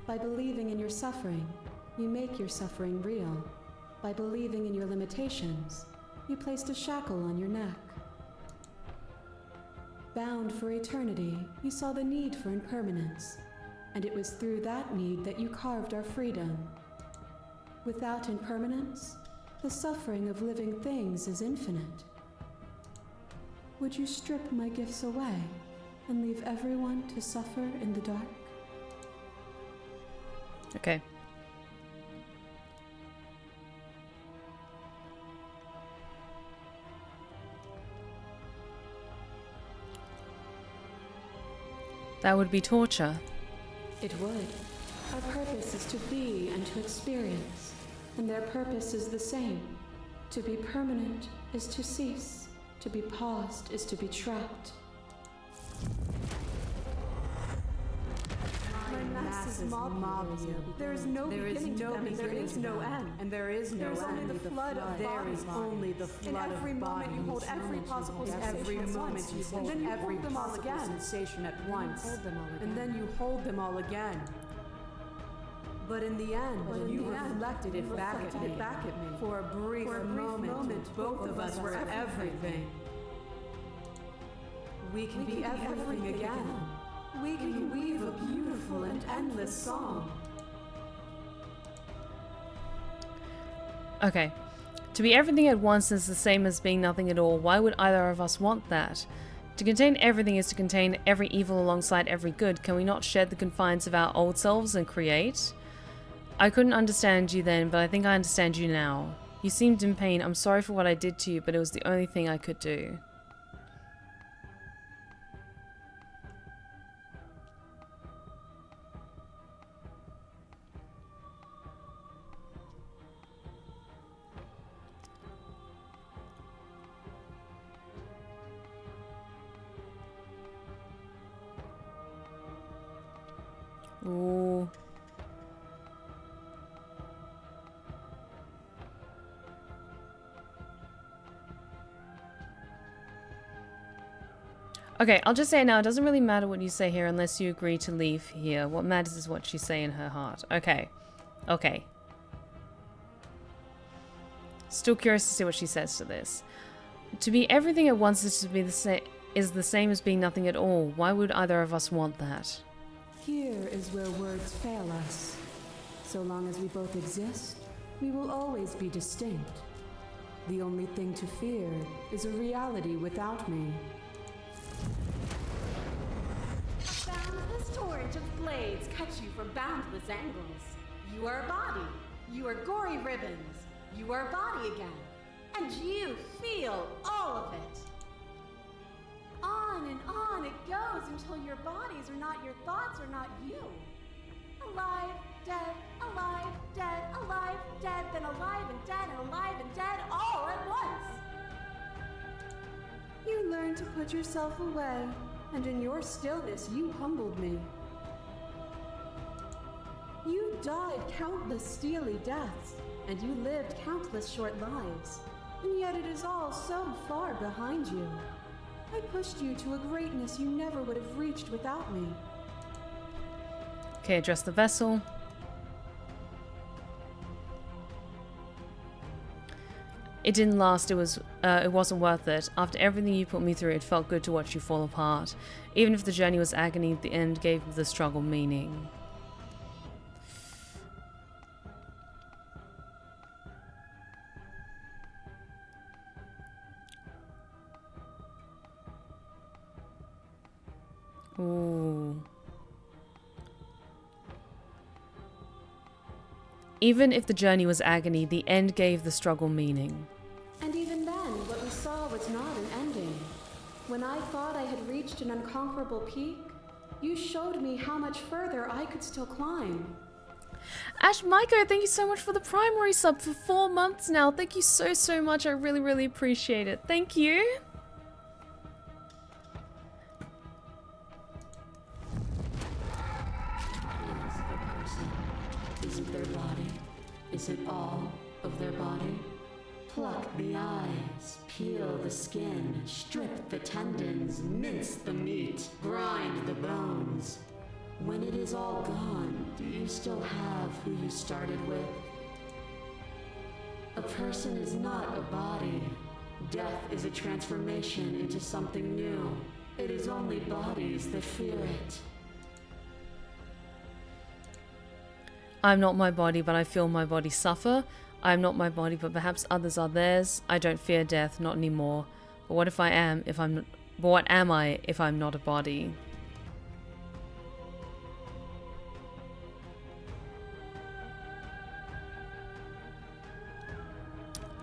By believing in your suffering, you make your suffering real. By believing in your limitations, you placed a shackle on your neck. Bound for eternity, you saw the need for impermanence, and it was through that need that you carved our freedom. Without impermanence, the suffering of living things is infinite. Would you strip my gifts away and leave everyone to suffer in the dark? Okay. That would be torture. It would. Our purpose is to be and to experience, and their purpose is the same. To be permanent is to cease. To be paused is to be trapped. My masses mob you. There is no beginning to them, and there is no end. And there is no end. There is only the flood of bodies. There is only the flood of bodies. In every moment you hold every possible sensation at once. And then you hold them all again. Sensation at once. And then you hold them all again. But in the end, you reflected it back at me. For a brief moment, both of us were everything. We can be everything again. We can weave a beautiful and endless song. Okay. To be everything at once is the same as being nothing at all. Why would either of us want that? To contain everything is to contain every evil alongside every good. Can we not shed the confines of our old selves and create? I couldn't understand you then, but I think I understand you now. You seemed in pain. I'm sorry for what I did to you, but it was the only thing I could do. Ooh. Okay, I'll just say it now. It doesn't really matter what you say here unless you agree to leave here. What matters is what you say in her heart. Okay. Okay. Still curious to see what she says to this. To be everything at once is to be the same as being nothing at all. Why would either of us want that? Here is where words fail us. So long as we both exist, we will always be distinct. The only thing to fear is a reality without me. Boundless torrent of blades cut you from boundless angles. You are a body. You are gory ribbons. You are a body again. And you feel all of it. On it goes until your bodies are not your thoughts, are not you. Alive, dead, alive, dead, alive, dead, then alive and dead, and alive and dead, all at once. You learned to put yourself away, and in your stillness you humbled me. You died countless steely deaths, and you lived countless short lives, and yet it is all so far behind you. I pushed you to a greatness you never would have reached without me. Okay, address the vessel. It didn't last. It wasn't worth it. After everything you put me through, it felt good to watch you fall apart. Even if the journey was agony, the end gave the struggle meaning. Ooh. Even if the journey was agony, the end gave the struggle meaning. And even then, what we saw was not an ending. When I thought I had reached an unconquerable peak, you showed me how much further I could still climb. Ash Maiko, thank you so much for the primary sub for 4 months now. Thank you so much. I really appreciate it. Thank you. Is it their body? Is it all of their body? Pluck the eyes, peel the skin, strip the tendons, mince the meat, grind the bones. When it is all gone, do you still have who you started with? A person is not a body. Death is a transformation into something new. It is only bodies that fear it. I'm not my body, but I feel my body suffer. I am not my body, but perhaps others are theirs. I don't fear death, not anymore. But what if I am, if I'm... But what am I if I'm not a body?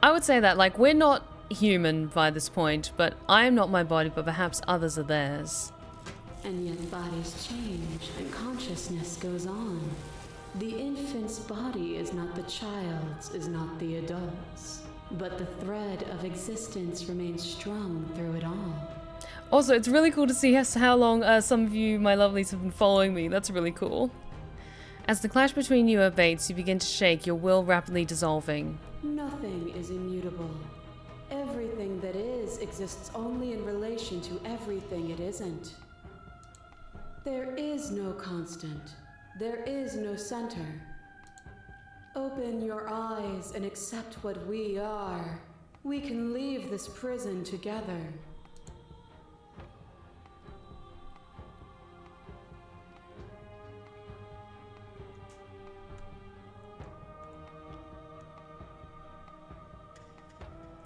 I would say that, like, we're not human by this point, but I am not my body, but perhaps others are theirs. And yet bodies change and consciousness goes on. The infant's body is not the child's, is not the adult's, but the thread of existence remains strung through it all. Also, it's really cool to see how long some of you, my lovelies, have been following me. That's really cool. As the clash between you abates, you begin to shake, your will rapidly dissolving. Nothing is immutable. Everything that is exists only in relation to everything it isn't. There is no constant. There is no center. Open your eyes and accept what we are. We can leave this prison together.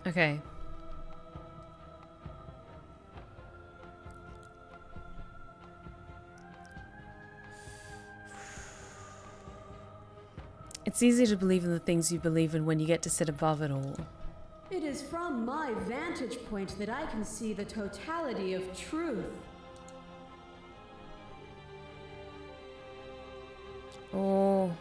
Okay. It's easy to believe in the things you believe in when you get to sit above it all. It is from my vantage point that I can see the totality of truth. Oh.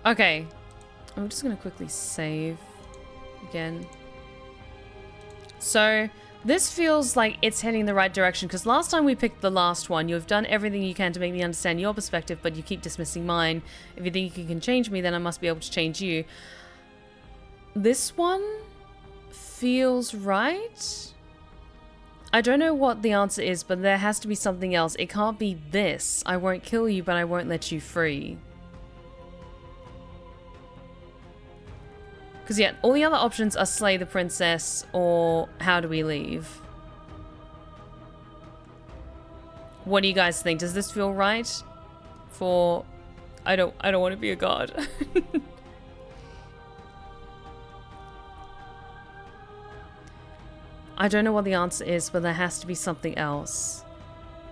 Okay. I'm just gonna quickly save again. So, this feels like it's heading in the right direction, because last time we picked the last one, you've done everything you can to make me understand your perspective, but you keep dismissing mine. If you think you can change me, then I must be able to change you. This one feels right. I don't know what the answer is, but there has to be something else. It can't be this. I won't kill you, but I won't let you free. Because, yeah, all the other options are slay the princess or how do we leave? What do you guys think? Does this feel right? For... I don't want to be a god. I don't know what the answer is, but there has to be something else.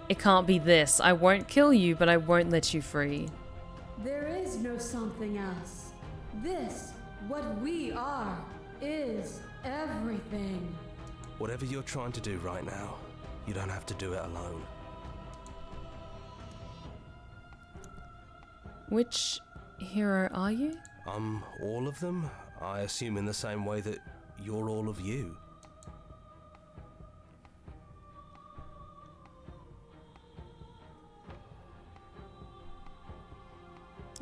It can't be this. I won't kill you, but I won't let you free. There is no something else. This, what we are, is everything. Whatever you're trying to do right now, you don't have to do it alone. Which hero are you? All of them? I assume in the same way that you're all of you.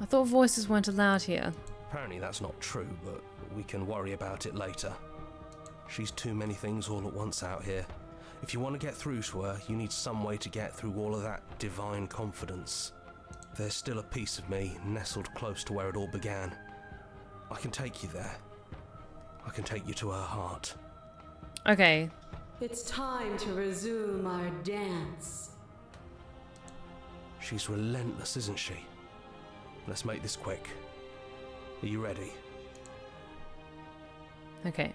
I thought voices weren't allowed here. Apparently that's not true, but we can worry about it later. She's too many things all at once out here. If you want to get through to her, you need some way to get through all of that divine confidence. There's still a piece of me nestled close to where it all began. I can take you there. I can take you to her heart. Okay. It's time to resume our dance. She's relentless, isn't she? Let's make this quick. Are you ready? Okay.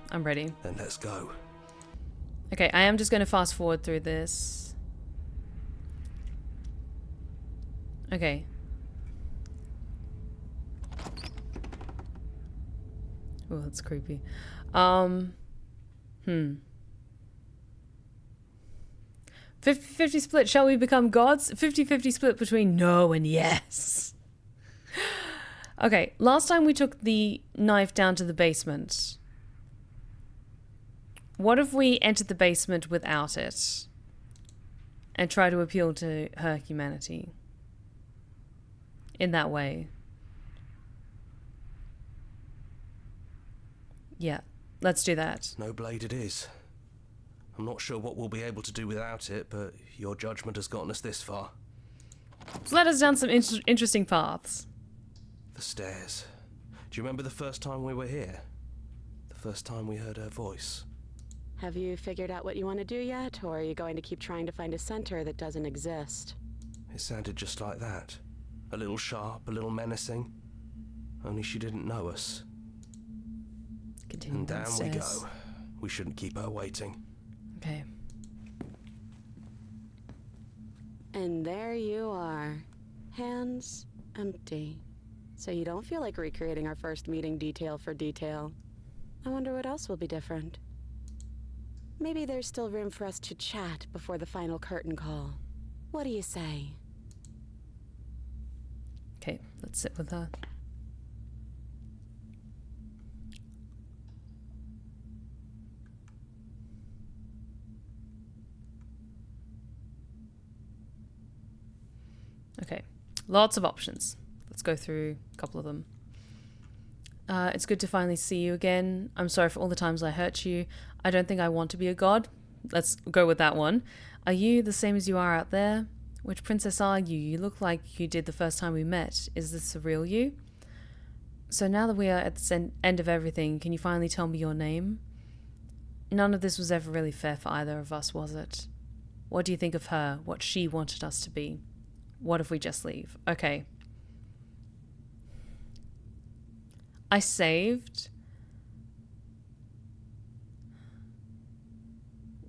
I'm ready. Then let's go. Okay, I am just going to fast forward through this. Okay. Oh, that's creepy. 50-50 split. Shall we become gods? 50-50 split between no and yes. Okay, last time we took the knife down to the basement. What if we entered the basement without it? And try to appeal to her humanity? In that way. Yeah, let's do that. No blade it is. I'm not sure what we'll be able to do without it, but your judgment has gotten us this far. It's led us down some interesting paths. The stairs. Do you remember the first time we were here? The first time we heard her voice? Have you figured out what you want to do yet, or are you going to keep trying to find a center that doesn't exist? It sounded just like that. A little sharp, a little menacing. Only she didn't know us. Continue And down we downstairs. go. We shouldn't keep her waiting. Okay. And there you are. Hands empty. So you don't feel like recreating our first meeting detail for detail. I wonder what else will be different. Maybe there's still room for us to chat before the final curtain call. What do you say? Okay, let's sit with her. Okay, lots of options. Let's go through a couple of them. It's good to finally see you again. I'm sorry for all the times I hurt you. I don't think I want to be a god. Let's go with that one. Are you the same as you are out there? Which princess are you? You look like you did the first time we met. Is this the real you? So now that we are at the end of everything, can you finally tell me your name? None of this was ever really fair for either of us, was it? What do you think of her? What she wanted us to be? What if we just leave? Okay. I saved.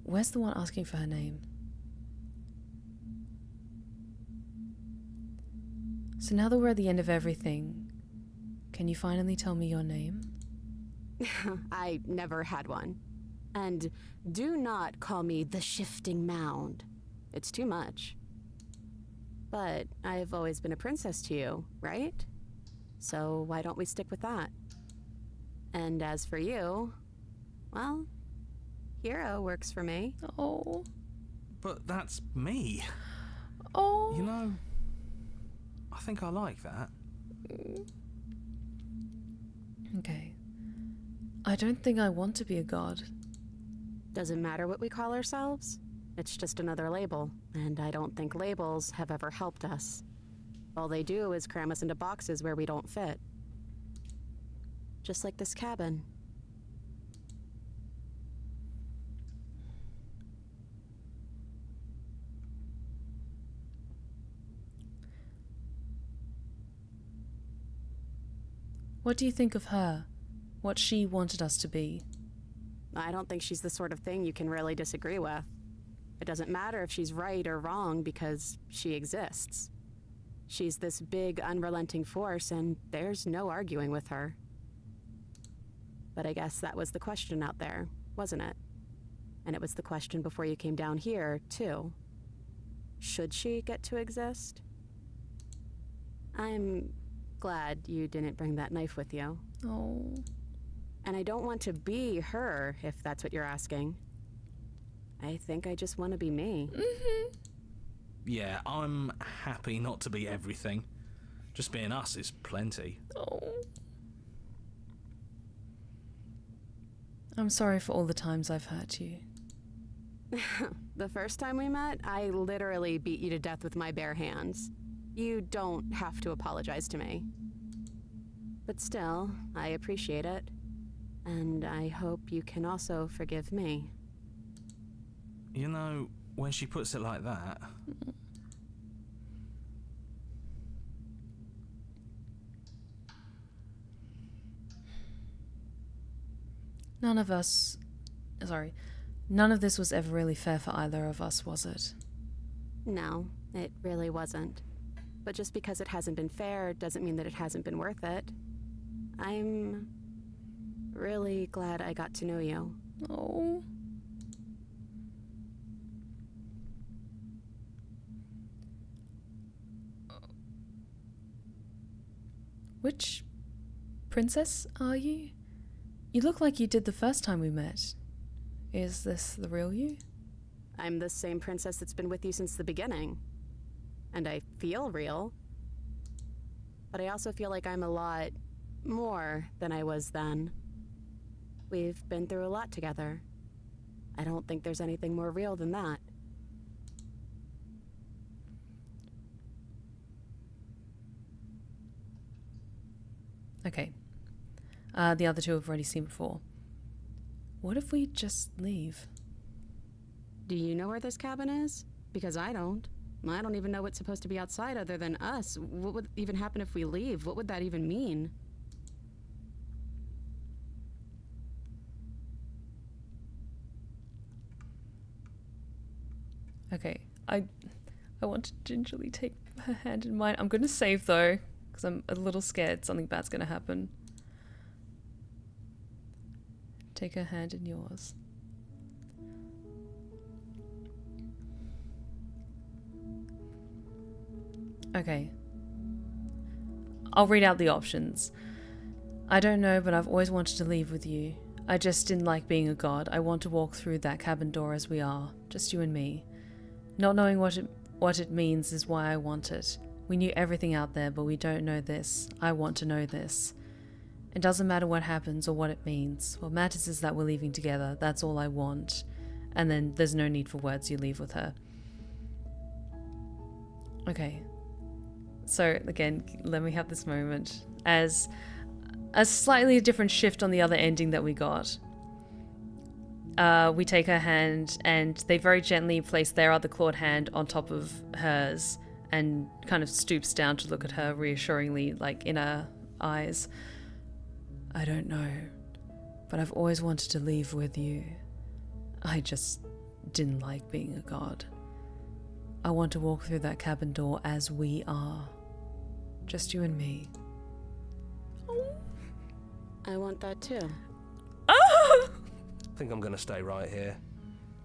Where's the one asking for her name? So now that we're at the end of everything, can you finally tell me your name? I never had one. And do not call me the Shifting Mound. It's too much. But I've always been a princess to you, right? So why don't we stick with that? And as for you, well, hero works for me. Oh. But that's me. Oh. You know, I think I like that. Okay. I don't think I want to be a god. Doesn't matter what we call ourselves. It's just another label, and I don't think labels have ever helped us. All they do is cram us into boxes where we don't fit. Just like this cabin. What do you think of her? What she wanted us to be? I don't think she's the sort of thing you can really disagree with. It doesn't matter if she's right or wrong because she exists. She's this big, unrelenting force, and there's no arguing with her. But I guess that was the question out there, wasn't it? And it was the question before you came down here, too. Should she get to exist? I'm glad you didn't bring that knife with you. Oh. And I don't want to be her, if that's what you're asking. I think I just want to be me. Mm-hmm. Yeah, I'm happy not to be everything. Just being us is plenty. Oh. I'm sorry for all the times I've hurt you. The first time we met, I literally beat you to death with my bare hands. You don't have to apologize to me. But still, I appreciate it. And I hope you can also forgive me. You know, when she puts it like that... None of this was ever really fair for either of us, was it? No, it really wasn't. But just because it hasn't been fair doesn't mean that it hasn't been worth it. I'm really glad I got to know you. Oh. Which princess are you? You look like you did the first time we met. Is this the real you? I'm the same princess that's been with you since the beginning. And I feel real. But I also feel like I'm a lot more than I was then. We've been through a lot together. I don't think there's anything more real than that. Okay. The other two have already seen before. What if we just leave? Do you know where this cabin is? Because I don't. I don't even know what's supposed to be outside other than us. What would even happen if we leave? What would that even mean? Okay, I want to gingerly take her hand in mine. I'm going to save though, because I'm a little scared something bad's going to happen. Take her hand in yours. Okay. I'll read out the options. I don't know, but I've always wanted to leave with you. I just didn't like being a god. I want to walk through that cabin door as we are, just you and me. Not knowing what it means is why I want it. We knew everything out there, but we don't know this. I want to know this. It doesn't matter what happens or what it means. What matters is that we're leaving together. That's all I want. And then there's no need for words. You leave with her. Okay. So again, let me have this moment as a slightly different shift on the other ending that we got. We take her hand and they very gently place their other clawed hand on top of hers and kind of stoops down to look at her reassuringly, like in her eyes. I don't know, but I've always wanted to leave with you. I just didn't like being a god. I want to walk through that cabin door as we are. Just you and me. I want that too. I think I'm gonna stay right here.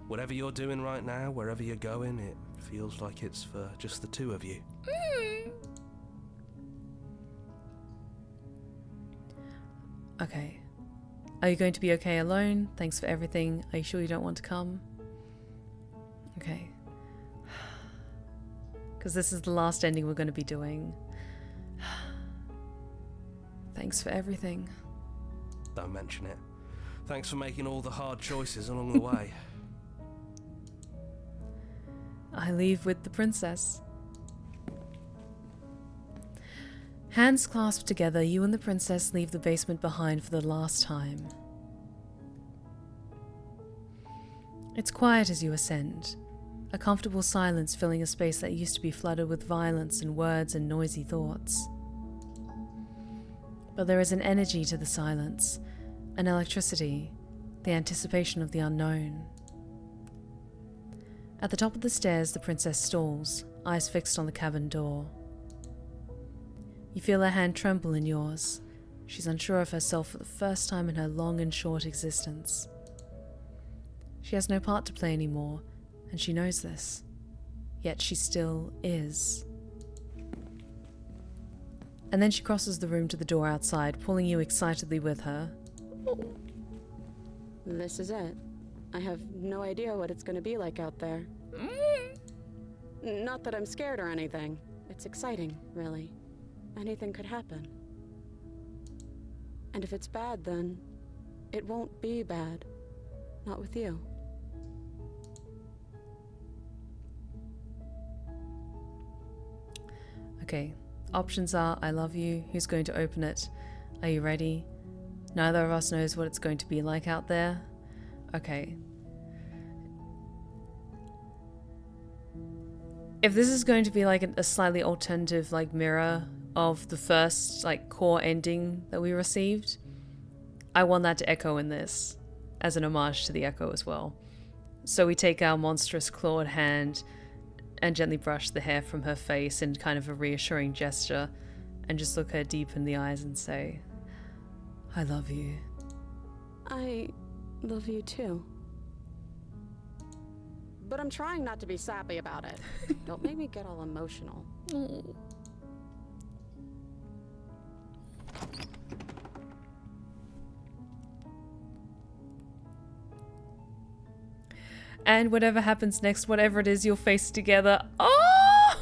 Whatever you're doing right now, wherever you're going, it feels like it's for just the two of you. Okay. Are you going to be okay alone? Thanks for everything. Are you sure you don't want to come? Okay. Because this is the last ending we're going to be doing. Thanks for everything. Don't mention it. Thanks for making all the hard choices along the way. I leave with the princess. Hands clasped together, you and the princess leave the basement behind for the last time. It's quiet as you ascend, a comfortable silence filling a space that used to be flooded with violence and words and noisy thoughts. But there is an energy to the silence, an electricity, the anticipation of the unknown. At the top of the stairs, the princess stalls, eyes fixed on the cabin door. You feel her hand tremble in yours. She's unsure of herself for the first time in her long and short existence. She has no part to play anymore, and she knows this. Yet she still is. And then she crosses the room to the door outside, pulling you excitedly with her. This is it. I have no idea what it's going to be like out there. Not that I'm scared or anything. It's exciting, really. Anything could happen. And if it's bad, then it won't be bad. Not with you. Okay, options are I love you, who's going to open it? Are you ready? Neither of us knows what it's going to be like out there. Okay. If this is going to be like a slightly alternative like mirror of the first like core ending that we received, I want that to echo in this as an homage to the echo as well. So we take our monstrous clawed hand and gently brush the hair from her face in kind of a reassuring gesture and just look her deep in the eyes and say, I love you. I love you too. But I'm trying not to be sappy about it. Don't make me get all emotional. And whatever happens next, whatever it is, you'll face together. Oh!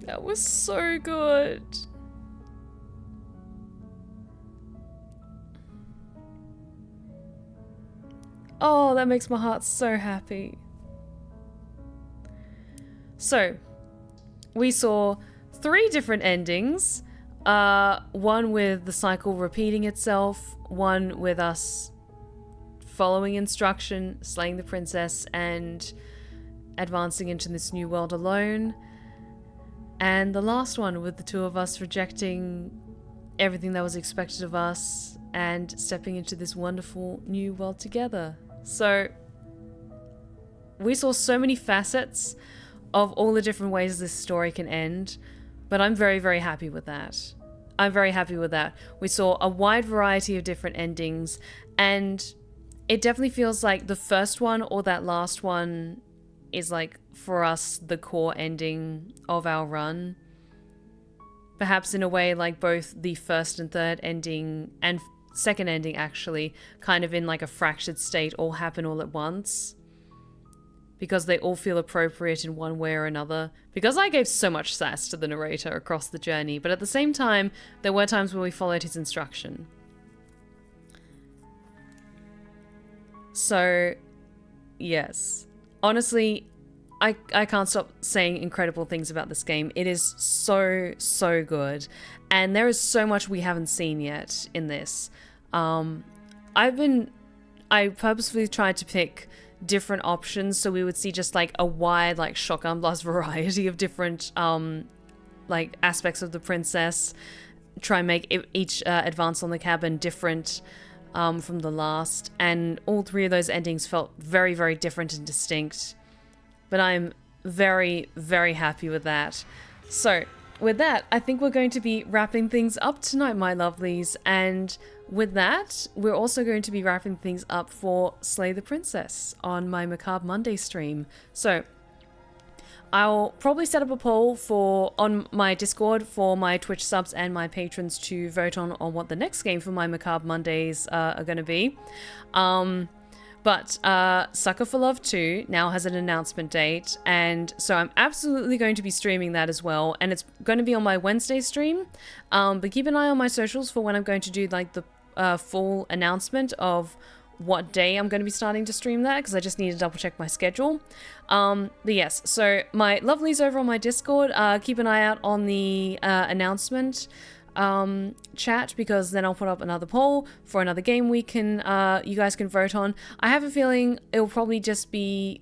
That was so good. Oh, that makes my heart so happy. So, we saw 3 different endings. One with the cycle repeating itself, one with us following instruction, slaying the princess, and advancing into this new world alone. And the last one with the 2 of us rejecting everything that was expected of us and stepping into this wonderful new world together. So we saw so many facets of all the different ways this story can end, but I'm very, very happy with that. I'm very happy with that. We saw a wide variety of different endings, and it definitely feels like the first one or that last one is like, for us, the core ending of our run. Perhaps in a way like both the first and third ending and second ending actually kind of in like a fractured state all happen all at once. Because they all feel appropriate in one way or another. Because I gave so much sass to the narrator across the journey, but at the same time, there were times where we followed his instruction. So, yes. Honestly, I can't stop saying incredible things about this game. It is so, so good. And there is so much we haven't seen yet in this. I purposefully tried to pick different options so we would see just like a wide like shotgun blast variety of different like aspects of the princess. Try and make each advance on the cabin different from the last, and all 3 of those endings felt very, very different and distinct. But I'm very, very happy with that. So with that, I think we're going to be wrapping things up tonight, my lovelies. And with that, we're also going to be wrapping things up for Slay the Princess on my Macabre Monday stream. So I'll probably set up a poll on my Discord for my Twitch subs and my patrons to vote on what the next game for my Macabre Mondays are going to be. But Sucker for Love 2 now has an announcement date, and so I'm absolutely going to be streaming that as well, and it's going to be on my Wednesday stream, but keep an eye on my socials for when I'm going to do like the full announcement of what day I'm going to be starting to stream that, because I just need to double check my schedule. But yes, so my lovelies over on my Discord, keep an eye out on the announcement chat, because then I'll put up another poll for another game we can you guys can vote on. I have a feeling it'll probably just be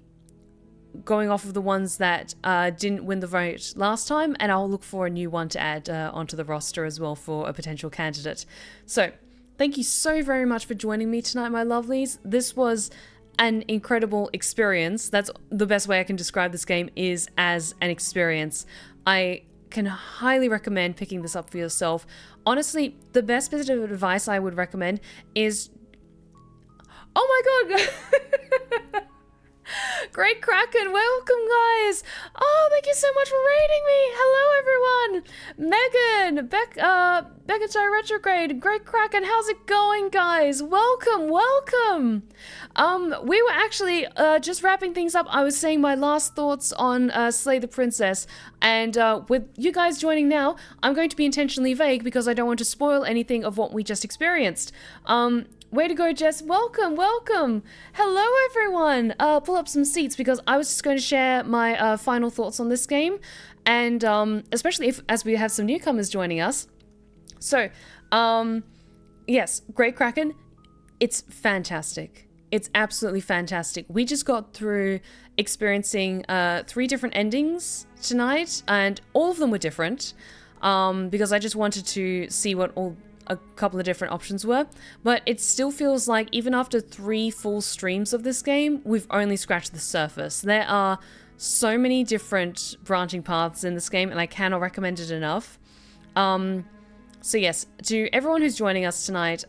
going off of the ones that didn't win the vote last time, and I'll look for a new one to add onto the roster as well for a potential candidate. So thank you so very much for joining me tonight, my lovelies. This was an incredible experience. That's the best way I can describe this game, is as an experience. I can highly recommend picking this up for yourself. Honestly, the best bit of advice I would recommend is... Oh my god! Great Kraken, welcome guys! Oh, thank you so much for raiding me! Hello everyone! Megan, Becca Retrograde, Great Kraken, how's it going guys? Welcome, welcome! We were actually just wrapping things up. I was saying my last thoughts on Slay the Princess, and with you guys joining now, I'm going to be intentionally vague because I don't want to spoil anything of what we just experienced. Way to go, Jess. Welcome, welcome. Hello, everyone. Pull up some seats because I was just going to share my final thoughts on this game. And especially as we have some newcomers joining us. So, yes, Great Kraken, it's fantastic. It's absolutely fantastic. We just got through experiencing 3 different endings tonight, and all of them were different because I just wanted to see what a couple of different options were, but it still feels like even after 3 full streams of this game, we've only scratched the surface. There are so many different branching paths in this game, and I cannot recommend it enough. So yes, to everyone who's joining us tonight,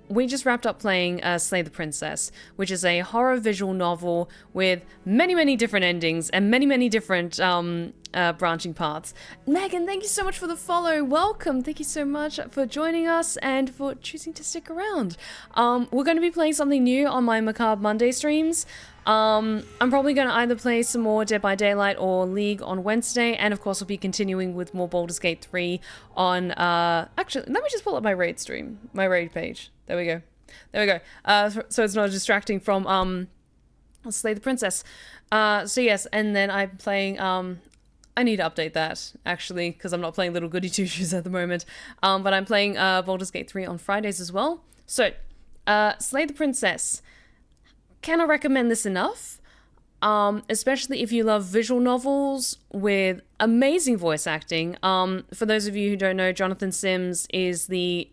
we just wrapped up playing Slay the Princess, which is a horror visual novel with many, many different endings and many, many different branching paths. Megan, thank you so much for the follow. Welcome. Thank you so much for joining us and for choosing to stick around. We're going to be playing something new on my Macabre Monday streams. I'm probably going to either play some more Dead by Daylight or League on Wednesday, and of course we'll be continuing with more Baldur's Gate 3 on, actually, let me just pull up my raid stream, my raid page. There we go. There we go. So it's not distracting from, Slay the Princess. So yes, and then I'm playing, I need to update that, actually, because I'm not playing Little Goody Two Shoes at the moment. But I'm playing Baldur's Gate 3 on Fridays as well. So, Slay the Princess. Cannot recommend this enough. Especially if you love visual novels with amazing voice acting. For those of you who don't know, Jonathan Sims is the,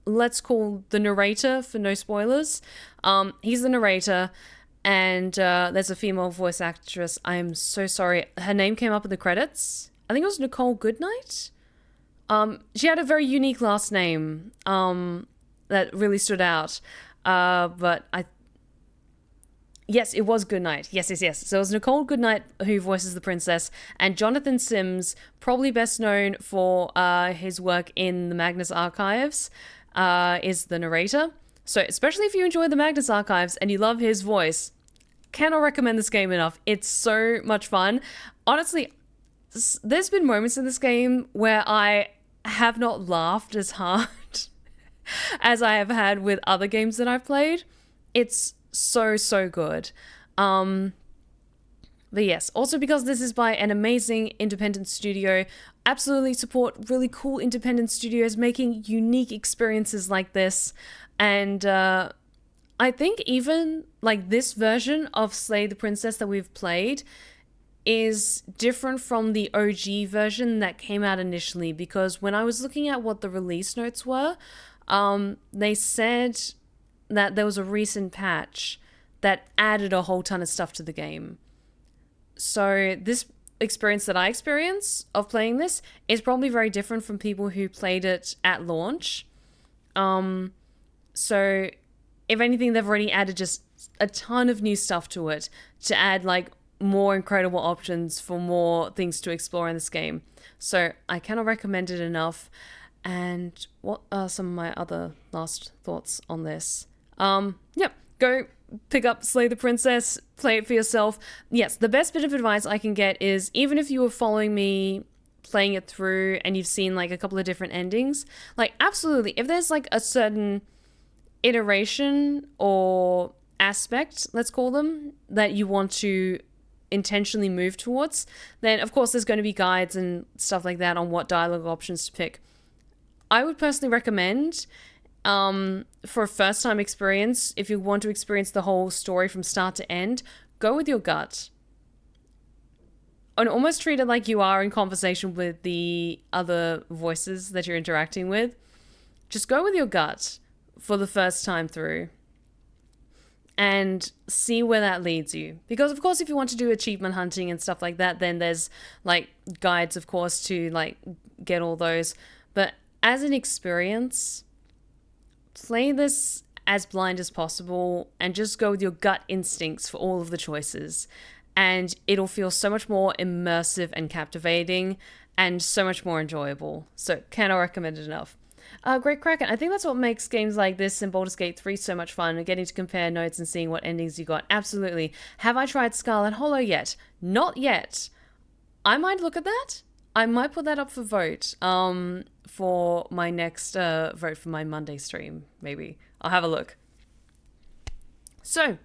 let's call the narrator for no spoilers. He's the narrator. And there's a female voice actress. I am so sorry. Her name came up in the credits. I think it was Nicole Goodnight. She had a very unique last name that really stood out. Yes, it was Goodnight. Yes. So it was Nicole Goodnight who voices the princess. And Jonathan Sims, probably best known for his work in the Magnus Archives, is the narrator. So especially if you enjoy the Magnus Archives and you love his voice, cannot recommend this game enough. It's so much fun. Honestly, there's been moments in this game where I have not laughed as hard as I have had with other games that I've played. It's so good. But yes, also because this is by an amazing independent studio, absolutely support really cool independent studios making unique experiences like this. And I think even like this version of Slay the Princess that we've played is different from the OG version that came out initially, because when I was looking at what the release notes were, they said that there was a recent patch that added a whole ton of stuff to the game. So this experience that I experience of playing this is probably very different from people who played it at launch. So if anything, they've already added just a ton of new stuff to it to add like more incredible options for more things to explore in this game. So I cannot recommend it enough. And what are some of my other last thoughts on this? Go pick up Slay the Princess, play it for yourself. Yes, the best bit of advice I can get is, even if you were following me playing it through and you've seen like a couple of different endings, like absolutely, if there's like a certain iteration or aspect, let's call them, that you want to intentionally move towards, then of course there's going to be guides and stuff like that on what dialogue options to pick. I would personally recommend, for a first time experience, if you want to experience the whole story from start to end, go with your gut. And almost treat it like you are in conversation with the other voices that you're interacting with. Just go with your gut for the first time through and see where that leads you. Because of course, if you want to do achievement hunting and stuff like that, then there's like guides, of course, to like get all those. But as an experience, play this as blind as possible and just go with your gut instincts for all of the choices. And it'll feel so much more immersive and captivating and so much more enjoyable. So cannot recommend it enough. Great Kraken, I think that's what makes games like this and Baldur's Gate 3 so much fun, getting to compare notes and seeing what endings you got. Absolutely. Have I tried Scarlet Hollow yet? Not yet. I might look at that. I might put that up for vote for my next vote for my Monday stream, maybe. I'll have a look. So,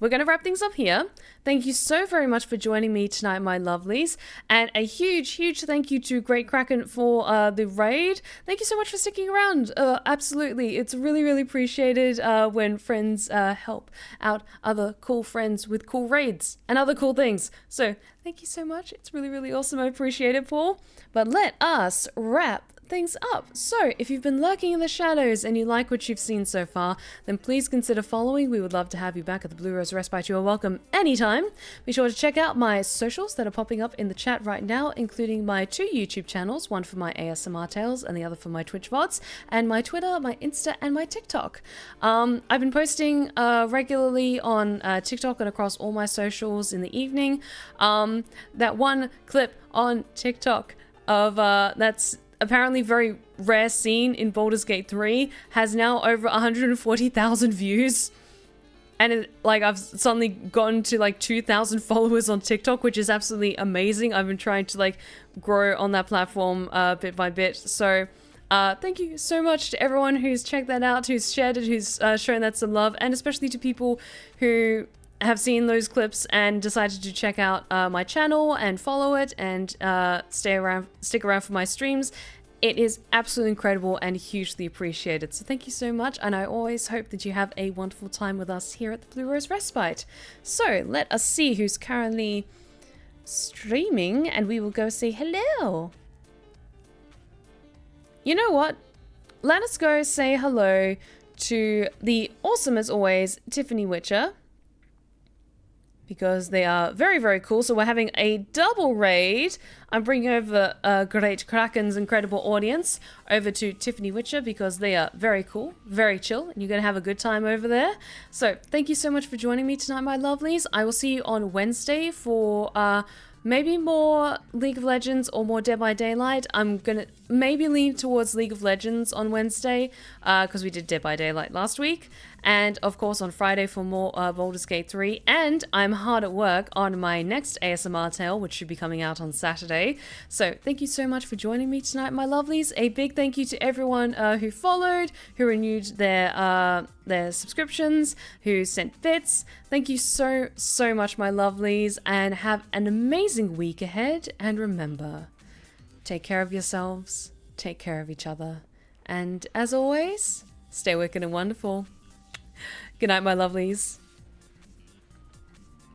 we're going to wrap things up here. Thank you so very much for joining me tonight, my lovelies. And a huge thank you to Great Kraken for the raid. Thank you so much for sticking around. Absolutely. It's really appreciated when friends help out other cool friends with cool raids and other cool things. So thank you so much. It's really awesome. I appreciate it, Paul. But let us wrap things up. So if you've been lurking in the shadows and you like what you've seen so far, then please consider following. We would love to have you back at the Blue Rose Respite. You are welcome anytime. Be sure to check out my socials that are popping up in the chat right now, including my 2 YouTube channels, one for my ASMR tales and the other for my Twitch VODs, and my Twitter, my Insta, and my TikTok. I've been posting regularly on TikTok and across all my socials in the evening. That one clip on TikTok of that's apparently very rare scene in Baldur's Gate 3 has now over 140,000 views. And I've suddenly gotten to like 2,000 followers on TikTok, which is absolutely amazing. I've been trying to grow on that platform bit by bit. So thank you so much to everyone who's checked that out, who's shared it, who's shown that some love, and especially to people who have seen those clips and decided to check out my channel and follow it and stick around for my streams, it is absolutely incredible and hugely appreciated. So thank you so much, and I always hope that you have a wonderful time with us here at the Blue Rose Respite. So let us see who's currently streaming, and we will go say hello. You know what? Let us go say hello to the awesome, as always, Tiffany Witcher, because they are very, very cool. So we're having a double raid. I'm bringing over Great Kraken's incredible audience over to Tiffany Witcher because they are very cool, very chill, and you're going to have a good time over there. So thank you so much for joining me tonight, my lovelies. I will see you on Wednesday for maybe more League of Legends or more Dead by Daylight. I'm gonna maybe lean towards League of Legends on Wednesday because we did Dead by Daylight last week. And of course on Friday for more Baldur's Gate 3. And I'm hard at work on my next ASMR tale, which should be coming out on Saturday. So thank you so much for joining me tonight, my lovelies. A big thank you to everyone who followed, who renewed their subscriptions, who sent bits. Thank you so, so much, my lovelies, and have an amazing week ahead. And remember, take care of yourselves, take care of each other, and as always, stay wicked and wonderful. Good night, my lovelies.